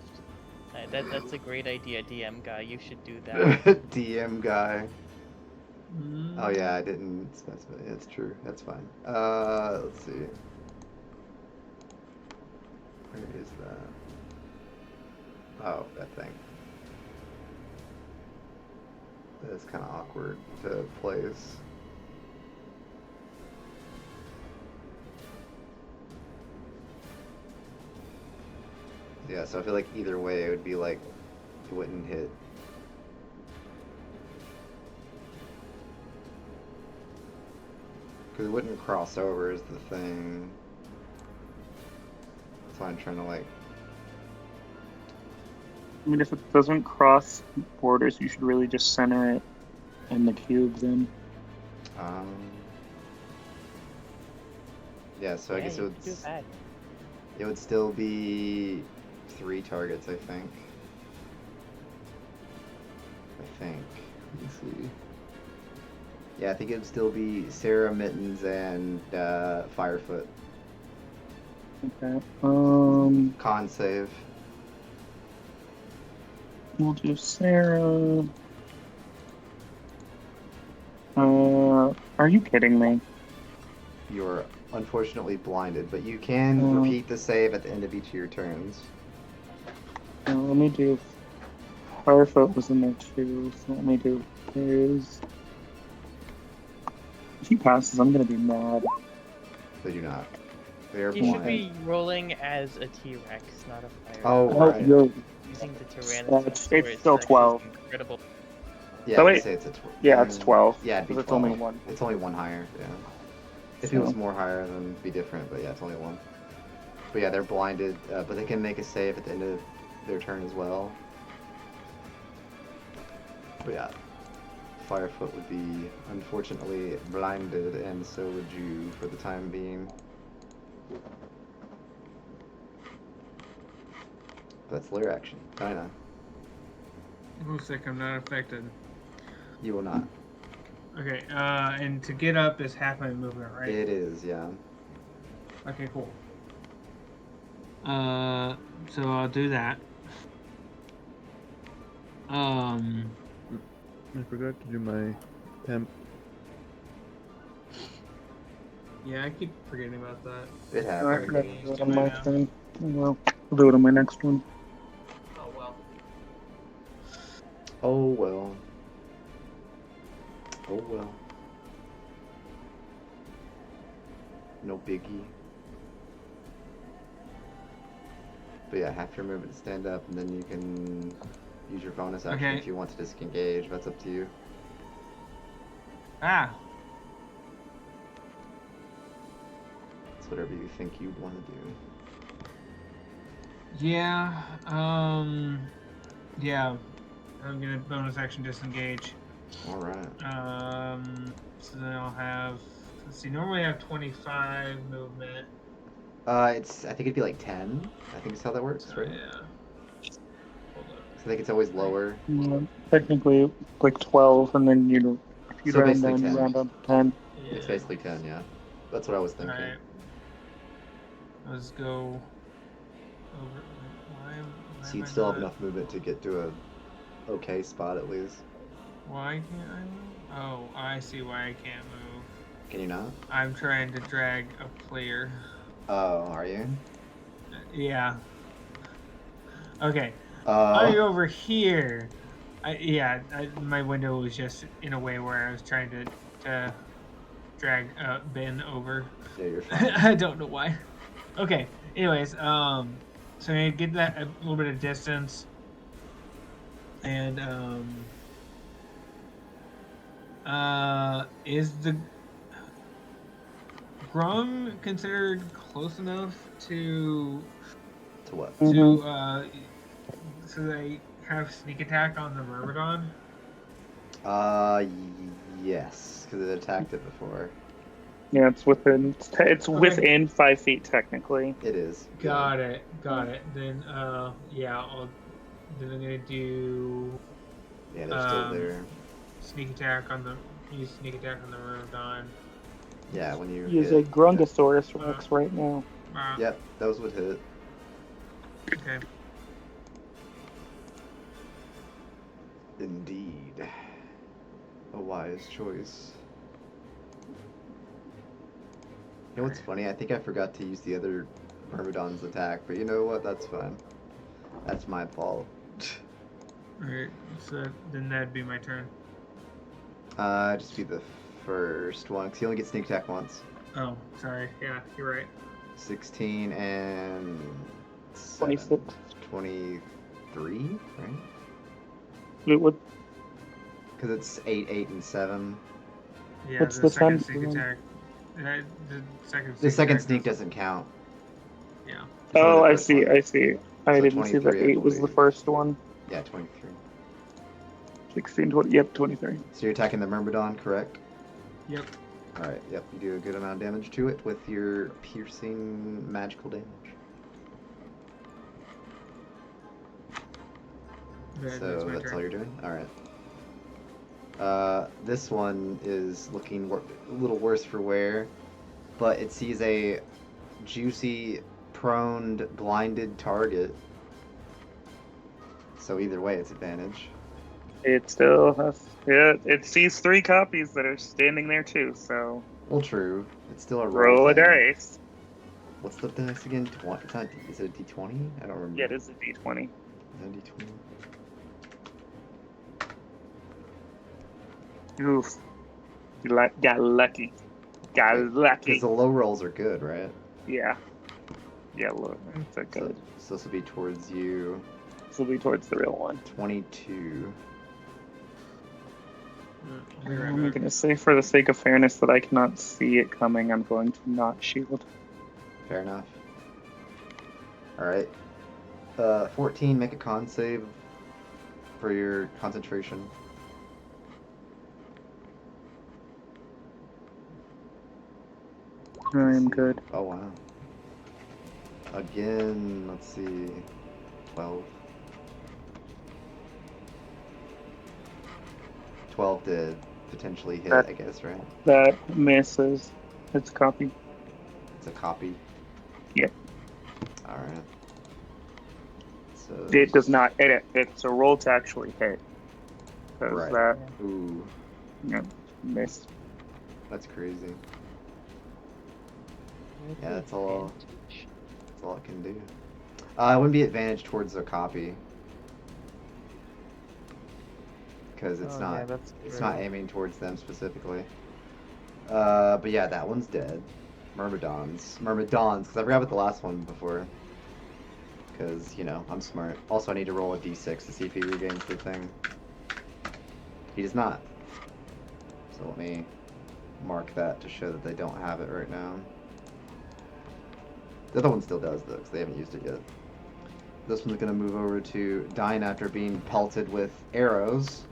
That's a great idea, DM guy. You should do that. DM guy. Oh yeah, I didn't specify. It's true. That's fine. Let's see. Where is that? Oh, that thing. That's kind of awkward to place. Yeah, so I feel like either way it would be like it wouldn't hit. Because it wouldn't cross over is the thing. That's why I'm trying to like... I mean, if it doesn't cross borders, you should really just center it in the cube then. Yeah, so I guess you could do that. it would still be 3 targets, I think. Let me see. Yeah, I think it would still be Sarah, Mittens, and Firefoot. Okay. Con save. We'll do Sarah. Are you kidding me? You're unfortunately blinded, but you can repeat the save at the end of each of your turns. Let me do. Firefoot was in there too, so let me do his. If he passes, I'm gonna be mad. They do not. They are You blind. should be rolling as a T-Rex, not a fire. Oh, Oh, right. you're. Using the Tyrannosaurus. It's still 12. Incredible. Yeah, Oh, I would wait. say it's a 12. Yeah, it's 12. Yeah, it'd be 12. Because it's only one. It's only 1 higher, yeah. If it was more higher, then it'd be different, but yeah, it's only 1. But yeah, they're blinded, but they can make a save at the end of their turn as well. But yeah, Firefoot would be unfortunately blinded, and so would you for the time being. That's lair action. Dinah. Looks like I'm not affected. You will not. Okay, and to get up is half my movement, right? It is, yeah. Okay, cool. So I'll do that. I forgot to do my temp. Yeah, I keep forgetting about that. It I happens. forgot to do it on my turn. Well, I'll do it on my next one. Oh well. Oh well. Oh well. No biggie. But yeah, half your movement to stand up, and then you can use your bonus action Okay. if you want to disengage. That's up to you. Ah, It's whatever you think you'd want to do. yeah. Yeah. I'm gonna bonus action disengage. All right. So then I'll have. Let's see. Normally I have 25 movement. I think it'd be like 10. I think is how that works, right? Yeah. Hold up. I think it's always lower. Technically, like 12, and then if you So round basically down, 10. you round down to 10. Yeah. It's basically 10, yeah. That's what I was thinking. Alright. Let's go over. Why So am you'd I still have not- enough movement to get to a okay spot at least. Why can't I move? Oh, I see why I can't move. Can you not? I'm trying to drag a player. Oh, are you? Yeah. Okay. I'm Oh. over here. My window was just in a way where I was trying to drag Ben over. Yeah, you're fine. I don't know why. Okay. Anyways, so I get that a little bit of distance, and is the Grung considered close enough to To what? so they have sneak attack on the Myrmidon? Yes, because it attacked it before. Yeah, it's within. It's Okay. within 5 feet technically. It is. Got it. Then then I'm gonna do Yeah, they're still there. sneak attack on the Myrmidon. Yeah, when you Use hit. a Grungosaurus Rex right now. Yep, those would hit. Okay. Indeed. A wise choice. You know what's funny? I think I forgot to use the other Myrmidon's attack, but you know what? That's fine. That's my fault. Alright, so then that'd be my turn. Just be the first one, because you only get sneak attack once. Oh, sorry. Yeah, you're right. 16 and 26. 23, right? It would. Because it's 8, 8, and 7. Yeah, What's the the second time? sneak attack. The second attack sneak doesn't- doesn't count. Yeah. It's only Oh, the I first see. one. I see. I So didn't see that 23, I 8 was the believe. first one. Yeah, 23. 16, 20. Yep, 23. So you're attacking the Myrmidon, correct? Yep. Alright, yep, you do a good amount of damage to it with your piercing magical damage. So my that's turn. all you're doing? Alright. This one is looking a little worse for wear, but it sees a juicy, proned, blinded target. So either way, it's advantage. It still has. Yeah, it sees 3 copies that are standing there too, so. Well, true. It's still a Roll a thing. dice. What's the dice again? It's not. Is it a D20? I don't remember. Yeah, it is a d20. Is it a D20? Oof. Got lucky. Got Wait, lucky. Because the low rolls are good, right? Yeah. Yeah, look. It's a good. So this will be towards you. This will be towards the real one. 22. I'll be right I'm back. going to say, for the sake of fairness, that I cannot see it coming, I'm going to not shield. Fair enough. Alright. 14, make a con save for your concentration. I am good. Oh, wow. Again, let's see. 12. 12 did potentially hit, That- I guess, right? That misses. It's a copy. It's a copy. Yep. All right. So It does not hit it. It's a roll to actually hit. Because Right. that Ooh, miss. that's crazy. Yeah, that's all. That's all it can do. It wouldn't be advantage towards a copy because it's Oh, not. yeah, that's It's true. not aiming towards them specifically. But yeah, that one's dead. Myrmidons, because I forgot about the last one before. Because, you know, I'm smart. Also, I need to roll a d6 to see if he regains the thing. He does not. So let me mark that to show that they don't have it right now. The other one still does, though, because they haven't used it yet. This one's going to move over to Dine after being pelted with arrows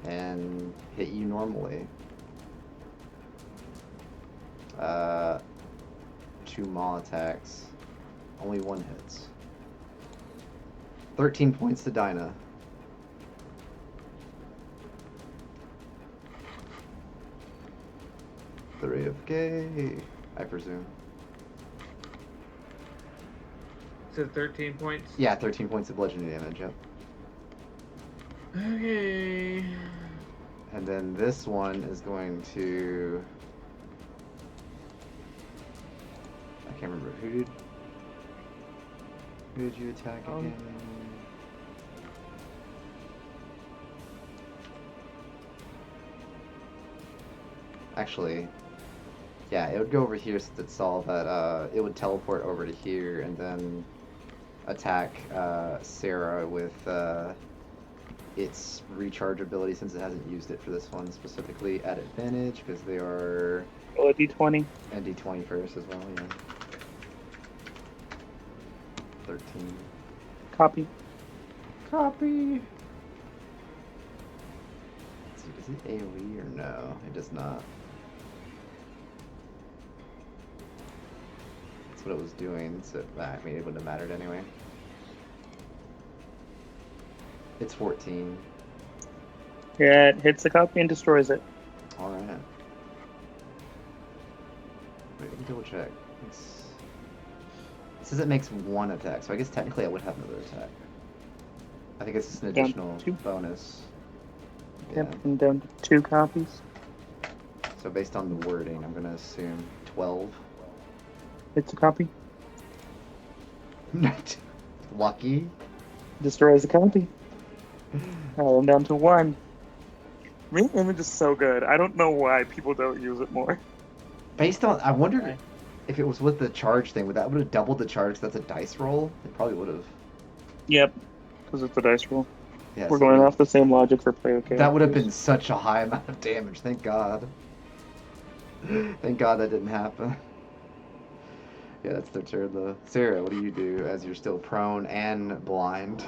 and hit you normally. 2 maw attacks. Only 1 hits. 13 points to Dinah. The Ray of Gay, I presume. So 13 points. Yeah, 13 points of bludgeoning damage, yep. Okay. And then this one is going to... I can't remember. Who did you attack again? Actually, yeah, it would go over here since it saw that it would teleport over to here and then attack Sarah with its recharge ability since it hasn't used it for this one specifically at advantage because they are... Roll a d20. And d20 first as well, yeah. 13. Copy. Copy! Let's see, does it AoE or no? It does not. That's what it was doing, so I mean, it wouldn't have mattered anyway. It's 14. Yeah, it hits the copy and destroys it. Alright. Wait, let me double check. It says it makes 1 attack, so I guess technically I would have another attack. I think it's just an Down additional 2. bonus. Yep, and down to 2 copies. So based on the wording, I'm gonna assume 12. Hits a copy. Lucky. Destroys the copy. I'm down to 1. Real image is so good. I don't know why people don't use it more. Based on, I wondered Okay. if it was with the charge thing, would that would have doubled the charge? 'Cause that's a dice roll. It probably would have. Yep, because it's a dice roll. Yeah, We're so going off the same logic for play okay. that would have been such a high amount of damage. Thank God. Thank God that didn't happen. Yeah, that's their turn though. Sarah, what do you do as you're still prone and blind?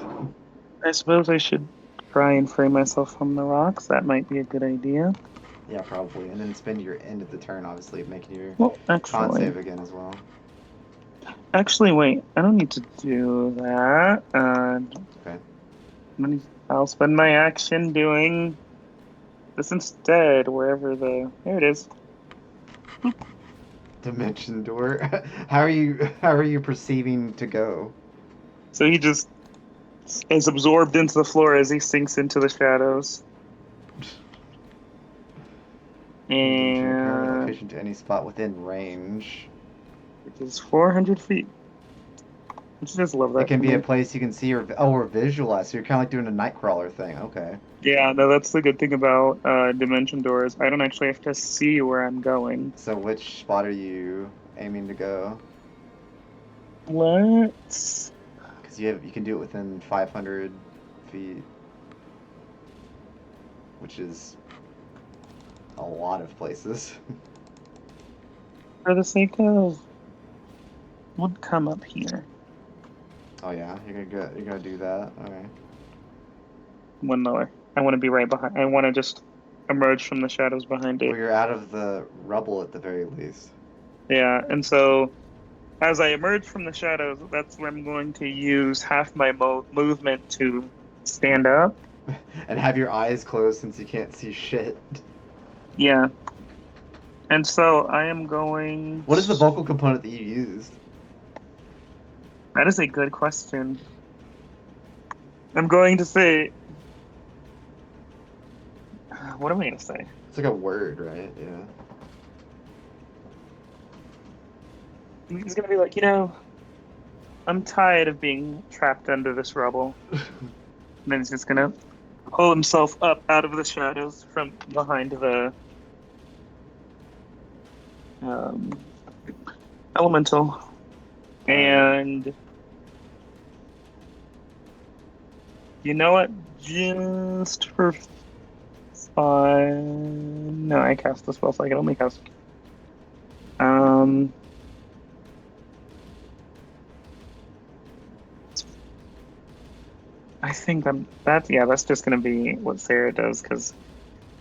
I suppose I should try and free myself from the rocks. That might be a good idea. Yeah, probably. And then spend your end of the turn, obviously, making your Well, con save again as well. actually, wait. I don't need to do that. Okay. I'll spend my action doing this instead. Wherever there it is. Dimension door. How are you perceiving to go? So he just is absorbed into the floor as he sinks into the shadows. Dimension current And location to any spot within range. which is 400 feet. I just love that. It can for be me. a place you can see or visualize. So you're kind of like doing a nightcrawler thing. Okay. Yeah, no, that's the good thing about dimension doors. I don't actually have to see where I'm going. So which spot are you aiming to go? Let's. Because you can do it within 500 feet, which is a lot of places. For the sake of, would come up here. Oh yeah, you're gonna do that. Okay. One lower. I want to be right behind. I want to just emerge from the shadows behind Well, it. you're out of the rubble at the very least. Yeah, and so as I emerge from the shadows, that's where I'm going to use half my movement to stand up. And have your eyes closed since you can't see shit. Yeah. And so I am going. What is the vocal component that you used? That is a good question. I'm going to say. What am I going to say? It's like a word, right? Yeah. He's going to be like, you know, I'm tired of being trapped under this rubble. And then he's just going to pull himself up out of the shadows from behind the elemental. And you know what? Just for fun. No, I cast the spell, so I can only cast. I think that's just gonna be what Sarah does, because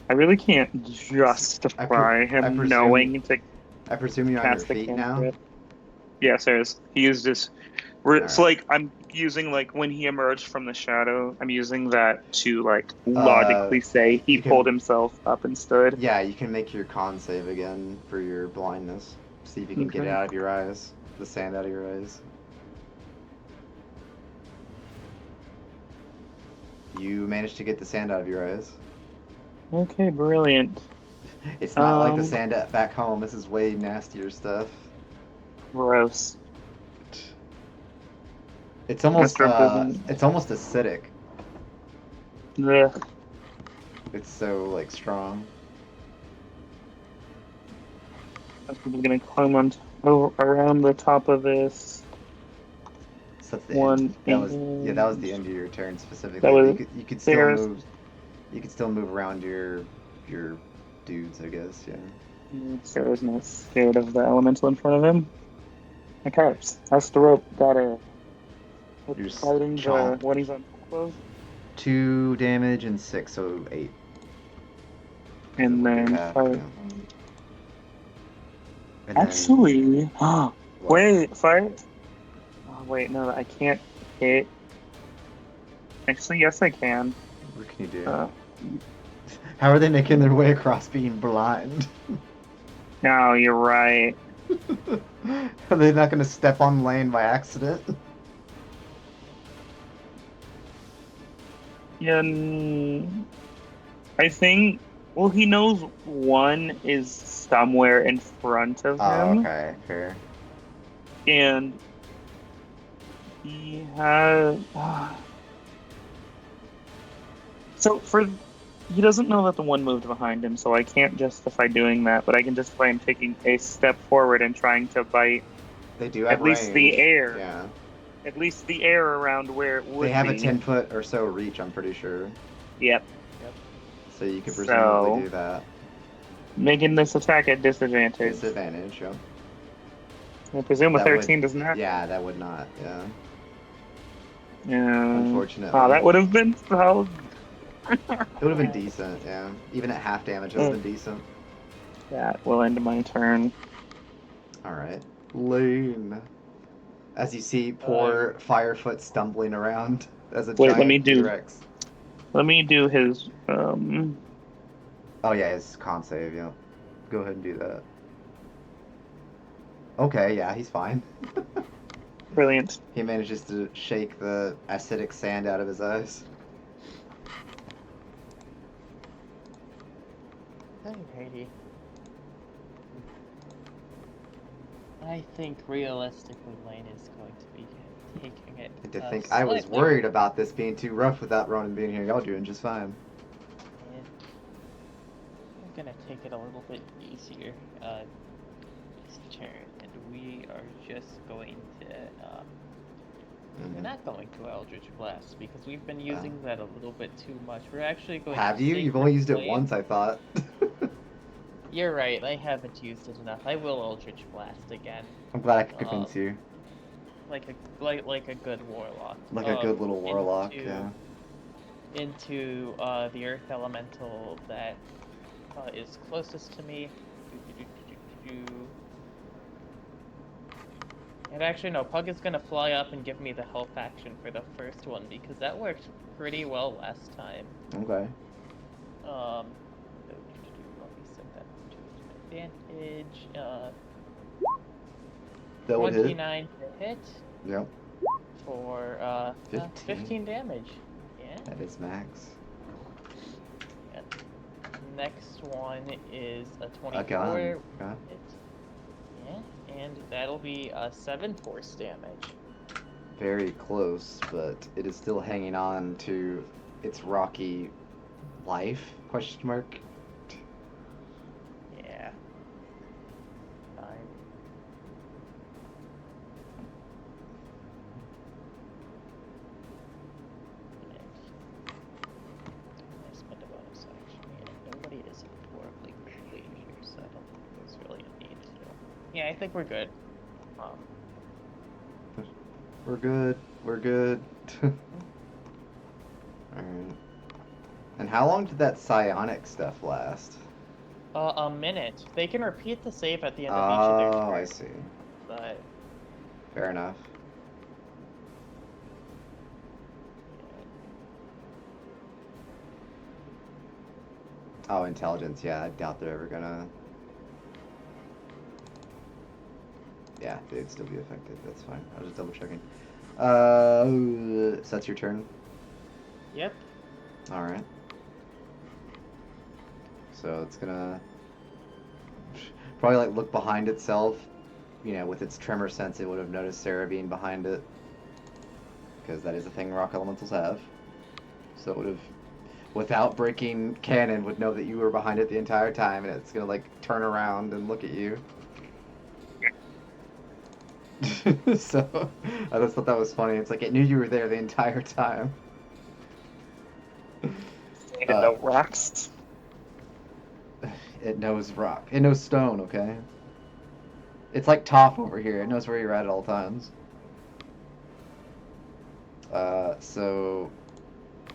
I really can't justify him knowing to. I presume you're on your cast the feet now? cantrip. Yeah, Sarah's. He used this. So like I'm using like when he emerged from the shadow, I'm using that to like logically say he pulled himself up and stood. Yeah, you can make your con save again for your blindness. See if you can get it out of your eyes, the sand out of your eyes. You managed to get the sand out of your eyes. Okay, brilliant. It's not like the sand back home. This is way nastier stuff. Gross. It's almost acidic. Yeah. It's so like strong. I'm gonna climb around the top of this. So that's the end. That was the end of your turn specifically. That was you could still move. You could still move around your dudes, I guess. Yeah. Sarah's not scared of the elemental in front of him. Okay, that's the rope. Gotta. You're fighting the when he's on close. 2 damage and 6, so 8. And then fight. And actually, wait, fight. Oh, wait, no, I can't hit. Actually, yes, I can. What can you do? How are they making their way across being blind? No, you're right. Are they not going to step on lane by accident? Yeah, I think. Well, he knows one is somewhere in front of him. Oh, okay, fair. And he has. He doesn't know that the one moved behind him, so I can't justify doing that. But I can justify him taking a step forward and trying to bite. They do have at least range. The air. Yeah. At least the air around where it would be. They have a 10-foot or so reach, I'm pretty sure. Yep. So you could presumably do that. Making this attack at disadvantage. Disadvantage, yeah. I presume a 13 does not. Yeah, that would not, yeah. Yeah. Unfortunately. Oh, that would have been so. It would have been decent, yeah. Even at half damage, it would have been decent. That will end my turn. Alright. Lane. As you see poor Firefoot stumbling around as a giant T-Rex. Let me do his, Oh yeah, his con save, yeah. Go ahead and do that. Okay, yeah, he's fine. Brilliant. He manages to shake the acidic sand out of his eyes. Alrighty. I think realistically Lane is going to be taking it. I think I was worried about this being too rough without Ronan being here. Y'all doing just fine. Yeah. I'm gonna take it a little bit easier this turn, and we are just going to we're not going to Eldritch Blast because we've been using that a little bit too much. We're actually going. Have you? You've only used it once, I thought. You're right. I haven't used it enough. I will Eldritch Blast again. I'm glad I could convince you. Like a good warlock. Like a good little warlock, yeah. Into the earth elemental that is closest to me. And actually, no, Pug is gonna fly up and give me the help action for the first one because that worked pretty well last time. Okay. Let me set advantage. That would hit. 29 to hit Yep. for 15. 15 damage. Yeah. That is max. Next one is a 24 A gun. hit. Okay. Yeah, and that'll be 7 force damage. Very close, but it is still hanging on to its rocky life? Question mark. Yeah. Fine. I spent a bonus action. Yeah, nobody is horribly quickly here, so I don't think there's really a need to. Yeah, I think we're good. We're good. We're good. Alright. And how long did that psionic stuff last? A minute. They can repeat the save at the end of each of their Oh, I turns. see. But Fair enough. Oh, intelligence. Yeah, I doubt they're ever gonna. Yeah, they'd still be affected. That's fine. I was just double checking. So that's your turn. yep. All right. So it's gonna probably like look behind itself. You know, with its tremor sense, it would have noticed Sarah being behind it, because that is a thing rock elementals have. So it would have, without breaking canon, would know that you were behind it the entire time, and it's gonna like turn around and look at you. So I just thought that was funny. It's like it knew you were there the entire time. It know rocks. It knows rock. It knows stone, okay? It's like Toph over here. It knows where you're at all times. So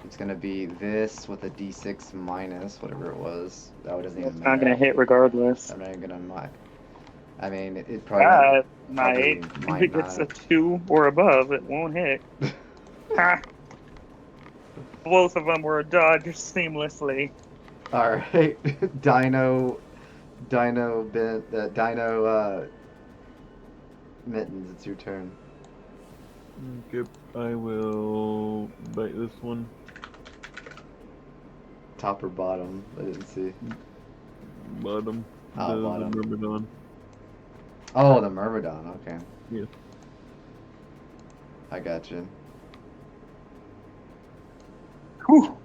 it's gonna be this with a d6 minus whatever it was. That doesn't even It's matter. not gonna hit regardless. I'm not even gonna mock. I mean, it probably Might. If might it gets a not. 2 or above, it won't hit. Ha! Both of them were dodged seamlessly. All right, Dino Mittens. It's your turn. Okay, I will bite this one. Top or bottom? I didn't see. Bottom. Oh, the bottom. Myrmidon. Oh, the Myrmidon. Okay. Yeah. I got you. Whew.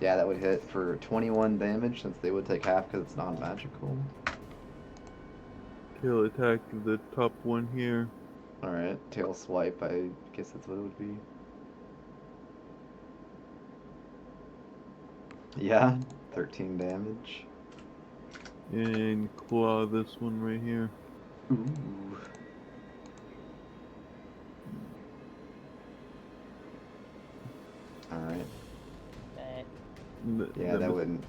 Yeah, that would hit for 21 damage since they would take half because it's non-magical. Tail attack the top one here. Alright, tail swipe, I guess that's what it would be. Yeah, 13 damage. And claw this one right here. Ooh. Alright. Yeah, that wouldn't.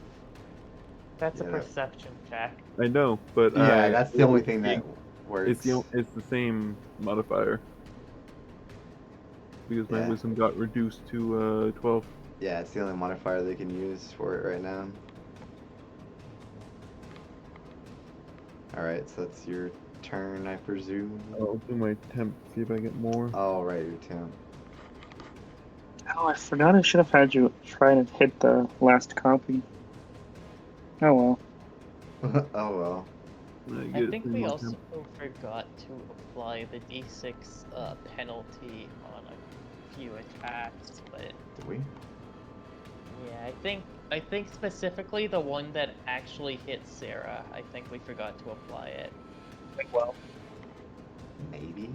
That's Yeah, a that- perception check. I know, but Yeah, that's the only thing that works. It's the same modifier. Because my Yeah. wisdom got reduced to 12. Yeah, it's the only modifier they can use for it right now. Alright, so that's your turn, I presume. I'll do my temp, see if I get more. Oh, right, your temp. Oh, I forgot I should have had you try to hit the last copy. Oh well. Oh well. I think we also forgot to apply the d6 penalty on a few attacks, but Did we? yeah, I think specifically the one that actually hit Sarah, I think we forgot to apply it, Well, Maybe?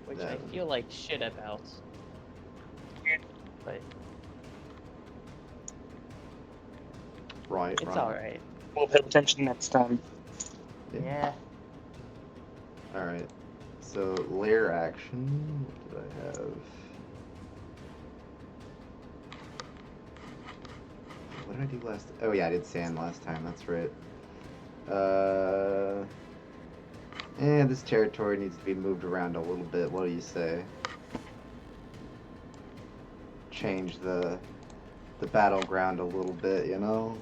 which No. I feel like shit about. But Right, it's right. alright. we'll pay attention next time. Yeah. Alright. So, lair action. What did I have? What did I do last? Oh, yeah, I did sand last time. That's right. And this territory needs to be moved around a little bit. What do you say? Change the battleground a little bit, you know?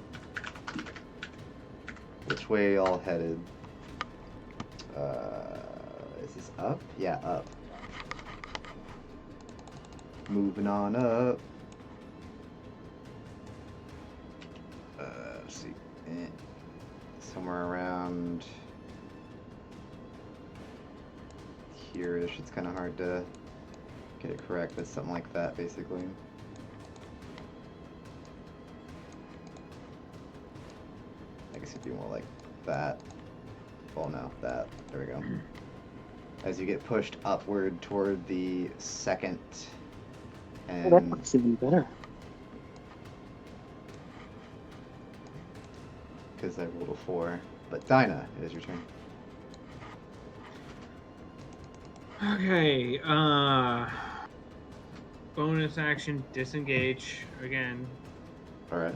Which way y'all headed? Is this up? Yeah, up. Moving on up. Let's see. Somewhere around here. This shit's kind of hard to get it correct, but something like that, basically. I guess it'd be more like that. Well, no, that. There we go. As you get pushed upward toward the second, and That looks even better. because I rolled a 4. But Dinah, it is your turn. Okay, bonus action, disengage again. All right.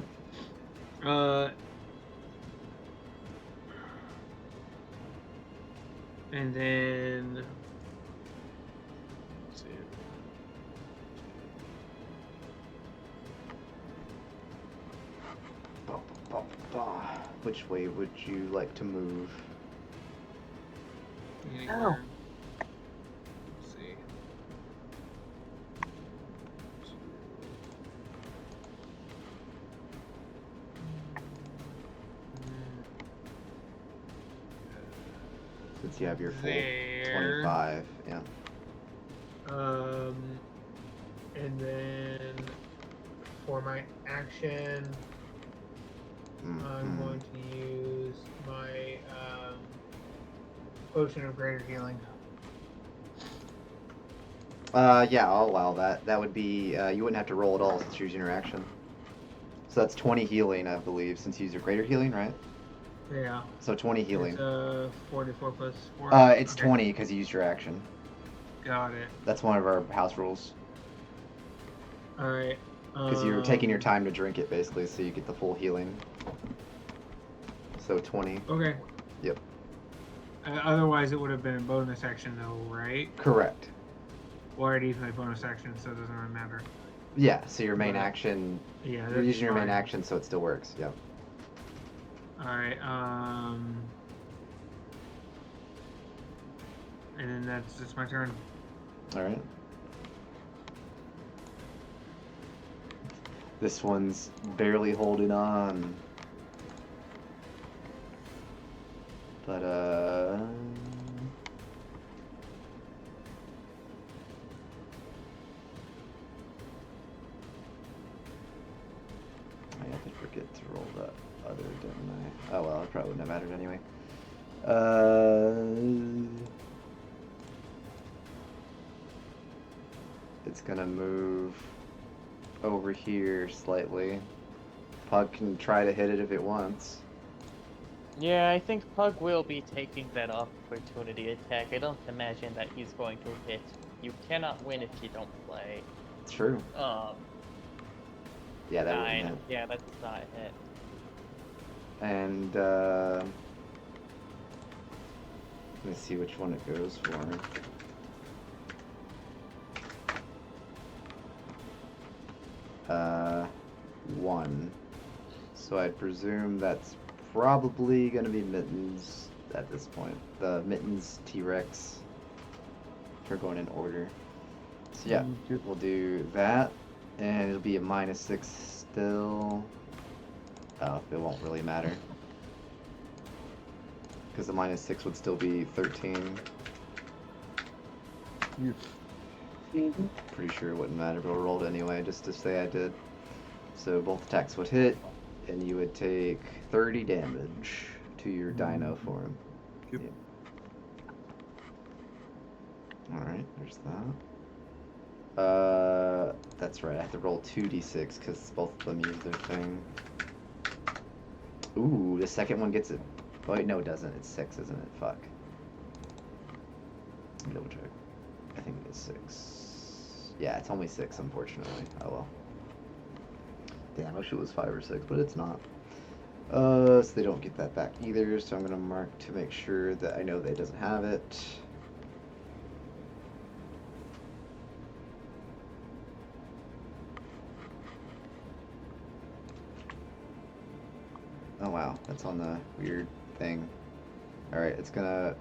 And then let's see. Which way would you like to move? Anywhere. Let's see. Since you have your full There. 25, yeah. And then for my action, I'm going to use my potion of greater healing. Yeah, I'll allow that. That would be, you wouldn't have to roll at all since you're using your action. So that's 20 healing, I believe, since you use your greater healing, right? Yeah. So 20 healing. It's 44 plus 4. It's Okay. 20 because you used your action. Got it. That's one of our house rules. Alright. Because you're taking your time to drink it, basically, so you get the full healing. So 20. Okay. Yep. Otherwise, it would have been a bonus action, though, right? Correct. Well, I already used my bonus action, so it doesn't really matter. Yeah, so your main Right. action, Yeah, you're that's using your main fine. action, so it still works. Yep. Alright, and then that's my turn. Alright. This one's barely holding on. But, I have to forget to roll that other, didn't I? Oh well, it probably wouldn't have mattered anyway. It's gonna move over here slightly. Pug can try to hit it if it wants. Yeah, I think Pug will be taking that opportunity attack. I don't imagine that he's going to hit. You cannot win if you don't play. True. Yeah, that wouldn't 9. hit. Yeah, that's not a hit. And let's see which one it goes for. One. So I'd presume that's probably gonna be Mittens at this point. The Mittens T-Rex. If we're going in order. So yeah, we'll do that. And it'll be a -6 still. Oh, it won't really matter. Because the -6 would still be 13. Pretty sure it wouldn't matter, but I rolled anyway, just to say I did. So both attacks would hit, and you would take 30 damage to your dino form. Yep. Yeah. Alright, there's that. That's right, I have to roll 2d6 because both of them use their thing. Ooh, the second one gets it. Oh, wait, no, it doesn't. It's 6, isn't it? Fuck. Let me double check. I think it's 6. Yeah, it's only 6, unfortunately. Oh well. Damn, I wish it was 5 or 6, but it's not. So they don't get that back either, so I'm gonna mark to make sure that I know that it doesn't have it. Oh wow, that's on the weird thing. All right, it's gonna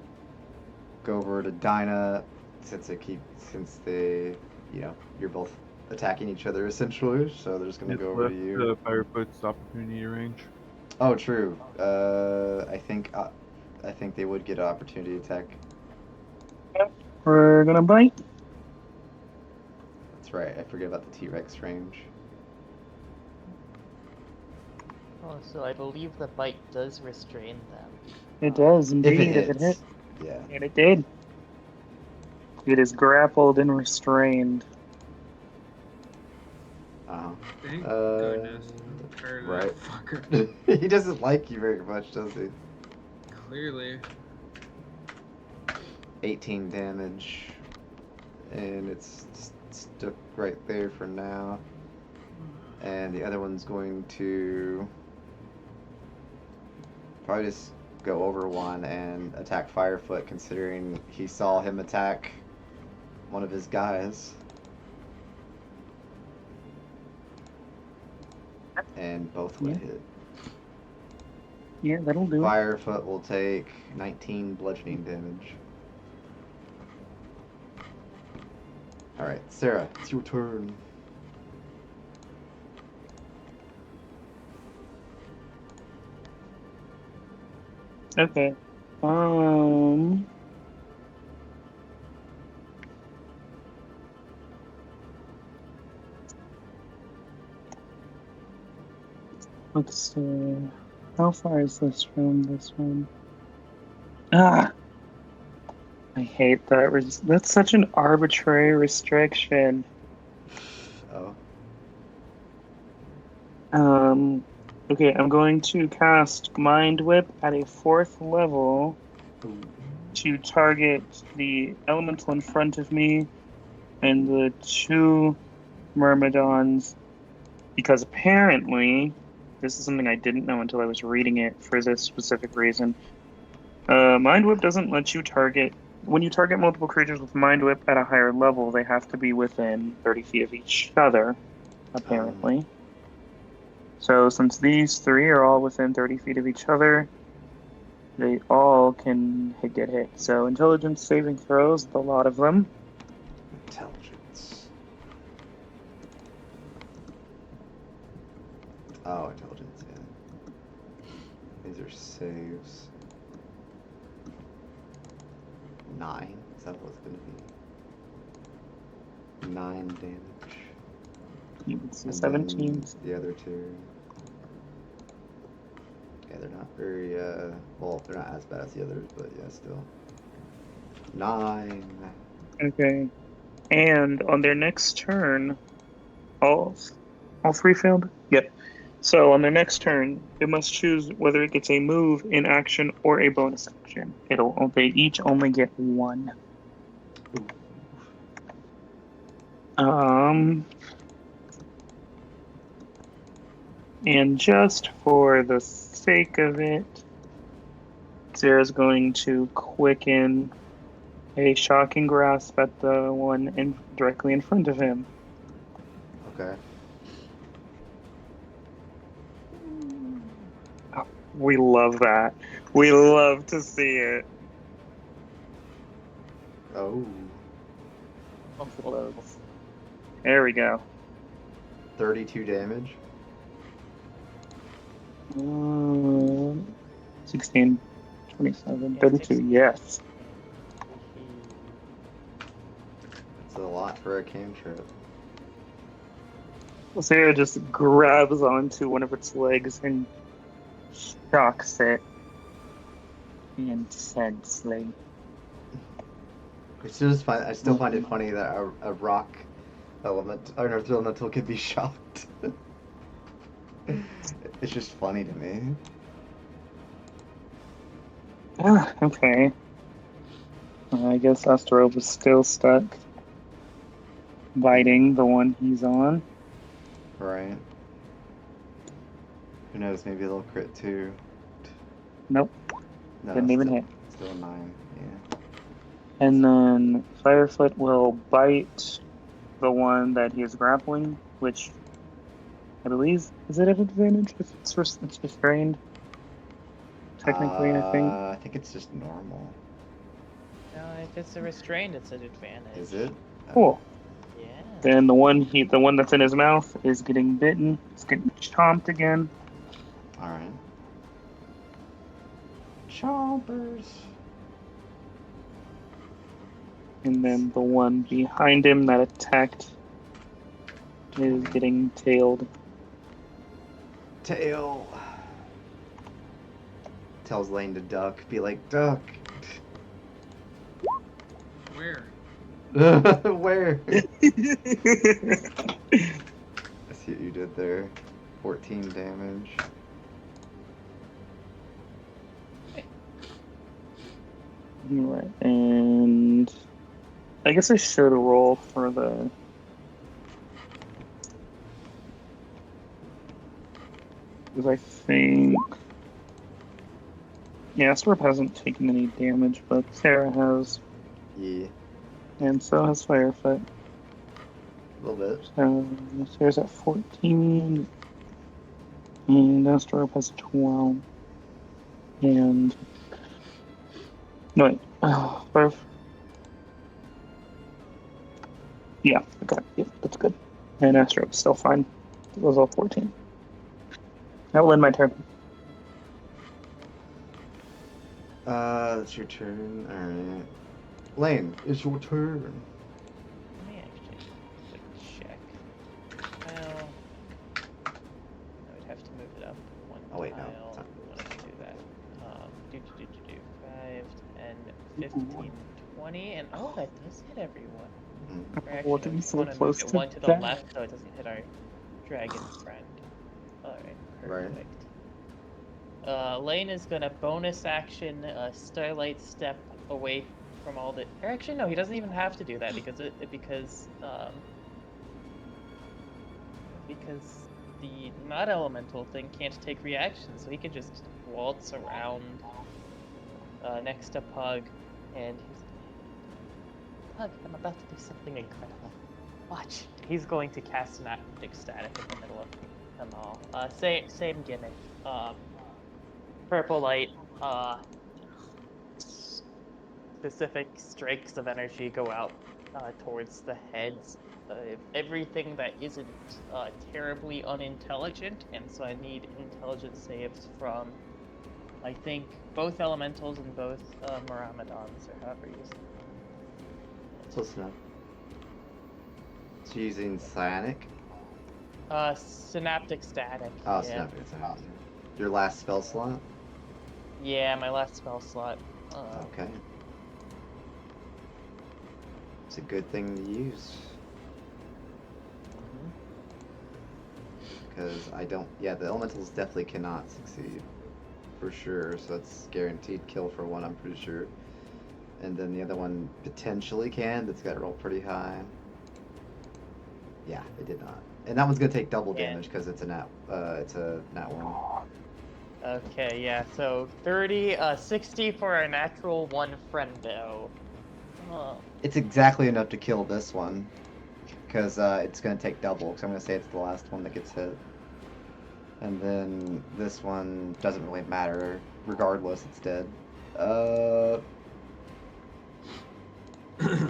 go over to Dinah since they, you're both attacking each other essentially. So they're just gonna It's go over to left you. Firefoot's opportunity range. Oh, true. I think they would get an opportunity attack. We're gonna bite. That's right. I forget about the T-Rex range. Oh, so I believe the bite does restrain them. It does If indeed. it If it hit, hits, yeah. and it did. It is grappled and restrained. Thank Uh, goodness. I'm tired of right. that fucker. He doesn't like you very much, does he? Clearly. 18 damage, and it's stuck right there for now. And the other one's going to probably just go over one and attack Firefoot, considering he saw him attack one of his guys. And both would hit. Yeah, that'll do. Firefoot will take 19 bludgeoning damage. Alright, Sarah, it's your turn. Okay. Let's see. How far is this from this one? Ah! I hate that. That's such an arbitrary restriction. Oh. Okay, I'm going to cast Mind Whip at a 4th level to target the elemental in front of me and the 2 Myrmidons, because apparently, this is something I didn't know until I was reading it for this specific reason. Mind Whip doesn't let you target... When you target multiple creatures with Mind Whip at a higher level, they have to be within 30 feet of each other, apparently. So since these 3 are all within 30 feet of each other, they all can get hit. So intelligence saving throws, a lot of them. Intelligence. Oh, intelligence, yeah. These are saves. 9? Is that what it's going to be? 9 damage. You can see And 17. then the other 2. Yeah, they're not very, well, they're not as bad as the others, but yeah, still. 9. Okay. And on their next turn, all 3 failed? Yep. So on their next turn, it must choose whether it gets a move, an action, or a bonus action. They each only get 1. And just for the sake of it, Sarah's going to quicken a shocking grasp at the one directly in front of him. Okay. Oh, we love that. We love to see it. Oh. There we go. 32 damage. 16, 27, 32, yes. That's a lot for a cantrip. Sarah just grabs onto one of its legs and shocks it intensely. I still find it funny that a rock element or an earth elemental can be shocked. It's just funny to me. Okay. I guess Astaroth is still stuck biting the one he's on. Right. Who knows? Maybe they'll crit too. Nope. No, Didn't even hit. Still a 9. Yeah. And then Firefoot will bite the one that he is grappling, which I believe is it at advantage if it's restrained. technically, I think. I think it's just normal. No, if it's a restrained, it's an advantage. Is it? Cool. Yeah. Then the one that's in his mouth is getting bitten. It's getting chomped again. All right. Chompers. And then the one behind him that attacked is getting tailed. Tail. Tells Lane to duck. Be like, duck. Where? Where? I see what you did there. 14 damage. Alright, and I guess I should roll for the. Because I think. Yeah, Storp hasn't taken any damage, but Sarah has. Yeah. And so has Firefoot. A little bit. So Sarah's at 14. And Storp has 12. And. No, wait. 5. Yeah, okay. Yep, that's good. And Storp's still fine. It was all 14. That will end my turn. It's your turn. Alright. Lane, it's your turn. Let me actually quick check. Well, I would have to move it up one Oh, wait, no, tile. it's not. I want to do that. 5, 10, 15, 20, and oh, that does hit everyone. Mm. Or Well, actually, didn't I so want to close move it to one to the that. left so it doesn't hit our dragon friend. Alright, Right. perfect. Lane is gonna bonus action Starlight step away from all the. Or actually, no, he doesn't even have to do that because because the not elemental thing can't take reactions, so he can just waltz around next to Pug, and he's Pug, I'm about to do something incredible. Watch. He's going to cast Synaptic Static in the middle of them all. Same gimmick. Purple light. Specific strikes of energy go out towards the heads of everything that isn't terribly unintelligent, and so I need intelligence saves from, I think, both elementals and both Myrmidons, or however you say it. Close enough. So you're using Psionic? Synaptic Static. Oh, yeah. Synaptic Static. Your last spell slot? Yeah, my last spell slot. Okay. It's a good thing to use. Because I don't... Yeah, the elementals definitely cannot succeed. For sure, so that's guaranteed kill for one, I'm pretty sure. And then the other one potentially can, that's got to roll pretty high. Yeah, it did not. And that one's going to take double Yeah. damage because it's a nat 1. Okay, yeah, so 30, 60 for our natural one friendo. Oh. It's exactly enough to kill this one. Because it's going to take double, because I'm going to say it's the last one that gets hit. And then this one doesn't really matter. Regardless, it's dead.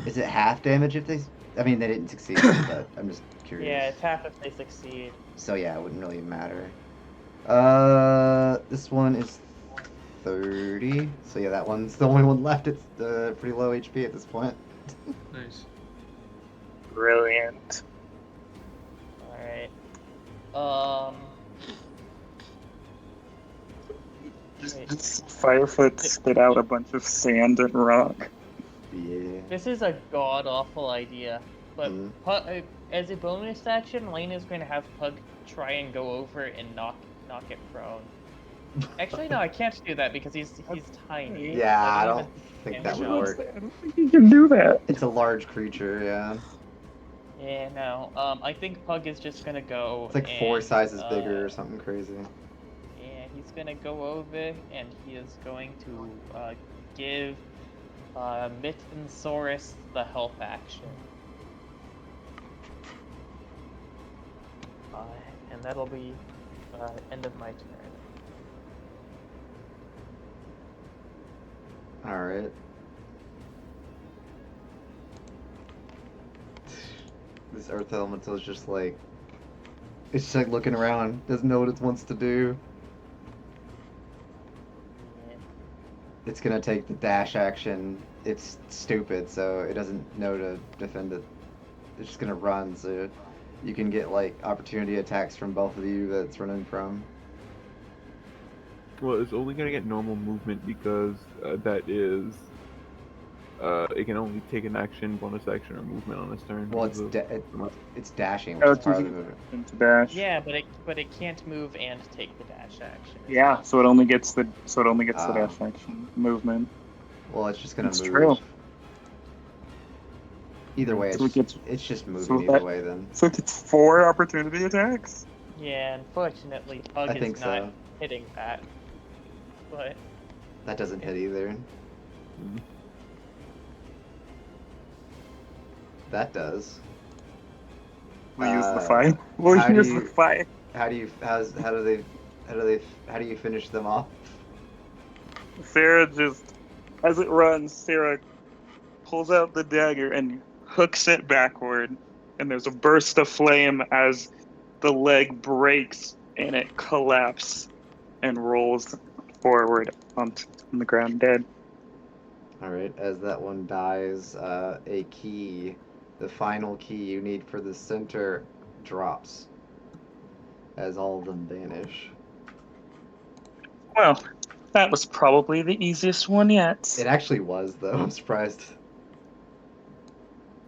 Is it half damage if they... I mean, they didn't succeed, but I'm just curious. Yeah, it's half if they succeed. So yeah, it wouldn't really matter. This one is 30. So yeah, that one's the only one left. It's pretty low HP at this point. Nice. Brilliant. Alright. Wait. Firefoot spit out a bunch of sand and rock. Yeah. This is a god-awful idea, but Mhm. as a bonus action, Lane is going to have Pug try and go over and knock it prone. Actually, no, I can't do that because he's tiny. Yeah, I don't don't even think that would damage work. I don't think you can do that. It's a large creature, yeah. Yeah, no. I think Pug is just gonna go. It's like 4 and, sizes bigger or something crazy. Yeah, he's gonna go over and he is going to give Mittensaurus the help action. And that'll be end of my turn. Alright. This earth elemental is just like, it's just like looking around, doesn't know what it wants to do. Yeah. It's gonna take the dash action. It's stupid, so it doesn't know to defend it. It's just gonna run, so you can get like opportunity attacks from both of you that it's running from. Well, it's only gonna get normal movement because that is. It can only take an action, bonus action, or movement on its turn. Well, because of- it's dashing, which Oh, is it's part of the using movement. into dash. Yeah, but it can't move and take the dash action. Yeah, so it only gets the Ah. dash action movement. Well, it's just gonna It's move. true. Either way, So it gets- it's just so moving that- either way then. So it gets 4 opportunity attacks. Yeah, unfortunately, Hug I think is not so. hitting that. But That doesn't hit either. Mhm. That does. We'll use the Uh, fight. We'll how do use you- the fight. How do you finish them off? Sarah just, as it runs, Sarah pulls out the dagger and hooks it backward, and there's a burst of flame as the leg breaks and it collapses and rolls forward on the ground dead. Alright, as that one dies, a key, the final key you need for the center, drops. As all of them vanish. Well, that was probably the easiest one yet. It actually was, though. I'm surprised.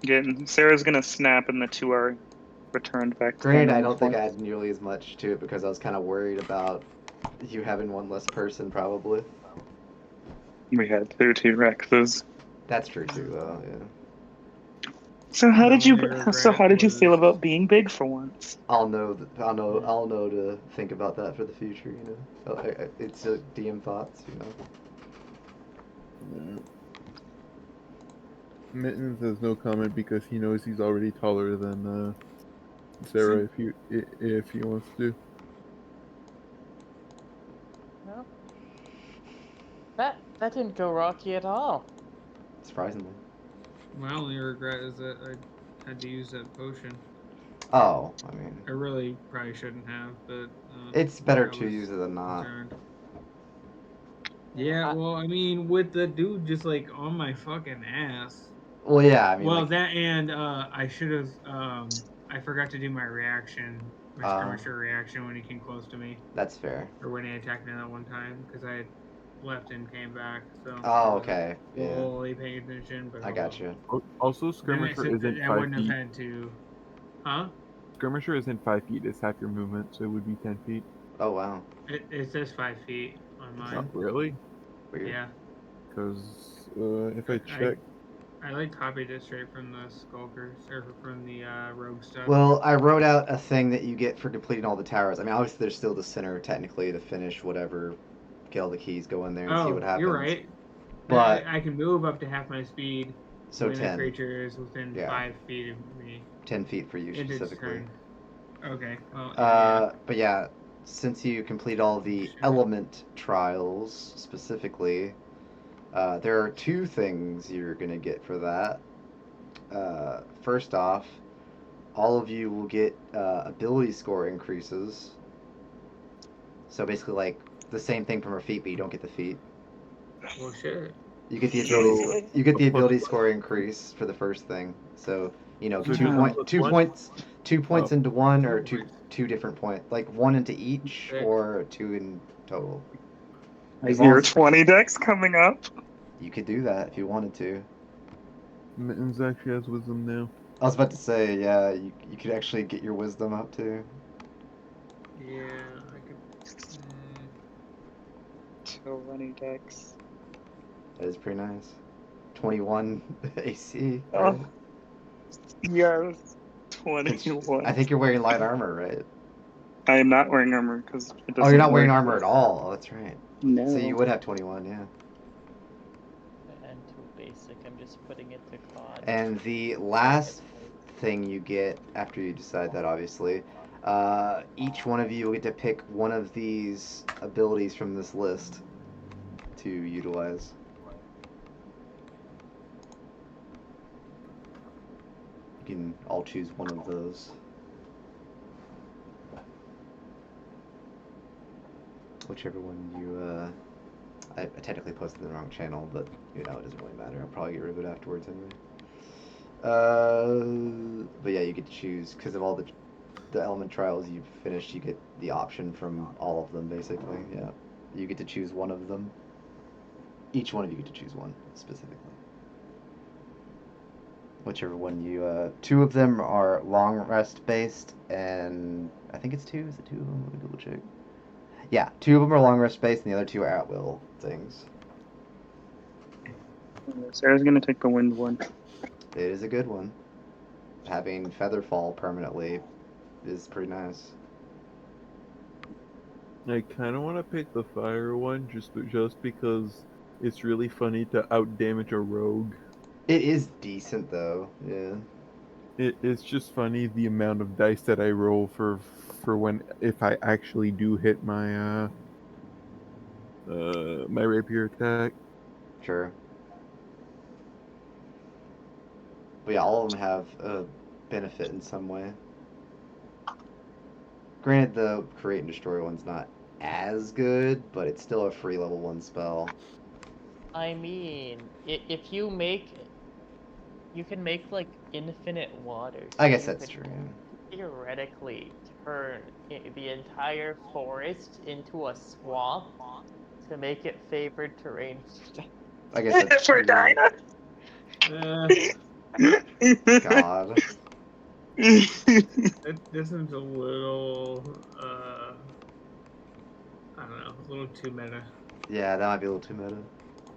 Again, Sarah's gonna snap and the 2 are returned back to Granted, their I normal don't think I form. had nearly as much to it because I was kind of worried about you having one less person, probably. We had 13 Rexes. That's true, too, though, yeah. So how did The you? only So how did you regret feel was- about being big for once? I'll know to think about that for the future, you know. It's DM thoughts, you know. Yeah. Mittens has no comment because he knows he's already taller than Sarah if he wants to. no, that didn't go rocky at all. Surprisingly. My only regret is that I had to use that potion. Oh, I mean, I really probably shouldn't have, but it's better I to was use it than not. concerned. Yeah, well, I mean, with the dude just like on my fucking ass. Well, yeah, I mean, Well, like, that and I should have I forgot to do my reaction, my skirmisher reaction when he came close to me, that's fair. or when he attacked me that one time, because I had left and came back. So Oh, I wasn't okay, yeah, fully paying attention, but I got you. Also, Then skirmisher isn't I 5 wouldn't have feet. had to, huh? Skirmisher isn't 5 feet. It's half your movement, so it would be 10 feet. Oh, wow, It says 5 feet on mine. Not really, weird. Yeah, because if I check, I like copied it straight from the skulkers or from the rogue stuff. Well, I wrote out a thing that you get for completing all the towers. I mean, obviously, there's still the center, technically, to finish whatever, get all the keys, go in there and see what happens. You're right. But, I can move up to half my speed so when 10. a creature is within Yeah. 5 feet of me. 10 feet for you, It is specifically. turn. Okay, well, yeah. But yeah, since you complete all the Sure. element trials, specifically, there are 2 things you're gonna get for that. First off, all of you will get ability score increases. So basically, like the same thing from her feat, but you don't get the feat. Well, shit. You get the ability. You get the A plus ability one. score increase for the first thing. So you know, So two just point, plus 2 one? points, 2 points Oh. into one, or 2 two different points, like 1 into each, Okay. or 2 in total. I As long hear as- 20 decks coming up. You could do that if you wanted to. Mittens actually has wisdom now. I was about to say, yeah, you could actually get your wisdom up too. Yeah, I could. 20 decks. That is pretty nice. 21 AC. Oh, right? yes. It's- 21. I think you're wearing light armor, right? I am not wearing armor because it doesn't. Oh, you're not wearing work. armor at all. Oh, that's right. No. So you would have 21, yeah. And too basic. I'm just putting it to COD. And the last thing you get after you decide that, obviously, each one of you will get to pick one of these abilities from this list to utilize. You can all choose one of those. Whichever one you, I technically posted in the wrong channel, but, you know, it doesn't really matter. I'll probably get rid of it afterwards anyway. But yeah, you get to choose, because of all the element trials you've finished, you get the option from all of them, basically, yeah. You get to choose one of them. Each one of you get to choose one, specifically. Whichever one you, two of them are long rest based, and I think it's two, is it two of them? Let me double check. Yeah, two of them are long rest based, and the other two are at will things. Sarah's gonna take the wind one. It is a good one. Having feather fall permanently is pretty nice. I kind of want to pick the fire one just because it's really funny to outdamage a rogue. It is decent though, yeah. It's just funny the amount of dice that I roll for when if I actually do hit my my rapier attack. Sure. But yeah, all of them have a benefit in some way. Granted, the create and destroy one's not as good, but it's still a free level 1 spell. I mean, if you can make like infinite water. I so guess you that's could true, yeah. theoretically turn the entire forest into a swamp to make it favored terrain. I guess that's For true. Dinah. God. This one's a little, I don't know, a little too meta. Yeah, that might be a little too meta.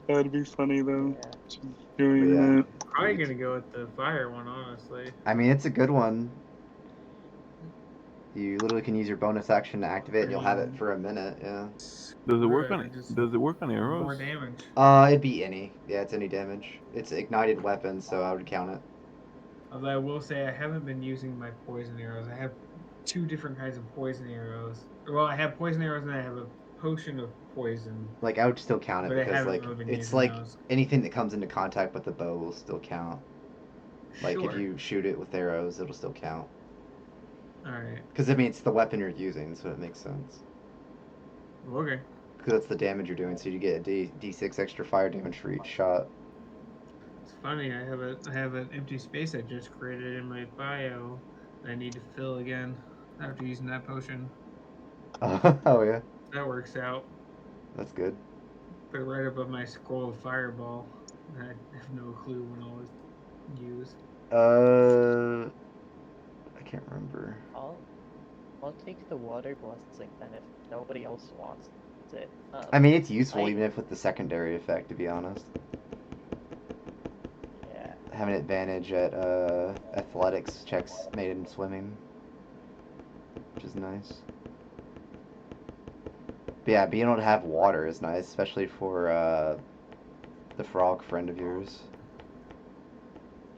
That'd be funny though. Yeah. Doing But yeah. that. Probably gonna go with the fire one, honestly. I mean, it's a good one. You literally can use your bonus action to activate, and you'll have it for a minute, yeah. Does it work Right, on just Does it work on more arrows? damage. It'd be any. Yeah, it's any damage. It's ignited weapon, so I would count it. Although I will say I haven't been using my poison arrows. I have two different kinds of poison arrows. Well, I have poison arrows and I have a potion of poison. Like, I would still count it But I because, haven't like, really been it's using like those. anything that comes into contact with the bow will still count. Like, Sure. if you shoot it with arrows, it'll still count. Alright. Because, I mean, it's the weapon you're using, so it makes sense. Okay. Because that's the damage you're doing, so you get a D6 extra fire damage for each shot. It's funny, I have an empty space I just created in my bio that I need to fill again after using that potion. Oh, yeah. That works out. That's good. Put it right above my scroll of fireball. I have no clue when I'll use. I can't remember. I'll take the water blessing then if nobody else wants it. I mean, it's useful even if with the secondary effect, to be honest. Yeah. Having advantage at athletics checks made in swimming, which is nice. But yeah, being able to have water is nice, especially for the frog friend of yours.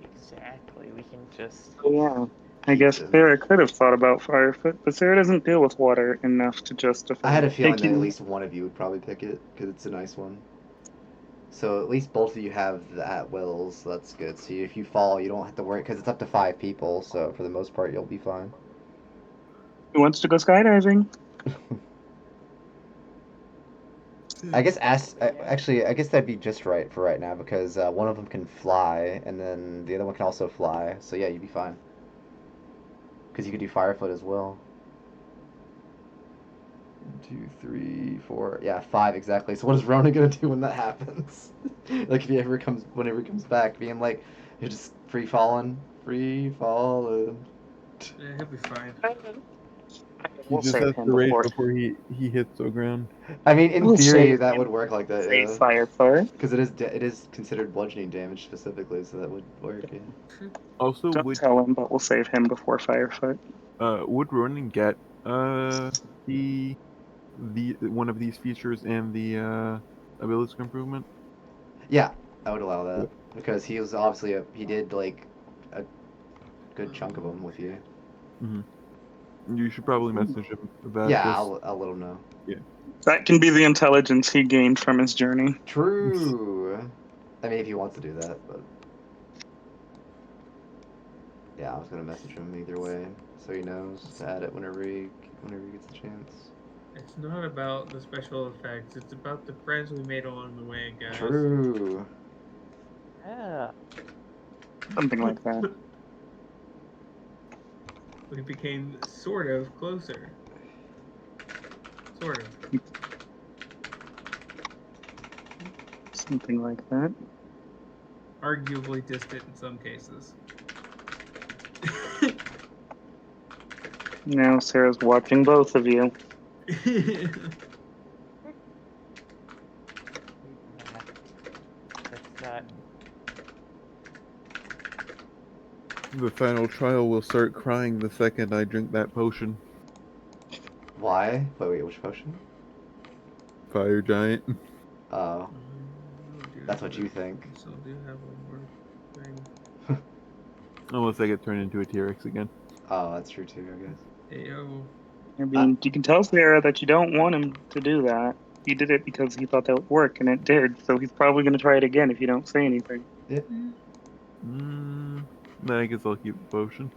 Exactly. We can just. Yeah. I guess Sarah could have thought about Firefoot, but Sarah doesn't deal with water enough to justify. I had a feeling that taking- at least one of you would probably pick it, because it's a nice one. So at least both of you have the at-wills, so that's good. So if you fall, you don't have to worry, because it's up to 5 people, so for the most part, you'll be fine. Who wants to go skydiving? I guess actually, I guess that'd be just right for right now, because one of them can fly, and then the other one can also fly, so yeah, you'd be fine. Because you could do Firefoot as well. 1, 2, 3, 4. Yeah, 5 exactly. So what is Rona gonna do when that happens? Like if whenever he comes back, being like, you're just free falling. Yeah, he'll be fine. He just has to race before he hits the ground. I mean, in We'll theory, save that him. would work like that. Save Yeah. Firefoot. Because it is considered bludgeoning damage specifically, so that would work. Yeah. Also, Don't would tell him, but we'll save him before Firefoot. would Ronan get the one of these features and the ability improvement? Yeah, I would allow that because he was obviously he did like a good chunk of them with you. Mm-hmm. You should probably message him about Yeah, this. I'll let him know. Yeah. That can be the intelligence he gained from his journey. True. I mean, if he wants to do that, but Yeah, I was gonna message him either way, so he knows to add it whenever he gets the chance. It's not about the special effects. It's about the friends we made along the way, guys. True. Yeah. Something like that. We became sort of closer. Sort of. Something like that. Arguably distant in some cases. Now Sarah's watching both of you. That's not. The final trial will start crying the second I drink that potion. Why? Wait, which potion? Fire giant. Oh, that's what you think. We still do have one more thing. Unless I get turned into a T-Rex again. Oh, that's true too, I guess. Ayo. I mean, you can tell Sarah that you don't want him to do that. He did it because he thought that would work, and it did. So he's probably going to try it again if you don't say anything. Then I guess I'll keep the potion.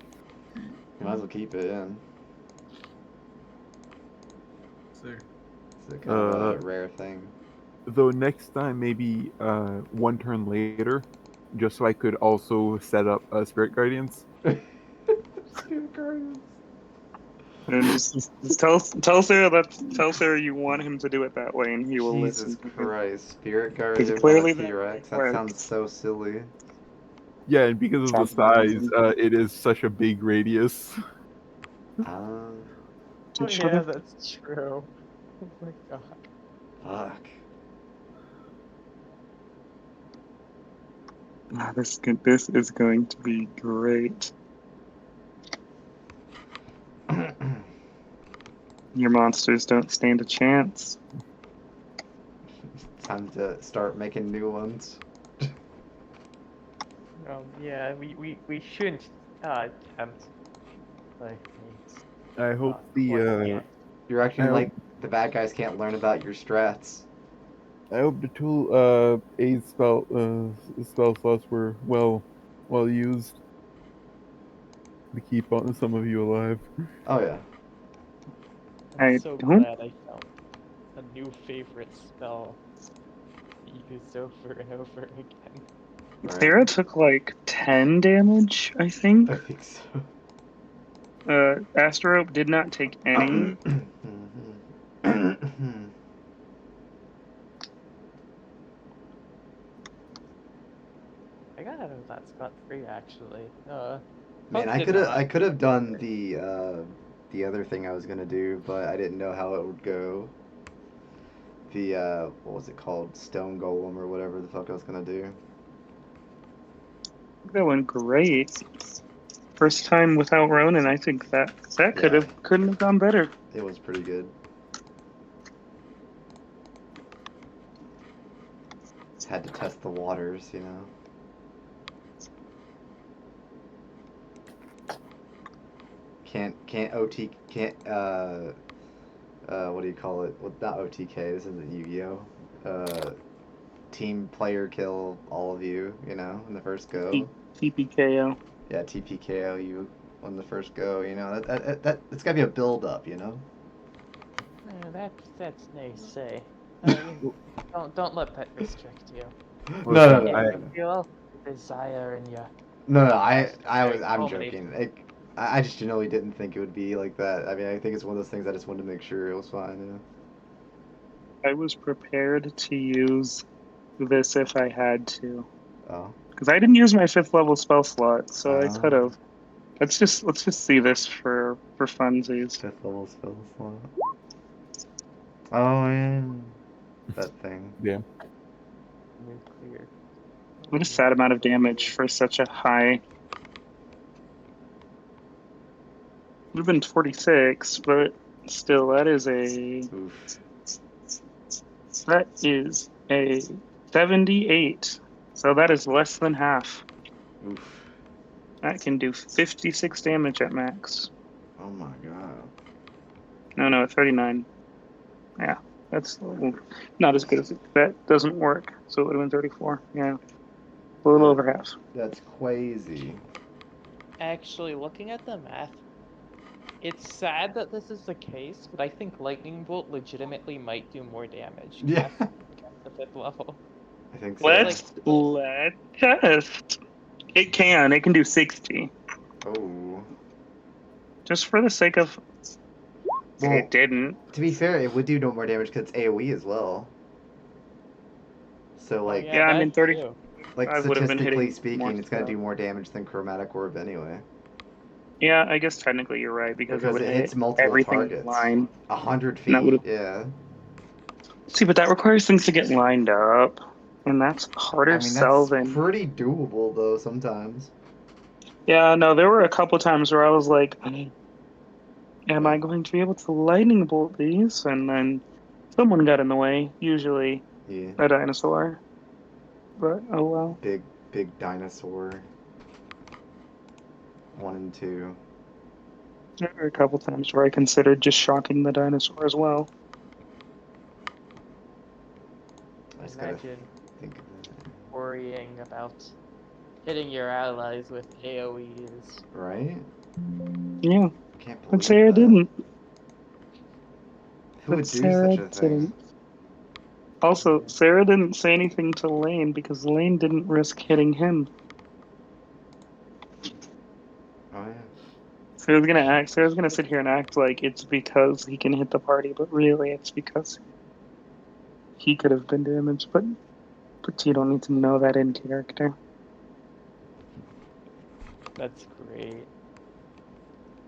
You might as well keep it in. Sir. It's a kind of a rare thing. Though next time, maybe one turn later, just so I could also set up Spirit Guardians. Spirit Guardians. And just tell Sarah you want him to do it that way, and he will Jesus listen. Christ, Spirit Guardians on clearly a that T-Rex? That works. sounds so silly. Yeah, and because of the size, it is such a big radius. Oh, yeah, that's true. Oh my god. Fuck. This is going to be great. Your monsters don't stand a chance. Time to start making new ones. Yeah, we shouldn't attempt like these. I hope You're acting I like the bad guys can't learn about your strats. I hope the tool aid spell slots were well used to keep on some of you alive. Oh yeah. I'm I so don't- glad I found a new favorite spell used over and over again. Right. Sarah took like 10 damage, I think. I think so. Astro did not take any. I got out of that scot-free actually. Man, Hope did I not. could have done the other thing I was gonna do, but I didn't know how it would go. The what was it called? Stone Golem or whatever the fuck I was gonna do. That went great. First time without Ronan, I think that couldn't have gone better. It was pretty good. Had to test the waters, you know. Can't what do you call it? Well, not OTK. This isn't Yu-Gi-Oh. Team player kill all of you, you know, in the first go. TPKO. Yeah, TPKO you on the first go. You know that it's gotta be a build up, you know. That's naysay. Don't let that restrict you. No. You all desire in your. No, I'm Culminate. joking. I just genuinely didn't think it would be like that. I mean, I think it's one of those things I just wanted to make sure it was fine. You know? I was prepared to use this if I had to. Oh. Because I didn't use my 5th level spell slot, so I Oh. could have. Let's just see this for funsies. 5th level spell slot. Oh yeah. That thing. Yeah. Nuclear. What a sad amount of damage for such a high. Would have been 46, but still, that is a Oof. 78. So that is less than half. Oof. That can do 56 damage at max. Oh my god. No, 39. Yeah, that's not as good as it. That doesn't work. So it would have been 34. Yeah, a little over half. That's crazy. actually, looking at the math, it's sad that this is the case, but I think Lightning Bolt legitimately might do more damage Yeah, cast the 5th level. I think so. Let's test. It can do 60. Oh. Just for the sake of Well, it didn't. to be fair, it would do no more damage because it's AoE as well. So, Oh, like, yeah, Yeah, I that mean 30. too. like I would have been statistically hitting speaking, more it's gonna do stuff. more damage than Chromatic Orb anyway. Yeah, I guess technically you're right because it would Because it hit hits multiple everything in targets. line. 100 And that would feet, have. yeah. See, but that requires things to get lined up, and that's harder I mean, sell that's than. pretty doable though sometimes. Yeah, no, there were a couple times where I was like, am I Like, going to be able to lightning bolt these? And then someone got in the way, usually yeah, a dinosaur. But oh well. big dinosaur. 1 and 2. There were a couple times where I considered just shocking the dinosaur as well. I just gotta Imagine think of that. worrying about hitting your allies with AoEs. Right? Yeah, Can't but believe Sarah that. didn't. Who But would do Sarah such a thing? didn't. Also, Yeah. Sarah didn't say anything to Lane because Lane didn't risk hitting him. Oh yeah. Sarah's gonna sit here and act like it's because he can hit the party, but really it's because he could have been damaged. But you don't need to know that in character. That's great.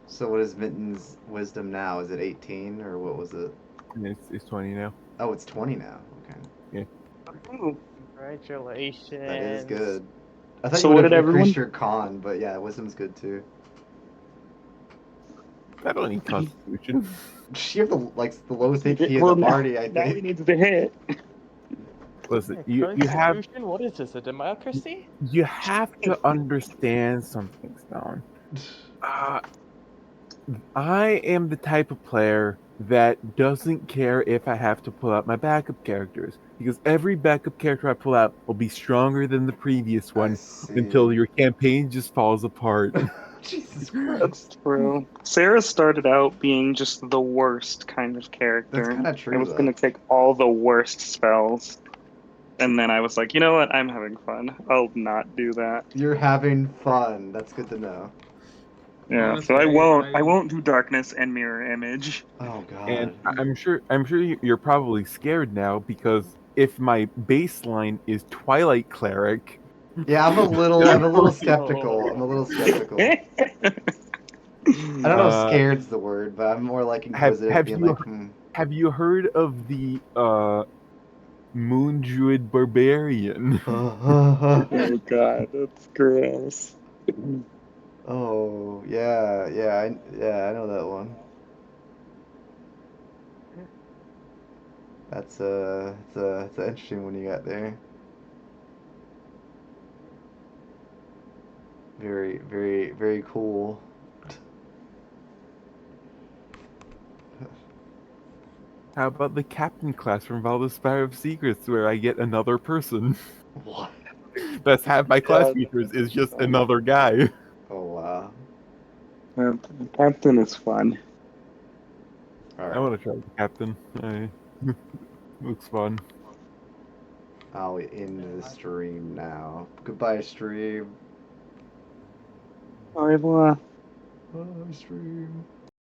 So what is Mitten's wisdom now? Is it 18 or what was it? It's 20 now. Oh, it's 20 now. Okay. Ooh. Congratulations. That is good. I thought So you what would did have increased everyone? your con, but yeah, wisdom's good too. I don't need Constitution. You have the lowest HP in Well, the party, I now he think. needs to hit. Listen, Yeah, you have Constitution? What is this, a democracy? you have to understand something, Stone. I am the type of player that doesn't care if I have to pull out my backup characters, because every backup character I pull out will be stronger than the previous I one see. until your campaign just falls apart. Jesus That's Christ. true. Sarah started out being just the worst kind of That's character. kind of I true was though. gonna take all the worst spells, and then I was like, you know what? I'm having fun. I'll not do that. You're having fun. That's good to know. Yeah. So I Honestly, won't. I won't do darkness and mirror image. Oh And God. I'm sure you're probably scared now, because if my baseline is Twilight Cleric, Yeah, I'm a little skeptical. I'm a little skeptical. I don't know if uh, scared's the word, but I'm more like inquisitive, have being you like, hmm. have you heard of the Moon Druid Barbarian? Oh God, that's gross. Oh yeah, I know that one. It's a interesting one you got there. Very cool. How about the Captain class from Valda Spire of Secrets, where I get another person? What? That's half my class God, features is just fun. another guy. Oh wow. Captain is fun. All I right. want to try the Captain. Looks fun. I'll end the stream now. Goodbye, stream. Au revoir. Bye, stream.